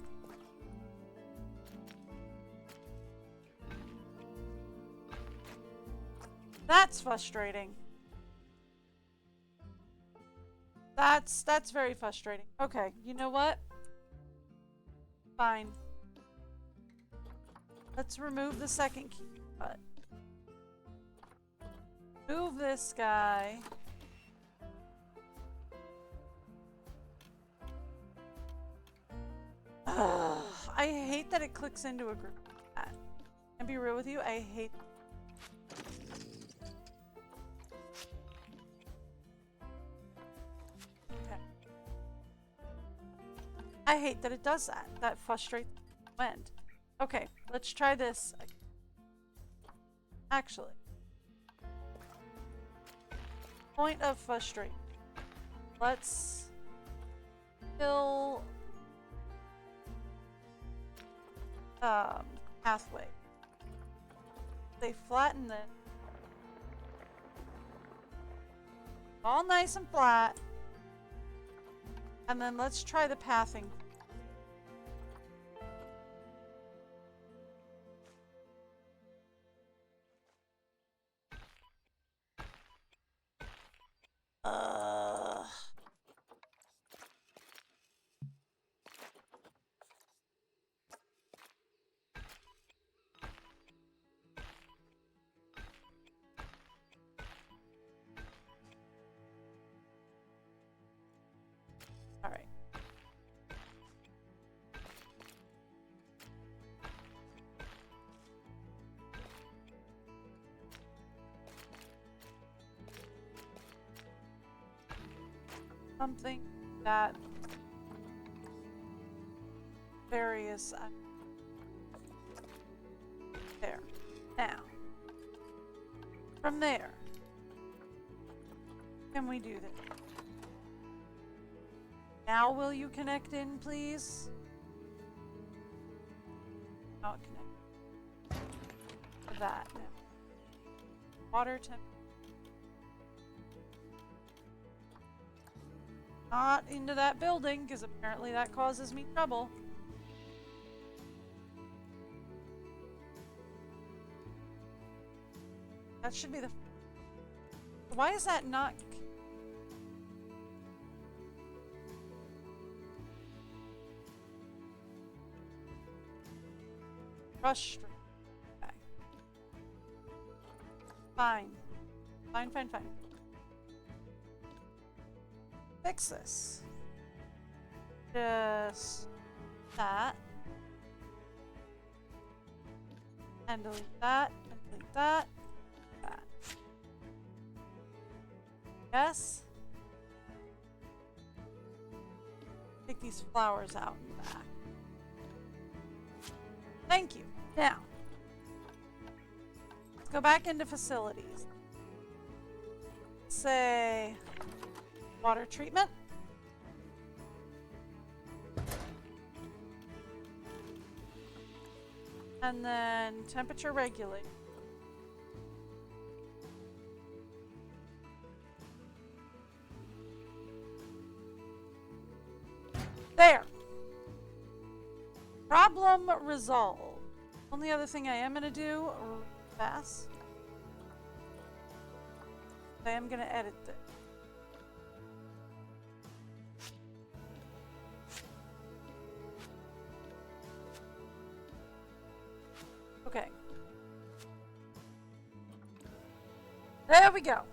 That's frustrating. That's very frustrating. Okay, you know what? Fine. Let's remove the second key. But move this guy. I hate that it clicks into a group. Can be real with you, I hate. Okay. I hate that it does that. That frustrates the wind. Okay, let's try this. Actually. Point of frustration. Let's kill pathway. They flatten it. All nice and flat. And then let's try the pathing. All right. Something that various there. Now, from there, can we do this? Now will you connect in, please? Not connect. To that now. Water temp. Not into that building, because apparently that causes me trouble. That should be the... Why is that not... Frustrating. Okay. Fine. Fine, fine, fine. Fix this. Just that. And delete that. And delete that. That. Yes. Take these flowers out and back. Thank you. Now, let's go back into facilities. Say water treatment. And then temperature regulate. There. Problem resolved. Only other thing I am going to do, fast. I am going to edit this. Okay. There we go.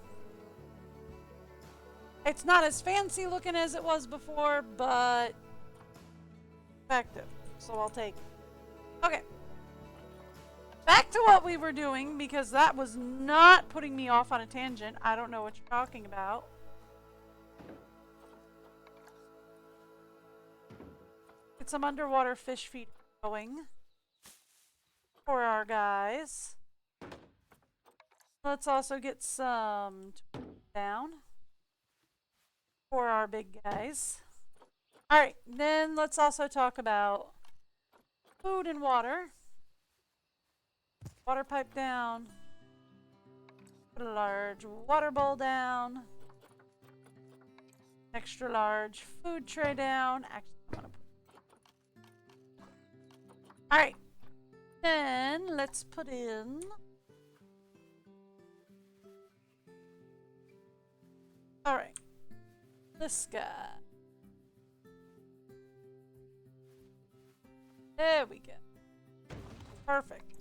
It's not as fancy looking as it was before, but effective. So I'll take it. Okay. Back to what we were doing, because that was not putting me off on a tangent. I don't know what you're talking about. Get some underwater fish feed going for our guys. Let's also get some down for our big guys. Alright, then let's also talk about food and water. Water pipe down. Put a large water bowl down. Extra large food tray down. Actually, I'm gonna put... Alright. Then let's put in... Alright. This guy. There we go. Perfect.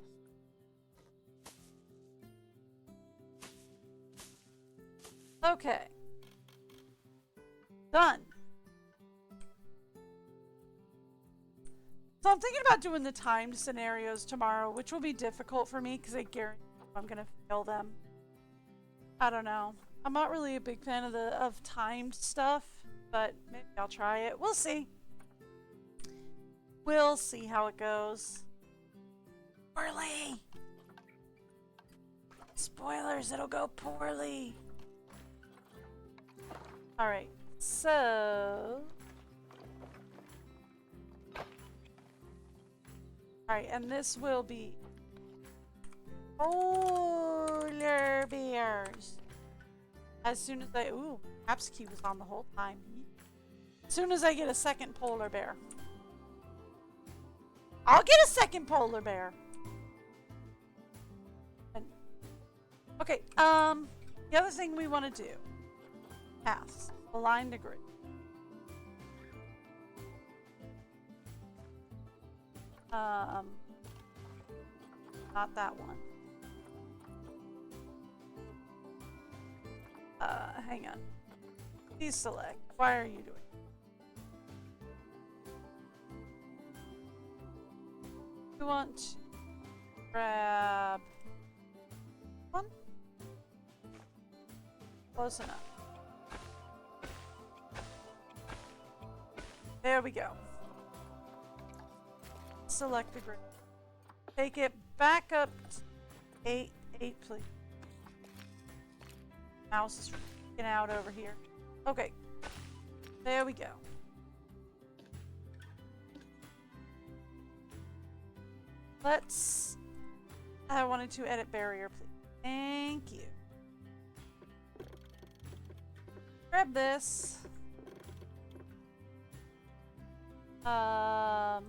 Okay. Done. So I'm thinking about doing the timed scenarios tomorrow, which will be difficult for me because I guarantee I'm going to fail them. I don't know. I'm not really a big fan of timed stuff, but maybe I'll try it. We'll see. We'll see how it goes. Poorly. Spoilers, it'll go poorly. Alright, so... Alright, and this will be... polar bears. As soon as I... Ooh, Capsky was on the whole time. As soon as I get a second polar bear. I'll get a second polar bear. And, okay, the other thing we want to do. Paths. Align the grid. Not that one. Hang on. Please select. Why are you doing? We want to grab one. Close enough. There we go. Select the grid. Take it back up to 8, please. Mouse is freaking out over here. Okay. There we go. Let's... I wanted to edit barrier, please. Thank you. Grab this. Hi.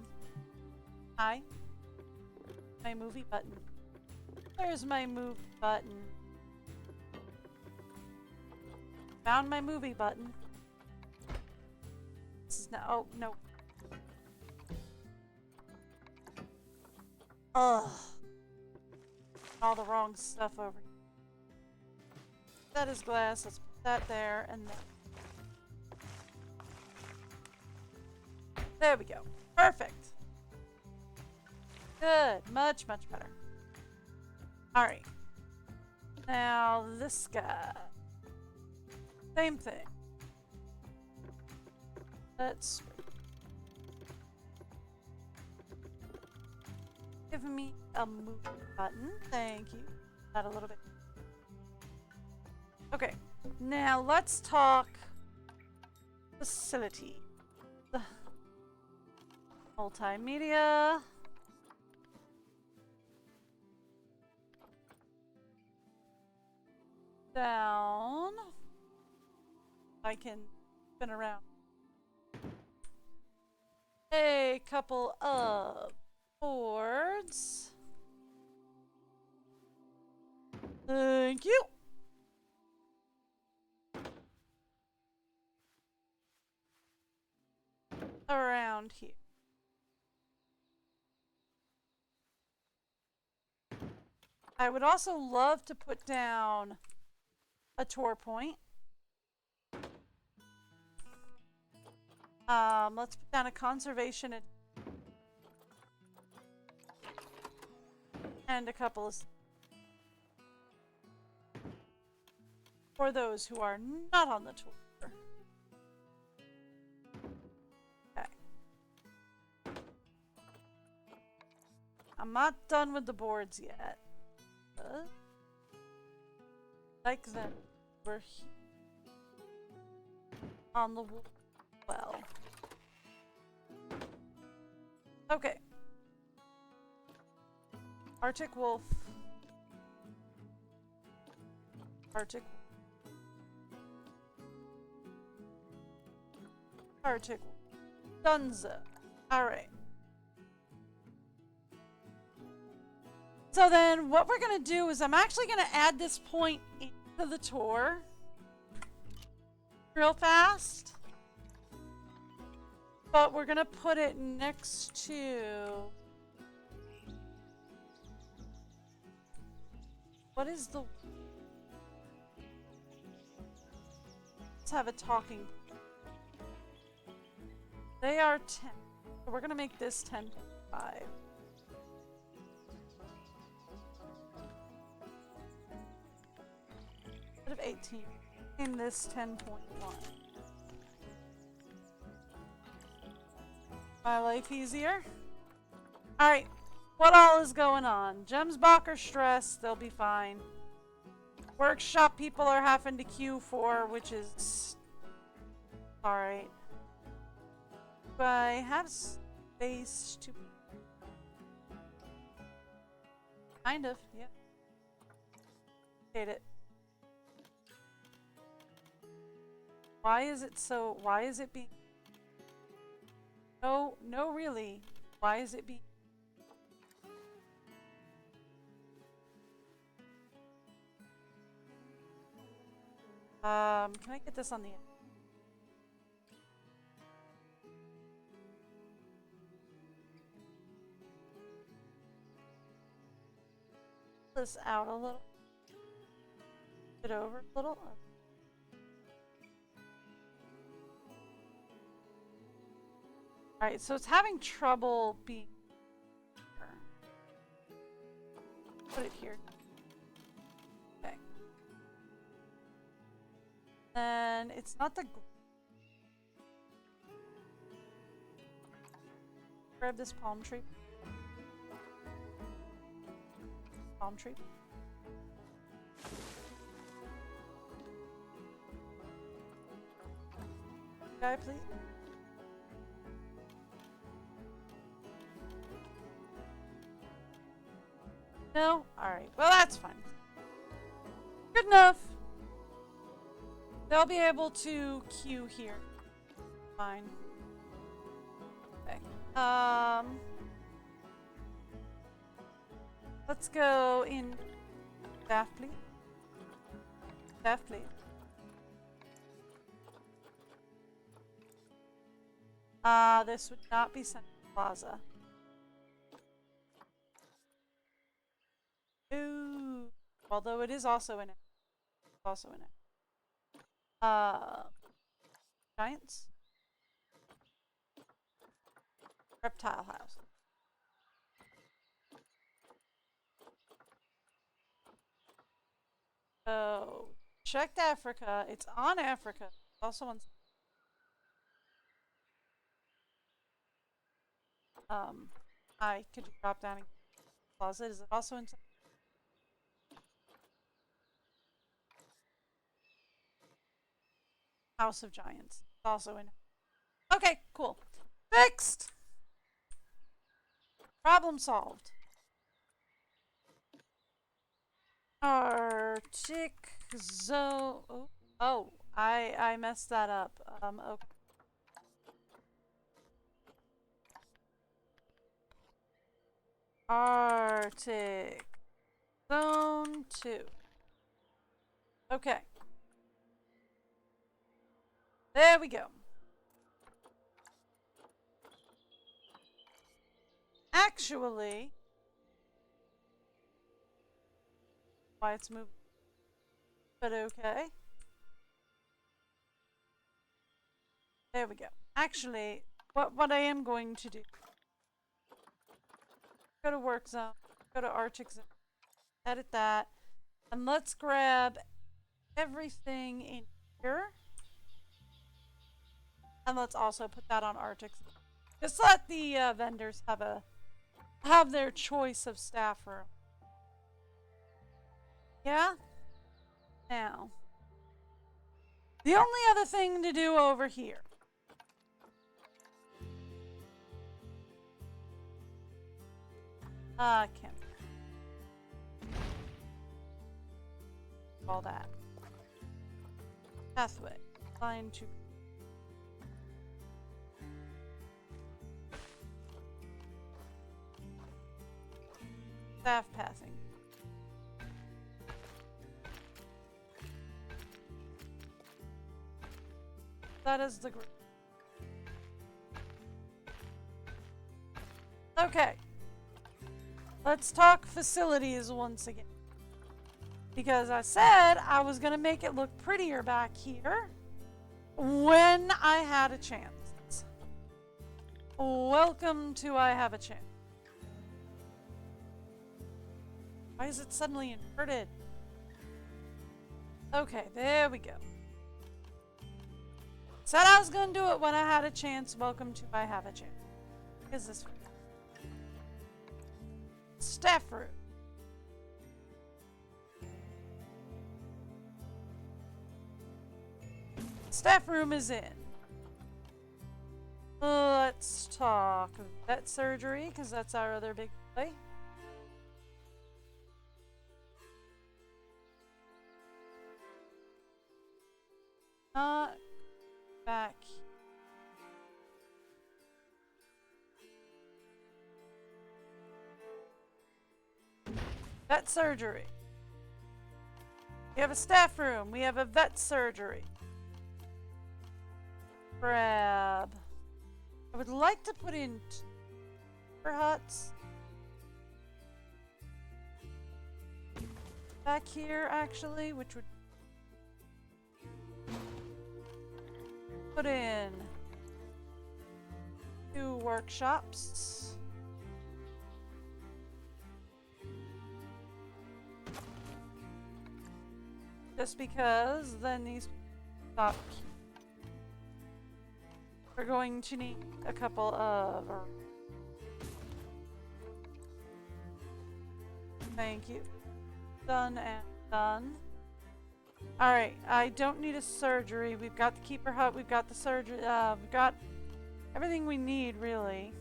My movie button. There's my movie button. Found my movie button. This is no. Oh, no. Ugh. All the wrong stuff over here. That is glass. Let's put that there and then. There we go. Perfect. Good. Much, much better. Alright. Now, this guy. Same thing. Let's... Give me a move button. Thank you. That a little bit. Okay. Now, let's talk... facility. Multimedia. Down. I can spin around. A couple of boards. Thank you. Around here. I would also love to put down a tour point. Let's put down a conservation and a couple of for those who are not on the tour. Okay. I'm not done with the boards yet. Like that, we're here on the well. Okay. Arctic wolf. Arctic. Arctic. Dunza. Alright. So then what we're going to do is I'm actually going to add this point into the tour real fast. But we're going to put it next to... What is the... Let's have a talking... They are 10. So we're going to make this 10.5. Instead of 18. In this 10.1. My life easier. Alright. What all is going on? Gemsbach are stressed. They'll be fine. Workshop people are having to queue for, which is Alright. Do I have space to... Kind of, yeah. Hate it. Why is it being... No, really. Why is it being... Can I get this on the end? This out a little. It over a little. Alright, so it's having trouble being... Put it here. Okay. And it's not the... Grab this palm tree. Palm tree. Guy, please. No? Alright. Well, that's fine. Good enough. They'll be able to queue here. Fine. Okay. Let's go in. Staff, please. Staff, please. This would not be Central Plaza. Ooh. Although it is also in it. Also in it. Giants? Reptile House. So, checked Africa. It's on Africa. It's also on... Hi, could you drop down and closet? Is it also in... House of Giants. It's also in... Okay, cool. Fixed! Problem solved. Arctic zone... Oh, I messed that up. Okay. Arctic Zone 2. Okay. There we go. Actually, why it's moving, but okay. There we go. Actually, what I am going to do, go to work zone, go to Arctic zone, edit that, and let's grab everything in here, and let's also put that on Arctic zone. Just let the vendors have their choice of staff room. Yeah? Now, the only other thing to do over here. Can't. All that. Pathway. Line 2. Staff passing. That is the group. Okay. Let's talk facilities once again. Because I said I was going to make it look prettier back here when I had a chance. Welcome to I Have a Chance. Why is it suddenly inverted? Okay, there we go. Said I was going to do it when I had a chance. Welcome to I Have a Chance. What is this? Staff room. Staff room is in. Let's talk vet surgery, because that's our other big play. Not back. Vet surgery. We have a staff room. We have a vet surgery. Grab. I would like to put in huts back here, actually, which would put in 2 workshops. Just because then these stop. We're going to need a couple of. Thank you. Done and done. Alright, I don't need a surgery. We've got the keeper hut, we've got the surgery, we've got everything we need, really.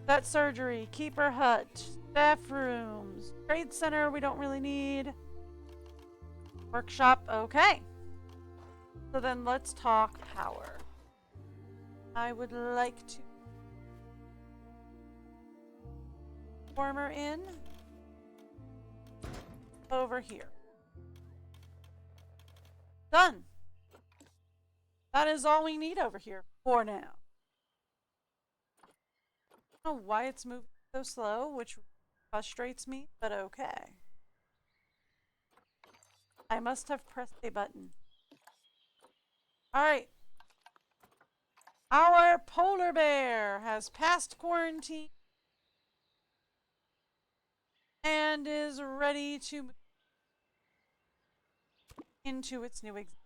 That surgery, keeper hut, staff rooms, trade center we don't really need. Workshop, okay. So then let's talk power. I would like to warmer in over here. Done. That is all we need over here for now. I don't know why it's moving so slow, which frustrates me, but okay. I must have pressed a button. Alright. Our polar bear has passed quarantine and is ready to move into its new existence.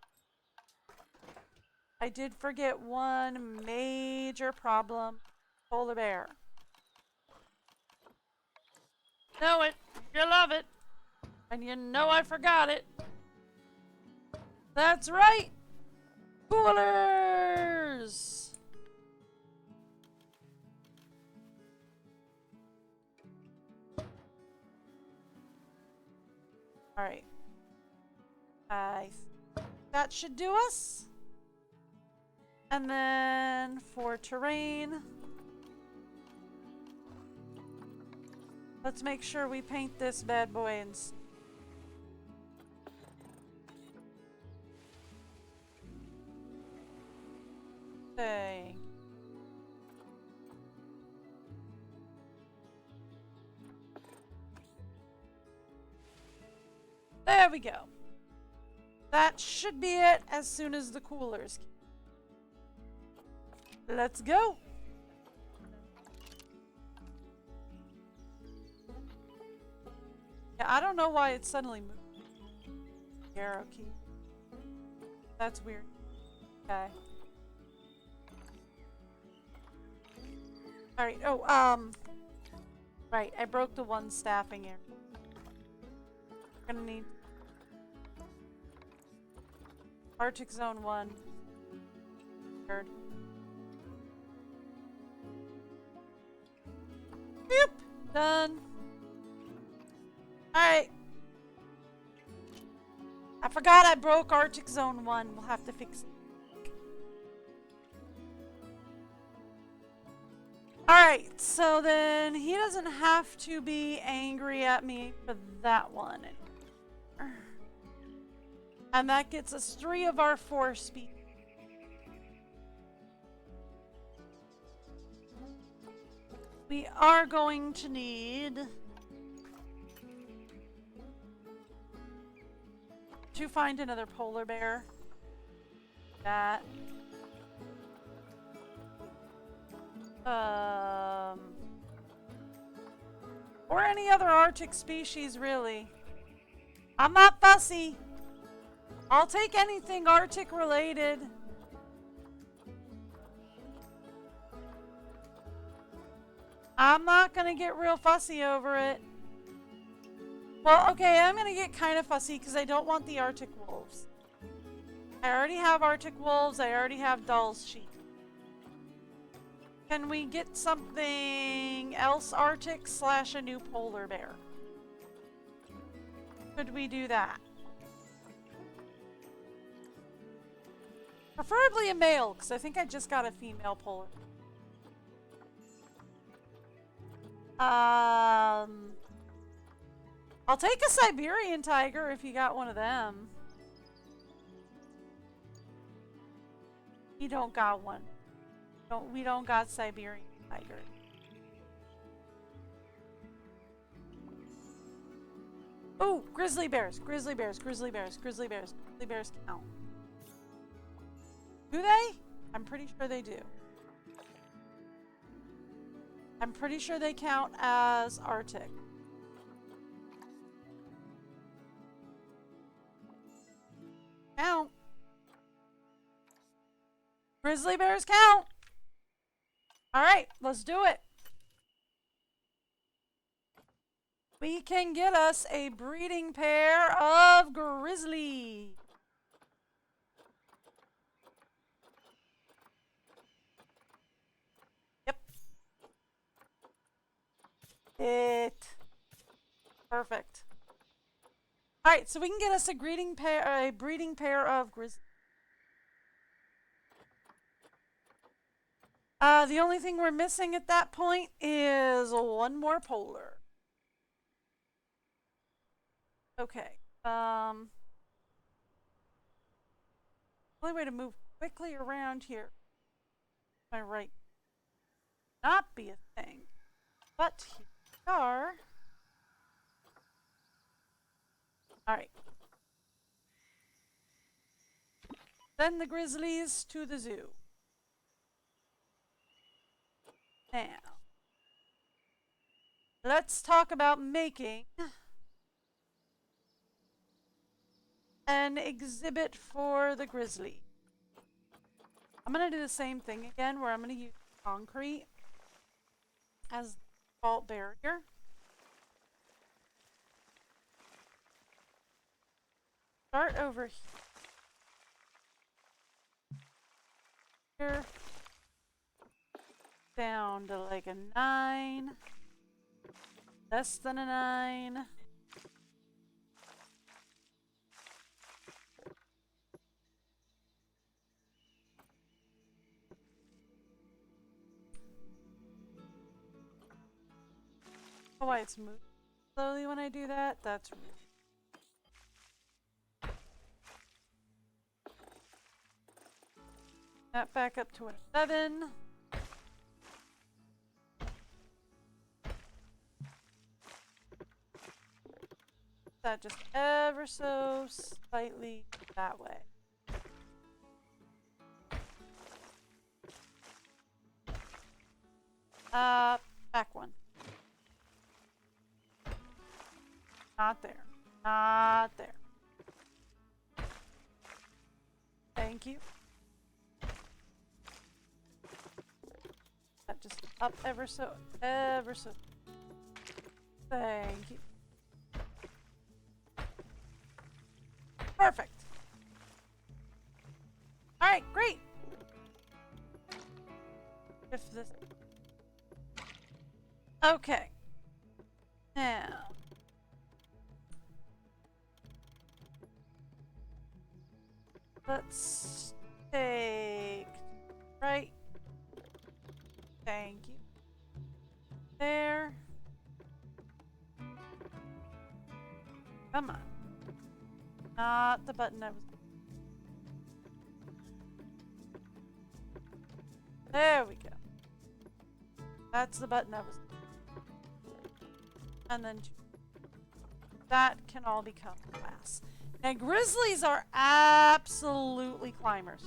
I did forget one major problem. Polar bear. Know it. You love it. And you know I forgot it. That's right. Coolers. Alright. That should do us. And then for terrain, let's make sure we paint this bad boy and say there we go. That should be it as soon as the coolers. Let's go. Yeah, I don't know why it suddenly moved. Arrow key. That's weird. Okay. Alright, right, I broke the one staffing area. We're gonna need Arctic Zone 1. Third. Boop! Done. Alright. I forgot I broke Arctic Zone 1. We'll have to fix it. Alright, so then he doesn't have to be angry at me for that one. And that gets us 3 of our 4 speed. We are going to need to find another polar bear. That. Or any other Arctic species, really. I'm not fussy. I'll take anything Arctic related. I'm not gonna get real fussy over it. Well, okay, I'm gonna get kind of fussy because I don't want the Arctic wolves. I already have Arctic wolves. I already have Doll's sheep. Can we get something else Arctic / a new polar bear? Could we do that? Preferably a male, because I think I just got a female polar. I'll take a Siberian tiger if you got one of them. You don't got one. We don't got Siberian tiger. Oh, grizzly bears, grizzly bears, grizzly bears, grizzly bears, grizzly bears count. Do they? I'm pretty sure they do. I'm pretty sure they count as Arctic. Count. Grizzly bears count. All right, let's do it. We can get us a breeding pair of grizzly. Yep. Perfect. All right, so we can get us a breeding pair of grizzly. The only thing we're missing at that point is one more polar. Okay. Only way to move quickly around here. My right. Not be a thing. But here we are. Alright. Send the grizzlies to the zoo. Now, let's talk about making an exhibit for the grizzly. I'm going to do the same thing again where I'm going to use concrete as the default barrier. Start over here. Down to like a 9. Less than a 9. Oh, why it's moving slowly when I do that? That's rude. That back up to a 7. That just ever so slightly that way. Back one. Not there. Not there. Thank you. That just up ever so. Thank you. Perfect. All right, great. If this. Okay. Now. Let's take right. Thank you. There. Come on. Not the button I was. There we go. That's the button I was. And then that can all become glass. Now, grizzlies are absolutely climbers.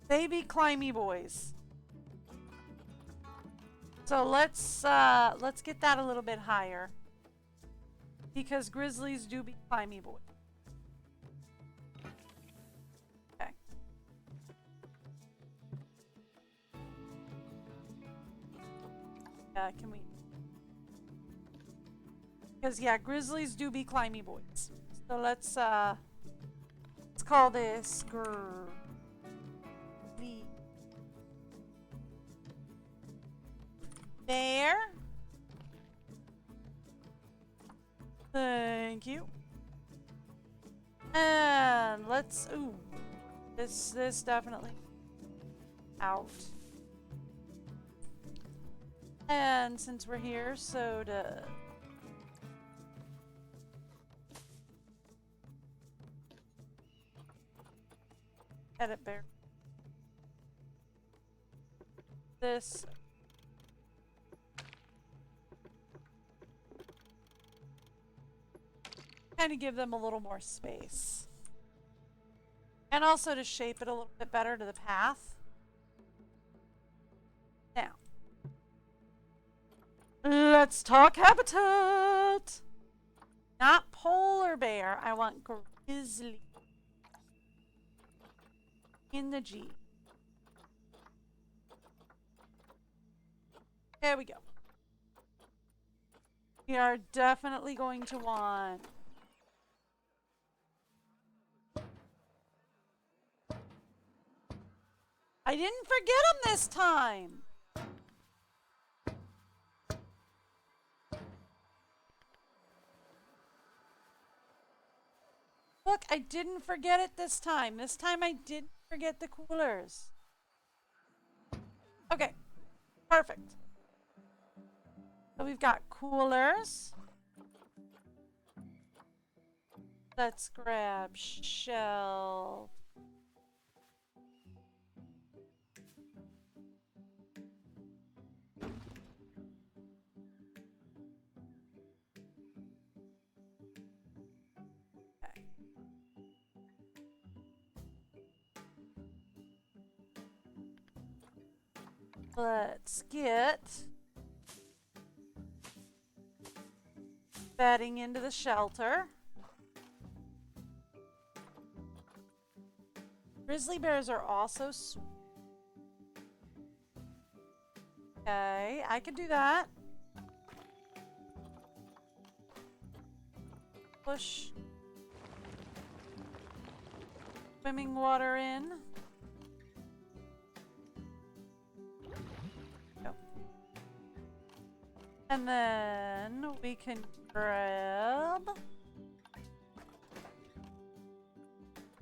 They be climby boys. So let's get that a little bit higher. Because grizzlies do be climby boys. Okay. Can we? Because yeah, grizzlies do be climby boys. So let's Let's call this Bear. Thank you. And let's, ooh, this definitely out. And since we're here, soda. Edit bear. This. Kind of give them a little more space. And also to shape it a little bit better to the path. Now. Let's talk habitat. Not polar bear. I want grizzly. In the G. There we go. We are definitely going to want I didn't forget him this time. Look, I didn't forget it this time. This time I didn't forget the coolers. Okay, perfect. So we've got coolers. Let's grab shelf. Let's get bedding into the shelter. Grizzly bears are also sweet. Okay, I could do that. Push swimming water in. And then we can grab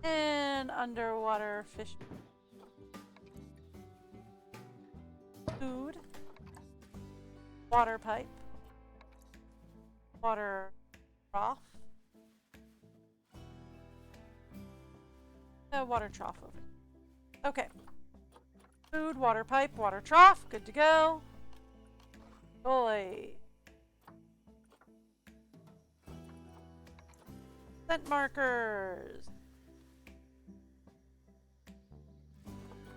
an underwater fish food, water pipe, water trough, water trough over. Okay. Food, water pipe, water trough, good to go. Boy. Scent markers.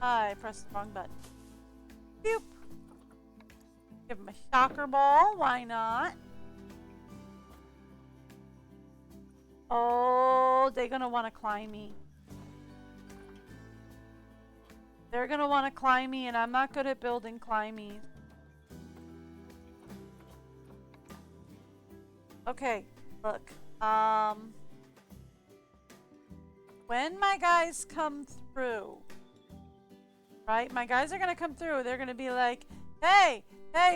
I pressed the wrong button. Boop. Give him a shocker ball. Why not? Oh, they're gonna want to climb me. They're gonna want to climb me, and I'm not good at building climbies. Okay, look. When my guys come through, right? My guys are gonna come through. They're gonna be like, "Hey,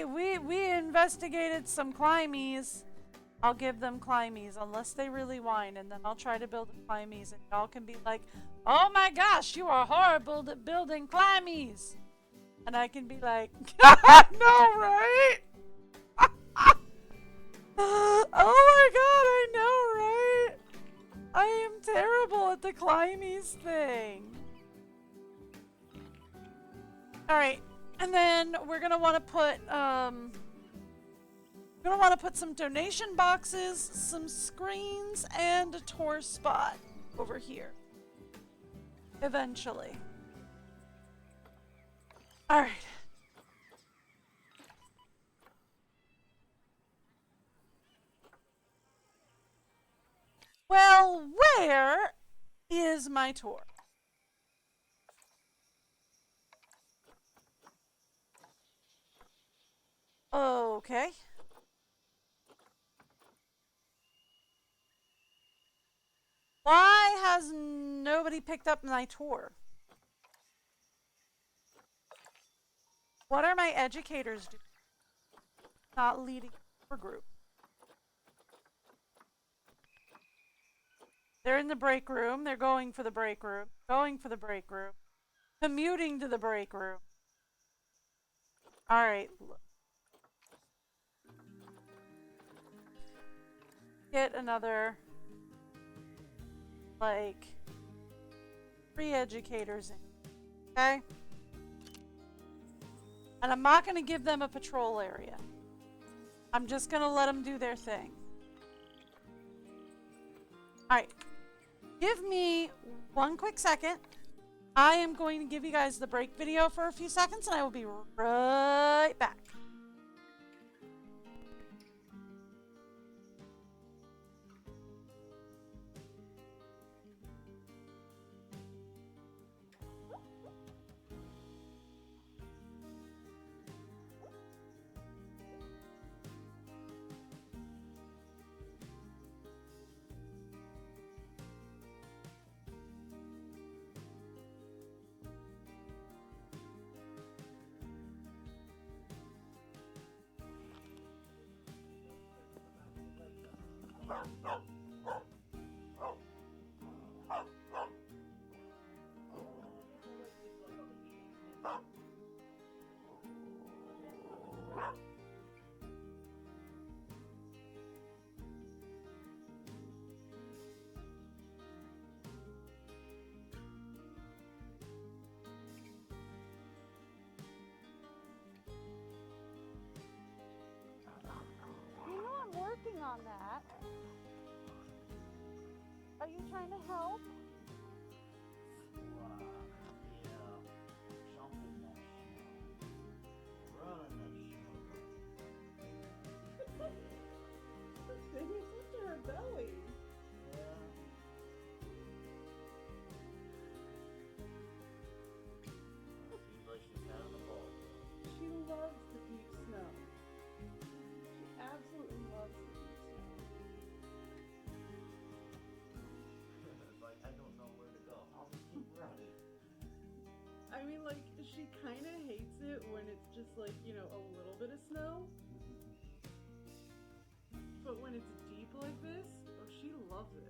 we investigated some climbies." I'll give them climbies unless they really whine, and then I'll try to build climbies, and y'all can be like, "Oh my gosh, you are horrible at building climbies," and I can be like, "No, right?" Oh my god, I know, right? I am terrible at the climbies thing. Alright, and then we're gonna want to put some donation boxes, some screens, and a tour spot over here. Eventually. Alright. Well, where is my tour? Okay. Why has nobody picked up my tour? What are my educators doing? Not leading a group. They're in the break room. They're going for the break room. Going for the break room. Commuting to the break room. Alright. Get another, like, 3 educators in. Okay? And I'm not going to give them a patrol area. I'm just going to let them do their thing. Alright. Give me one quick second. I am going to give you guys the break video for a few seconds, and I will be right back. Working on that. Are you trying to help? Maybe it's into her belly. Yeah. Seems like she's having a ball. She loves the deep snow. She absolutely loves the deep snow. It's like, I don't know where to go. I'll just keep running. I mean, like, she kind of hates it when it's just like, you know, a little bit of snow. But when it's deep like this, oh, she loves it.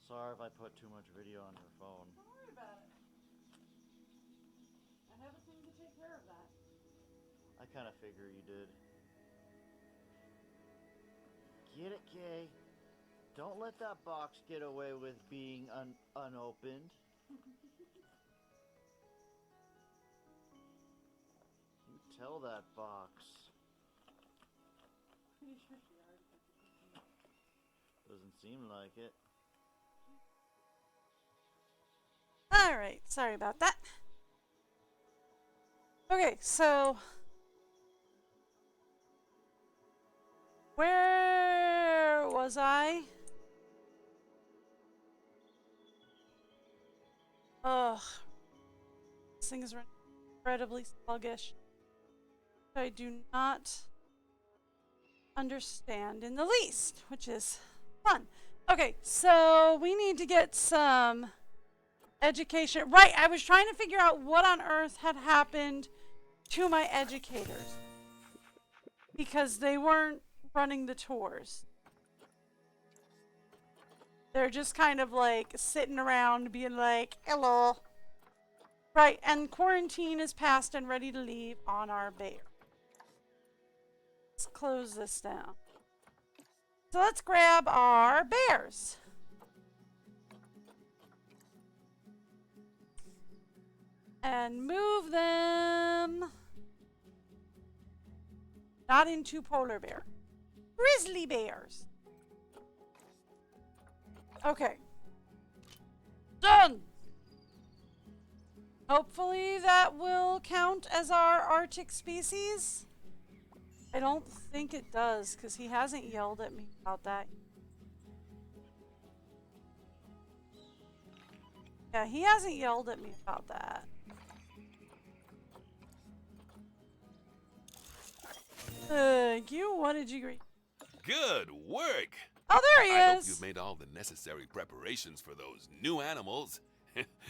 Sorry if I put too much video on your phone. Don't worry about it. I have a thing to take care of that. I kind of figure you did. Get it, Kay? Don't let that box get away with being unopened. You tell that box. Pretty sure she already put the Doesn't seem like it. Alright, sorry about that. Okay, so where was I? Ugh. This thing is incredibly sluggish. I do not understand in the least, which is fun. Okay, so we need to get some education. Right, I was trying to figure out what on earth had happened to my educators because they weren't running the tours. They're just kind of like sitting around being like, hello. Right, and quarantine is passed and ready to leave on our bear. Let's close this down. So let's grab our bears. And move them not into polar bear. Grizzly bears. Okay. Done. Hopefully that will count as our Arctic species. I don't think it does because he hasn't yelled at me about that. Yeah, he hasn't yelled at me about that. Thank you. What did you read? Good work! Oh, there he I hope is. you've made all the necessary preparations for those new animals.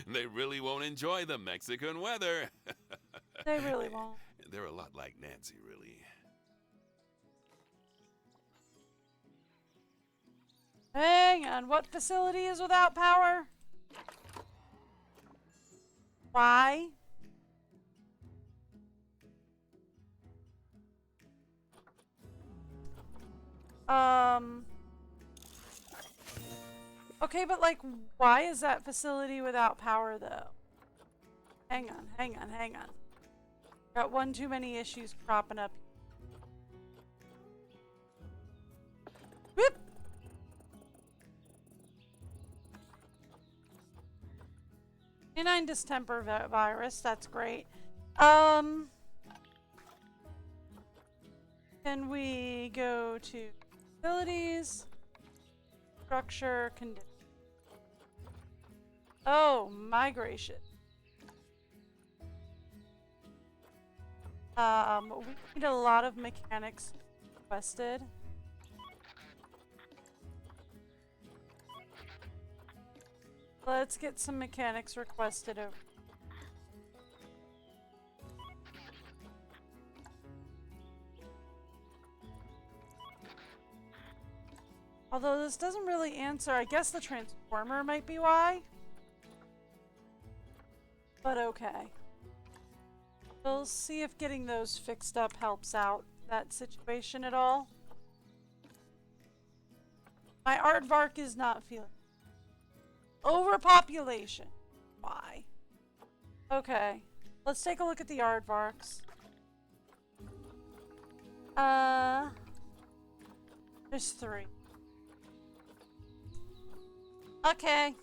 They really won't enjoy the Mexican weather. They really won't. They're a lot like Nancy, really. Hang on. What facility is without power? Why? Okay, but like, why is that facility without power though? Hang on, hang on, hang on. Got one too many issues cropping up. Whoop! Canine distemper virus, that's great. Can we go to facilities, structure, condition? Oh, migration. We need a lot of mechanics requested. Let's get some mechanics requested over. Although this doesn't really answer, I guess the transformer might be why. But okay. We'll see if getting those fixed up helps out that situation at all. My aardvark is not feeling. Overpopulation. Why? Okay. Let's take a look at the aardvarks. There's 3. Okay.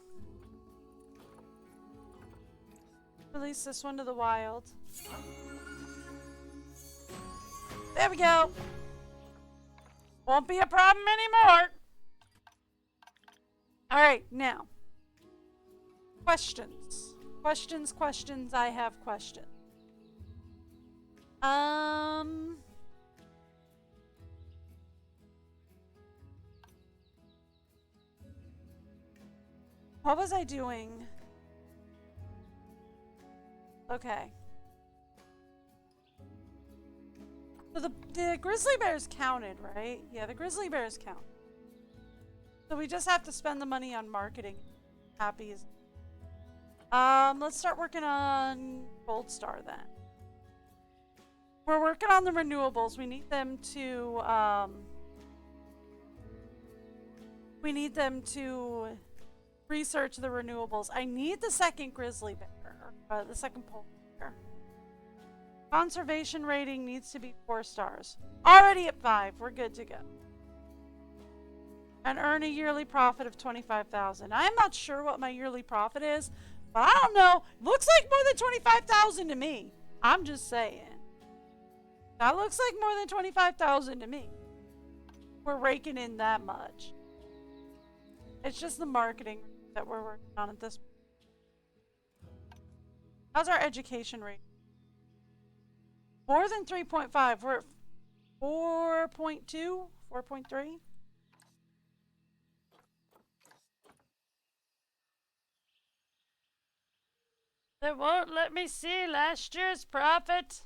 Release this one to the wild. There we go. Won't be a problem anymore. Alright, now. Questions. Questions. I have questions. What was I doing? Okay. So the grizzly bears counted, right? Yeah, the grizzly bears count. So we just have to spend the money on marketing. Happy as. Let's start working on Gold Star then. We're working on the renewables. We need them to research the renewables. I need the second grizzly bear, the second polar bear. Conservation rating needs to be 4 stars. Already at 5. We're good to go. And earn a yearly profit of 25,000. I'm not sure what my yearly profit is, but I don't know. Looks like more than 25,000 to me. I'm just saying. That looks like more than 25,000 to me. We're raking in that much. It's just the marketing that we're working on at this point. How's our education rate? More than 3.5. We're at 4.2, 4.3. They won't let me see last year's profit.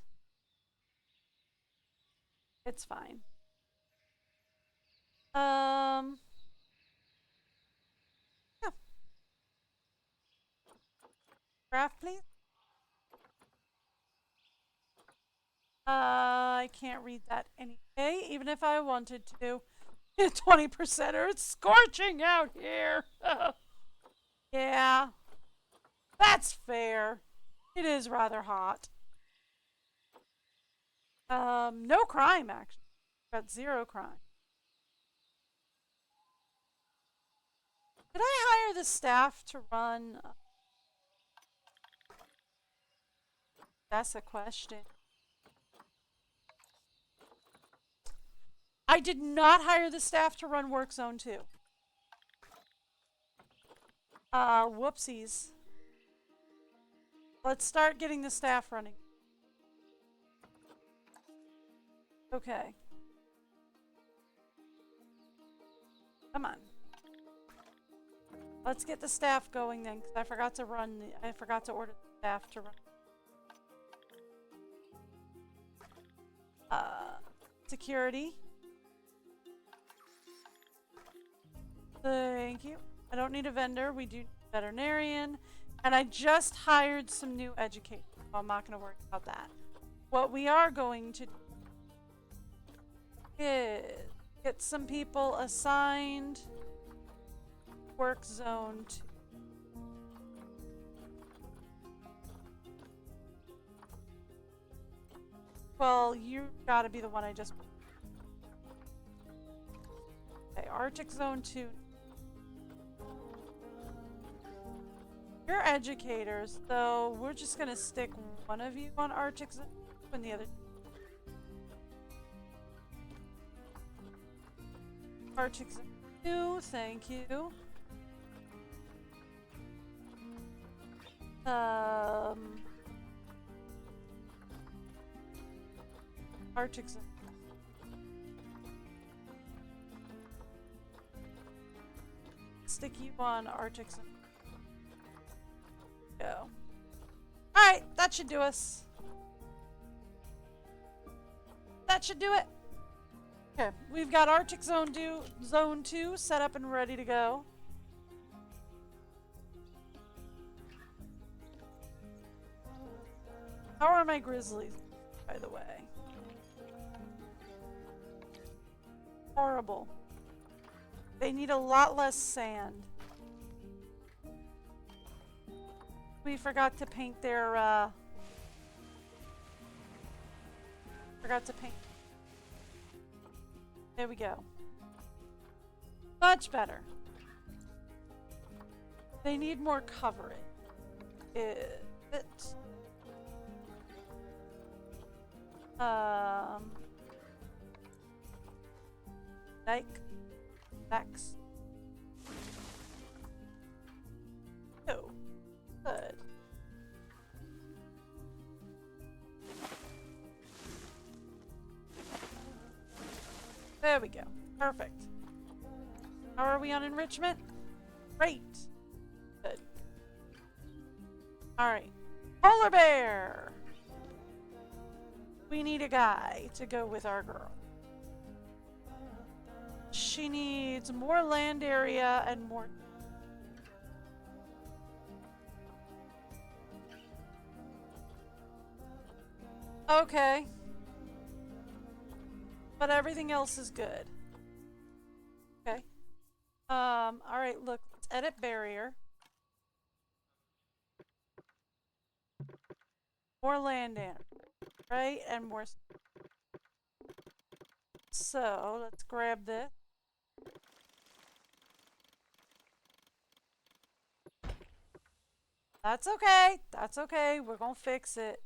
It's fine. Yeah. Graph, please. I can't read that anyway, even if I wanted to. 20%er, it's scorching out here. Yeah. That's fair. It is rather hot. No crime, actually. Got 0 crime. Did I hire the staff to run? That's a question. I did not hire the staff to run Work Zone 2. Whoopsies. Let's start getting the staff running. Okay. Come on. Let's get the staff going then, because I forgot to order the staff to run. Security. Thank you. I don't need a vendor. We do veterinarian. And I just hired some new educators. So I'm not going to worry about that. What we are going to do is get some people assigned Work Zone 2. Well, you gotta be the one I just... Okay, Arctic Zone 2. You're educators, though we're just gonna stick one of you on Arctic Zone and the other... Arctic Zone 2, thank you. Arctic Zone. Stick you on Arctic Zone. Go. Alright, that should do us. That should do it. Okay, we've got Arctic Zone 2 set up and ready to go. How are my grizzlies, by the way? Horrible. They need a lot less sand. We forgot to paint their, forgot to paint. There we go. Much better. They need more coverage. Next. Oh, good. There we go. Perfect. How are we on enrichment? Great. Good. Alright. Polar bear! We need a guy to go with our girl. She needs more land area and more. Okay. But everything else is good. Okay. Alright, look, let's edit barrier. More land in, right? And more. So, let's grab this. That's okay. That's okay. We're gonna fix it.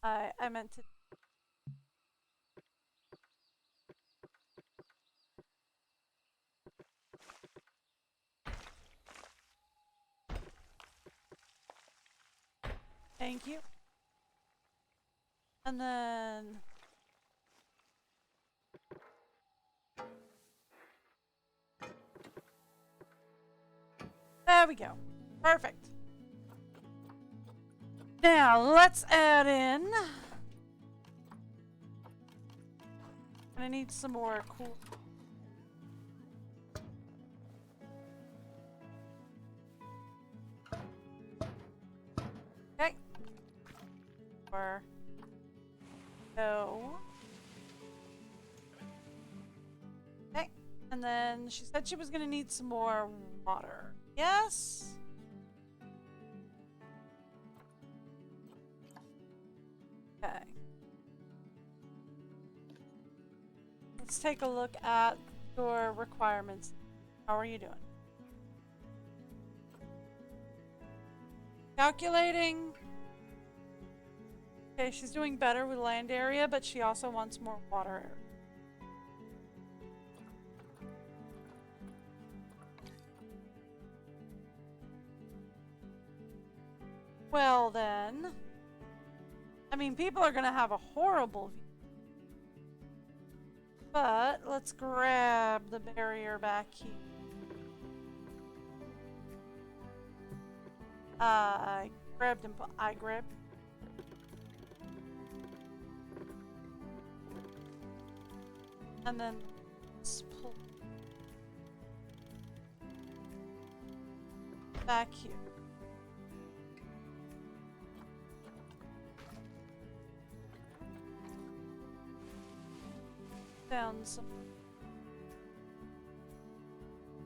I meant to. Thank you. And then. There we go. Perfect. Now, let's add in. I need some more cool. Okay. Or. No. Okay. And then she said she was going to need some more water. Yes? Okay. Let's take a look at your requirements. How are you doing? Calculating. Okay, she's doing better with land area, but she also wants more water area. Well then, I mean, people are gonna have a horrible view. But let's grab the barrier back here. I grabbed him. I grabbed. And then let's pull back here. Down some.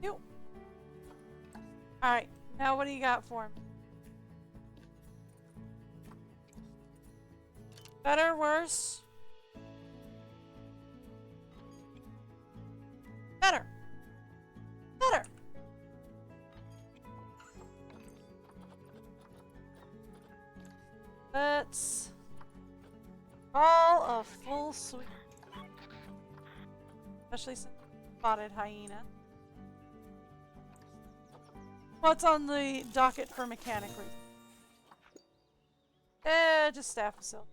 You. Alright, now what do you got for me? Better, worse? Better. Better. Let's call a full sweep. Especially since spotted hyena. What's on the docket for mechanic research? Just staff facility.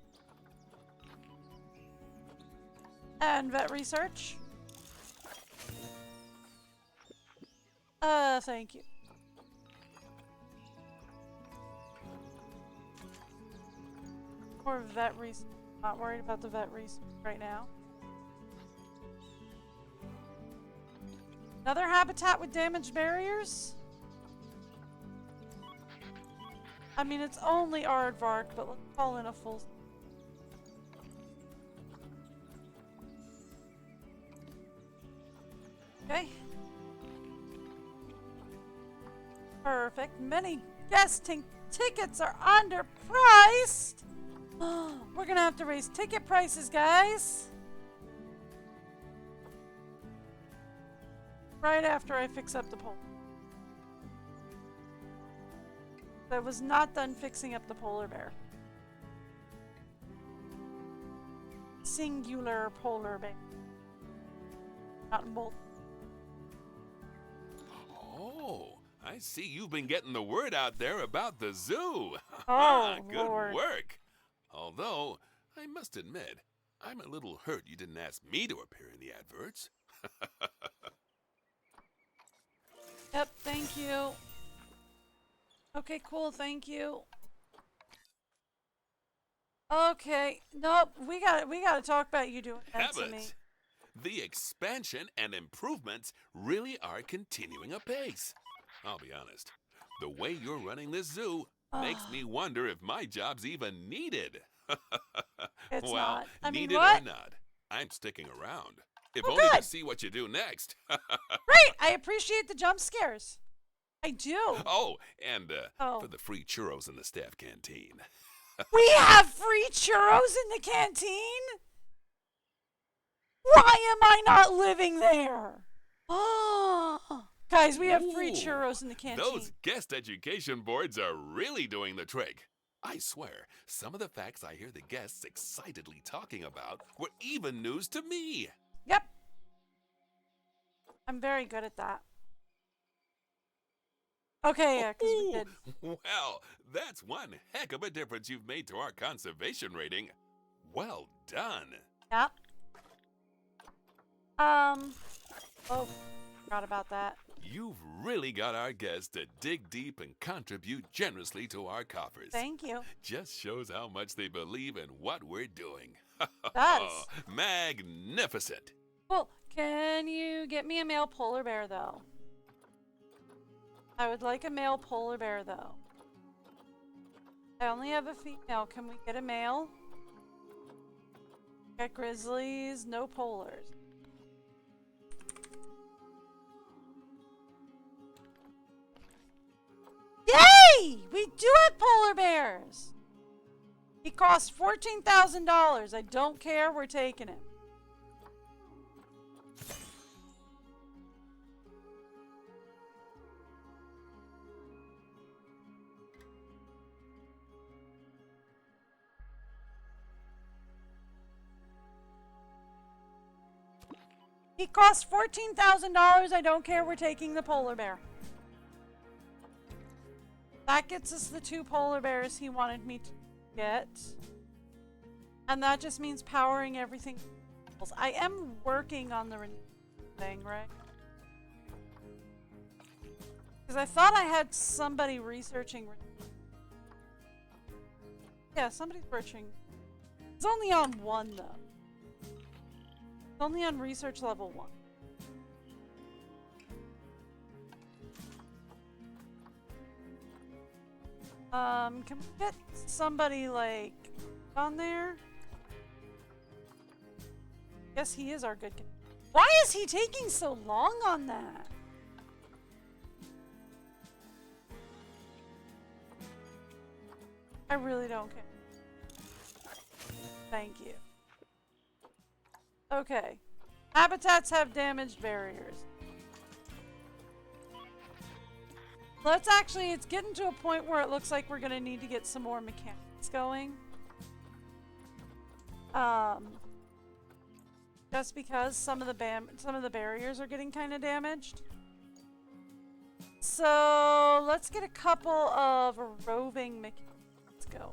And vet research. Thank you. Or vet research. Not worried about the vet research right now. Another habitat with damaged barriers? I mean, it's only aardvark, but let's call in a full... Okay. Perfect. Many guesting tickets are underpriced! We're gonna have to raise ticket prices, guys! Right after I fix up the pole. I was not done fixing up the polar bear. Singular polar bear. Not both. Oh, I see you've been getting the word out there about the zoo. Oh, Good Lord. work. Although, I must admit, I'm a little hurt you didn't ask me to appear in the adverts. Yep, thank you. Okay, cool, thank you. Okay. Nope. We gotta talk about you doing that to me. Heavens! The expansion and improvements really are continuing apace. I'll be honest. The way you're running this zoo makes me wonder if my job's even needed. It's Well, not. I mean, needed what? or not, I'm sticking around. If Oh, only to good. see what you do next. Great. I appreciate the jump scares. I do. Oh, and Oh. for the free churros in the staff canteen. We have free churros in the canteen? Why am I not living there? Oh. Guys, we have free Ooh, churros in the canteen. Those guest education boards are really doing the trick. I swear, some of the facts I hear the guests excitedly talking about were even news to me. Yep. I'm very good at that. Okay, yeah, because we did. Well, that's one heck of a difference you've made to our conservation rating. Well done. Yep. Oh, forgot about that. You've really got our guests to dig deep and contribute generously to our coffers. Thank you. Just shows how much they believe in what we're doing. Does. Magnificent. Well, can you get me a male polar bear, though? I would like a male polar bear, though. I only have a female. Can we get a male? Got grizzlies, no polars. Yay! We do have polar bears! He costs $14,000. I don't care. We're taking him. He costs $14,000. I don't care. We're taking the polar bear. That gets us the 2 polar bears he wanted me to get. And that just means powering everything else. I am working on the thing, right? Because I thought I had somebody researching. Yeah, somebody's researching. It's only on 1, though. It's only on research level 1. Can we get somebody, like, on there? Yes, he is our good guy. Why is he taking so long on that? I really don't care. Thank you. Okay. Habitats have damaged barriers. Let's actually, it's getting to a point where it looks like we're going to need to get some more mechanics going. Just because some of the barriers are getting kind of damaged. So, let's get a couple of roving mechanics going.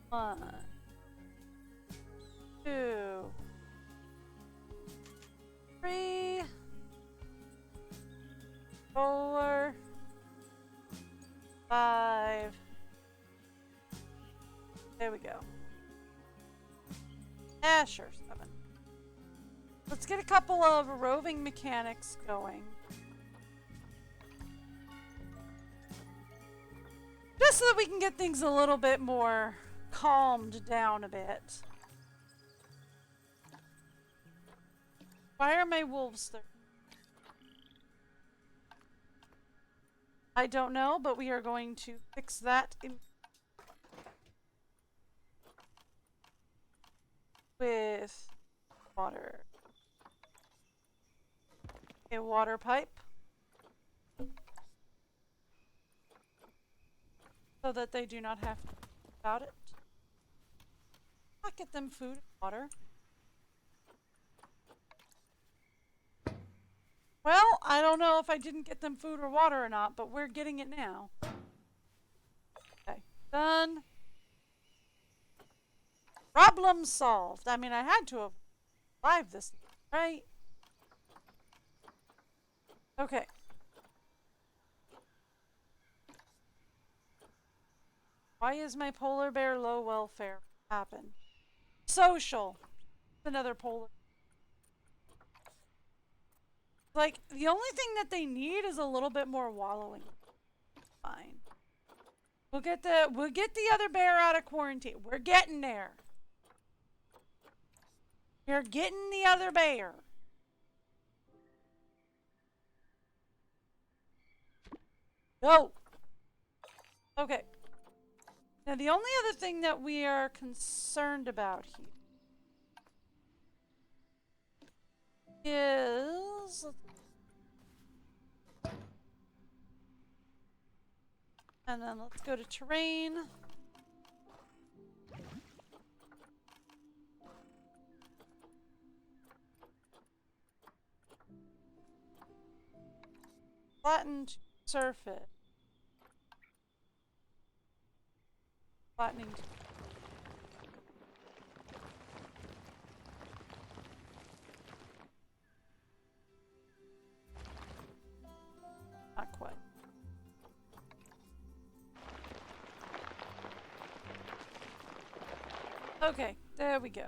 One, 2, 3, 4, 5. There we go. Ah, sure, 7. Let's get a couple of roving mechanics going. Just so that we can get things a little bit more calmed down a bit. Why are my wolves there? I don't know, but we are going to fix that with water. A water pipe. So that they do not have to think about it. I'll get them food and water. Well, I don't know if I didn't get them food or water or not, but we're getting it now. Okay, done. Problem solved. I mean, I had to have survived this, right? Okay. Why is my polar bear low welfare happen? Social. Another polar. Like, the only thing that they need is a little bit more wallowing. Fine. We'll get the other bear out of quarantine. We're getting there. We're getting the other bear. Go. Okay. Now the only other thing that we are concerned about here is, and then let's go to terrain. Flattened surface. Flattening. Not quite. Okay, there we go.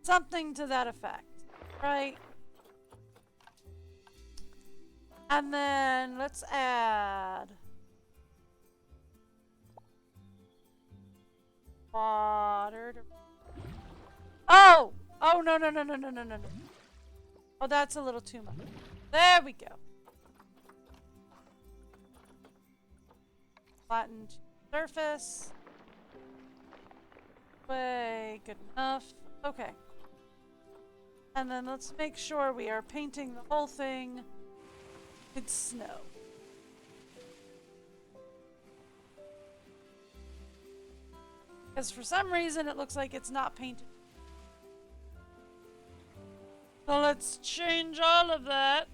Something to that effect, right? And then let's add water to... Oh! Oh, no, no, no, no, no, no, no, no. Oh, that's a little too much. There we go. Flattened surface. Way good enough. Okay. And then let's make sure we are painting the whole thing with snow. Because for some reason it looks like it's not painted. So let's change all of that.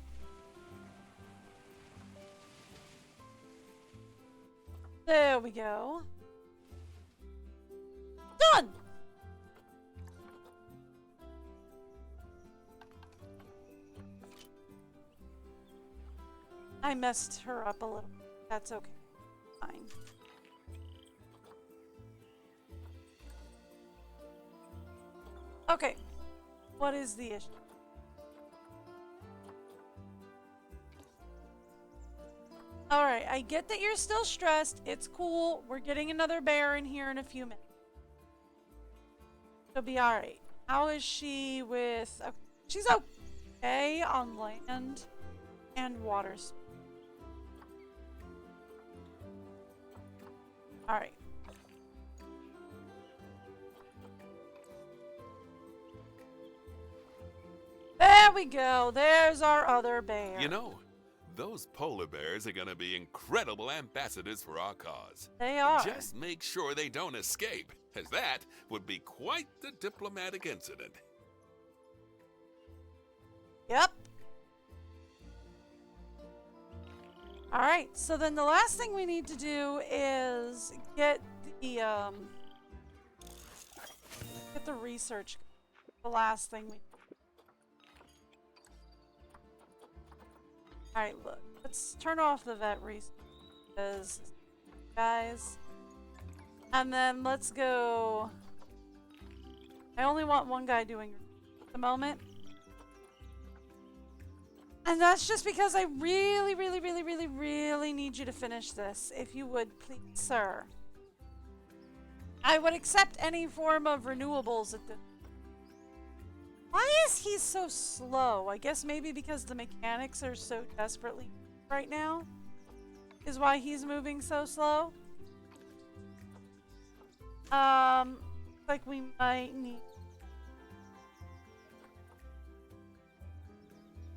There we go. Done! I messed her up a little. That's okay. Fine. Okay. What is the issue? Alright, I get that you're still stressed. It's cool. We're getting another bear in here in a few minutes. She'll be alright. How is she with... she's okay on land and water. Alright. There we go. There's our other bear. You know, those polar bears are gonna be incredible ambassadors for our cause. They are. Just make sure they don't escape, as that would be quite the diplomatic incident. Yep. Alright, so then the last thing we need to do is get the research. The last thing we... Alright, look. Let's turn off the vet research, guys. And then let's go... I only want one guy doing at the moment. And that's just because I really, really, really, really, really need you to finish this. If you would, please, sir. I would accept any form of renewables at the... Why is he so slow? I guess maybe because the mechanics are so desperately right now is why he's moving so slow. Like we might need...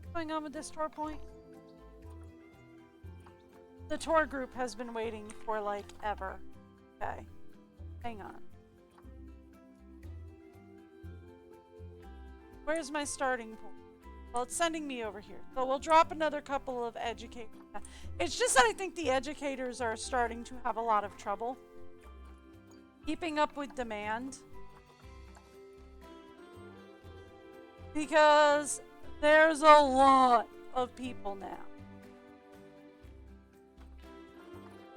What's going on with this tour point? The tour group has been waiting for like ever. Okay. Hang on. Where's my starting point? Well, it's sending me over here. So we'll drop another couple of educators. It's just that I think the educators are starting to have a lot of trouble keeping up with demand. Because there's a lot of people now.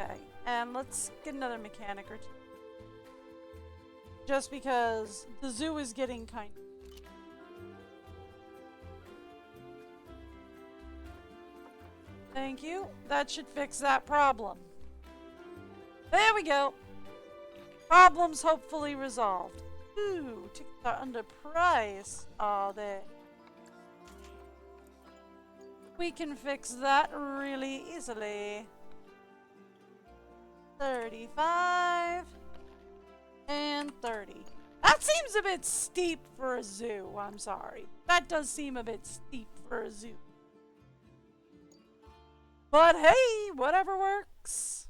Okay. And let's get another mechanic or two. Just because the zoo is getting kind of... Thank you. That should fix that problem. There we go. Problems hopefully resolved. Ooh, tickets are underpriced. Oh, there. We can fix that really easily. 35 and 30. That seems a bit steep for a zoo. I'm sorry. That does seem a bit steep for a zoo. But hey, whatever works.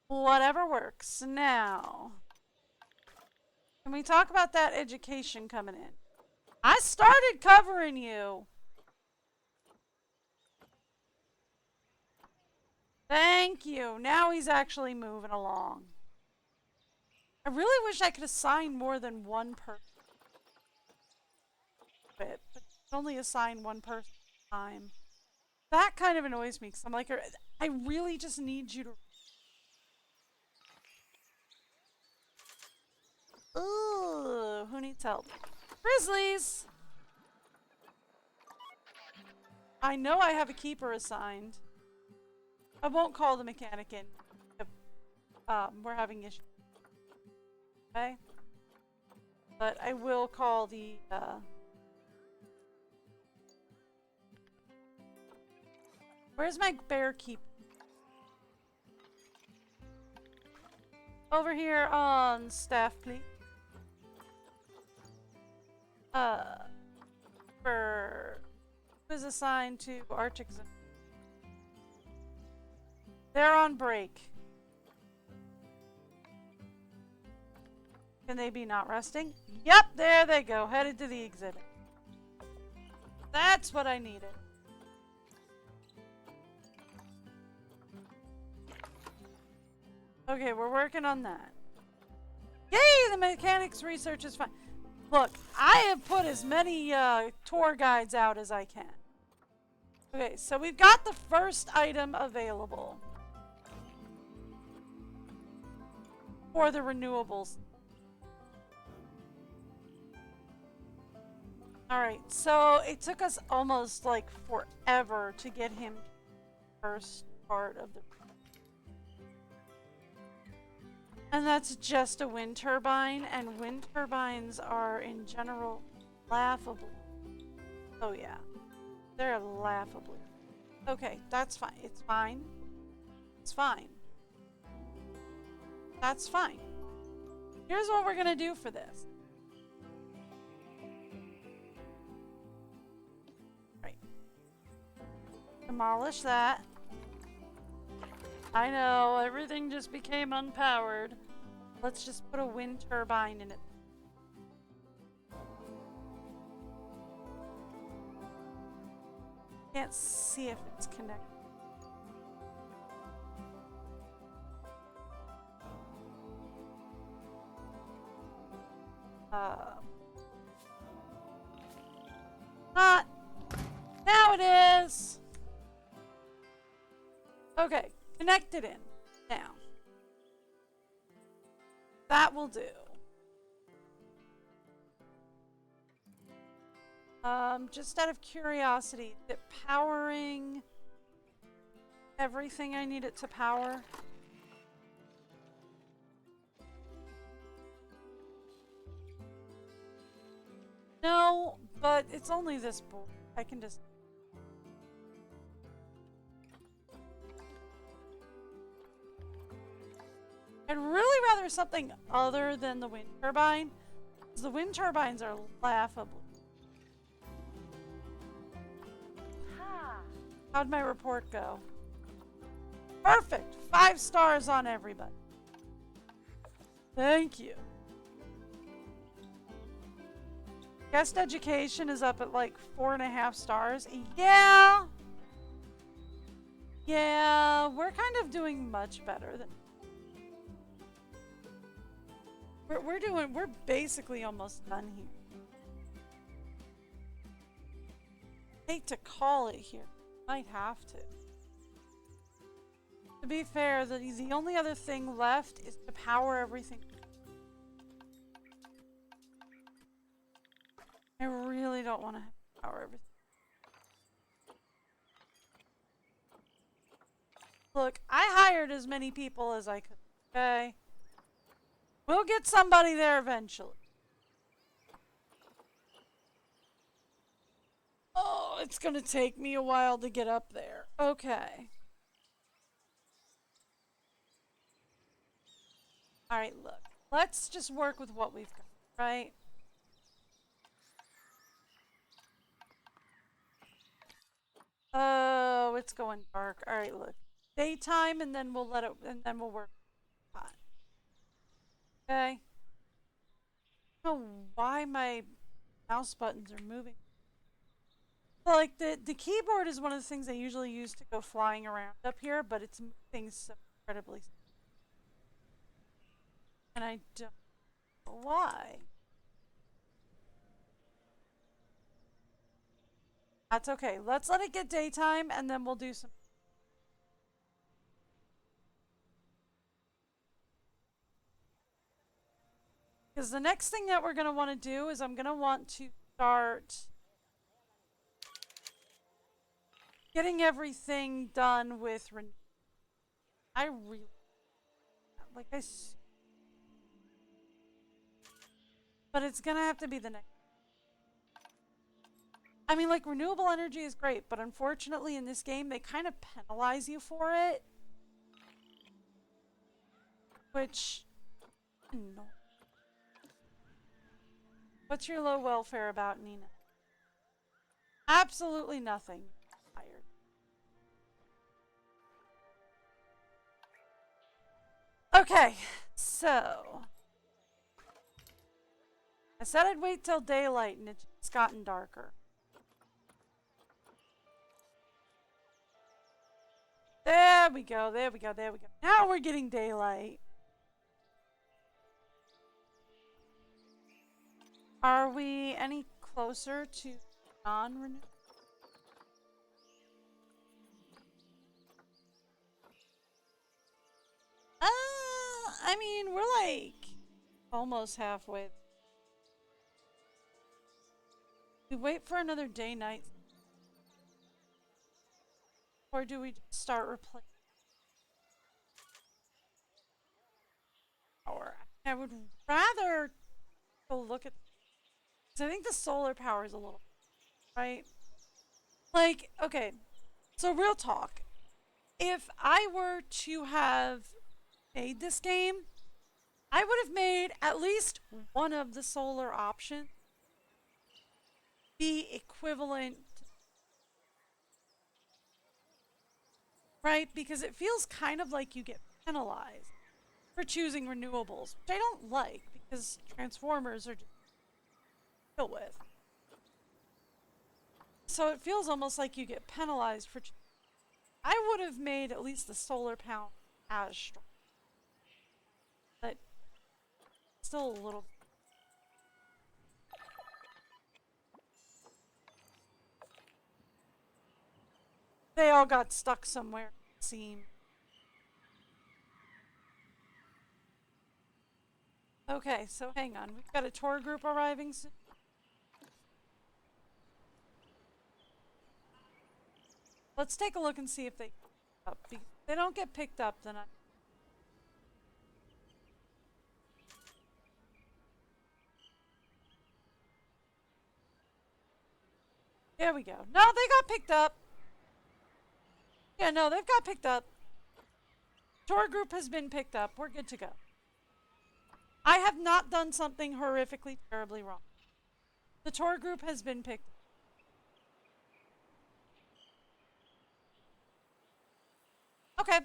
Whatever works. Now, can we talk about that education coming in? I started covering you. Thank you. Now he's actually moving along. I really wish I could assign more than one person. But only assign one person at a time. That kind of annoys me because I'm like, I really just need you to... Ooh, who needs help? Grizzlies! I know I have a keeper assigned. I won't call the mechanic in. We're having issues. Okay? But I will call the, Where's my bear keeper? Over here on staff, please. Who is assigned to Arctic Zone? They're on break. Can they be not resting? Yep, there they go. Headed to the exhibit. That's what I needed. Okay, we're working on that. Yay, the mechanics research is fine. Look, I have put as many tour guides out as I can. Okay, so we've got the first item available for the renewables. Alright, so it took us almost like forever to get him first part of the... And that's just a wind turbine, and wind turbines are in general laughable. Oh yeah, they're laughably. Okay, that's fine. It's fine. It's fine. That's fine. Here's what we're gonna do for this. Right. Demolish that. I know, everything just became unpowered. Let's just put a wind turbine in it. Can't see if it's connected. Not. Now it is. Okay. Connect it in. Now. That will do. Just out of curiosity, is it powering everything I need it to power? No, but it's only this board. I can just... I'd really rather something other than the wind turbine, because the wind turbines are laughable. How'd my report go? Perfect! 5 stars on everybody. Thank you. Guest education is up at like 4.5 stars. Yeah! Yeah, we're kind of doing much better than... We're basically almost done here. Hate to call it here. Might have to. To be fair, the only other thing left is to power everything. I really don't want to power everything. Look, I hired as many people as I could, okay? We'll get somebody there eventually. Oh, it's gonna take me a while to get up there. Okay. Alright, look. Let's just work with what we've got, right? Oh, it's going dark. Alright, look. Daytime, and then we'll work. Okay? I don't know why my mouse buttons are moving. Well, like, the keyboard is one of the things I usually use to go flying around up here, but it's moving so incredibly. And I don't know why. That's okay. Let's let it get daytime, and then we'll do some. Because the next thing that we're going to want to do is I'm going to want to start getting everything done with I really like but it's going to have to be the next. I mean, like, renewable energy is great, but unfortunately in this game they kind of penalize you for it, which no. What's your low welfare about, Nina? Absolutely nothing. Tired. Okay, so I said I'd wait till daylight, and it's gotten darker. There we go, there we go, there we go. Now we're getting daylight. Are we any closer to non-renewable? I mean, we're like almost halfway. We wait for another day-night, or do we start replacing power? I would rather go look at. I think the solar power is a little, right? Like, okay, so real talk. If I were to have made this game, I would have made at least one of the solar options be equivalent, right? Because it feels kind of like you get penalized for choosing renewables, which I don't like because transformers are just deal with. So it feels almost like you get penalized for. I would have made at least the solar panel as strong, but still a little. They all got stuck somewhere, it seemed. Okay, so hang on. We've got a tour group arriving soon. Let's take a look and see if they get up. If they don't get picked up, then there we go. No, they got picked up. Yeah, no, they've got picked up. Tour group has been picked up. We're good to go. I have not done something horrifically, terribly wrong. The tour group has been picked up. Okay.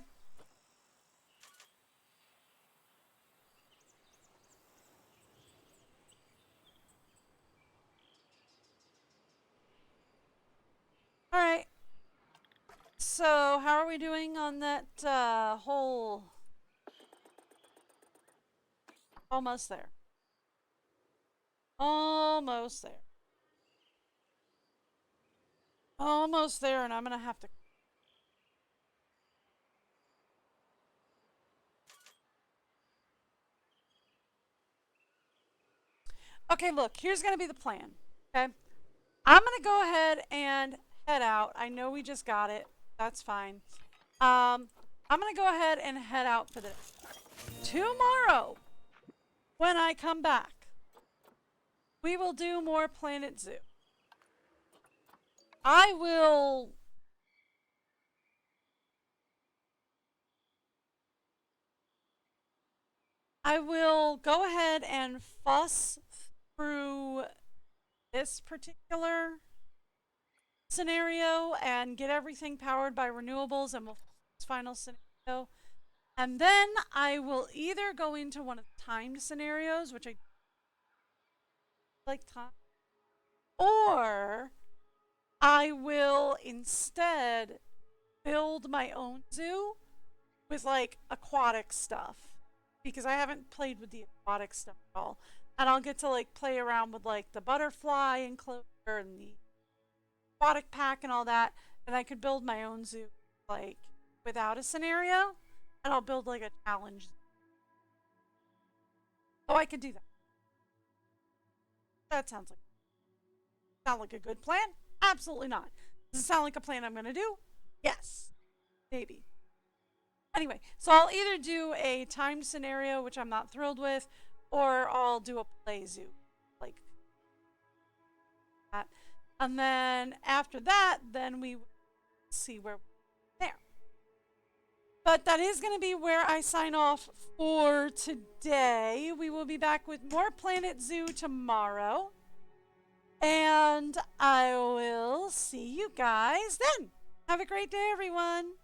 Alright. So, how are we doing on that whole... Almost there. Almost there. Almost there, and I'm gonna have to... Okay, look, here's going to be the plan. Okay? I'm going to go ahead and head out. I know we just got it. That's fine. I'm going to go ahead and head out for this. Tomorrow, when I come back, we will do more Planet Zoo. I will go ahead and fuss through this particular scenario and get everything powered by renewables, and we'll this final scenario. And then I will either go into one of the timed scenarios, which I like time, or I will instead build my own zoo with like aquatic stuff, because I haven't played with the aquatic stuff at all. And I'll get to like play around with like the butterfly enclosure and the aquatic pack and all that. And I could build my own zoo like without a scenario. And I'll build like a challenge. Oh, I could do that. That sounds like a good plan? Absolutely not. Does it sound like a plan I'm gonna do? Yes. Maybe. Anyway, so I'll either do a timed scenario, which I'm not thrilled with, or I'll do a play zoo. Like that. And then after that, then we see where we're there. But that is going to be where I sign off for today. We will be back with more Planet Zoo tomorrow. And I will see you guys then. Have a great day, everyone.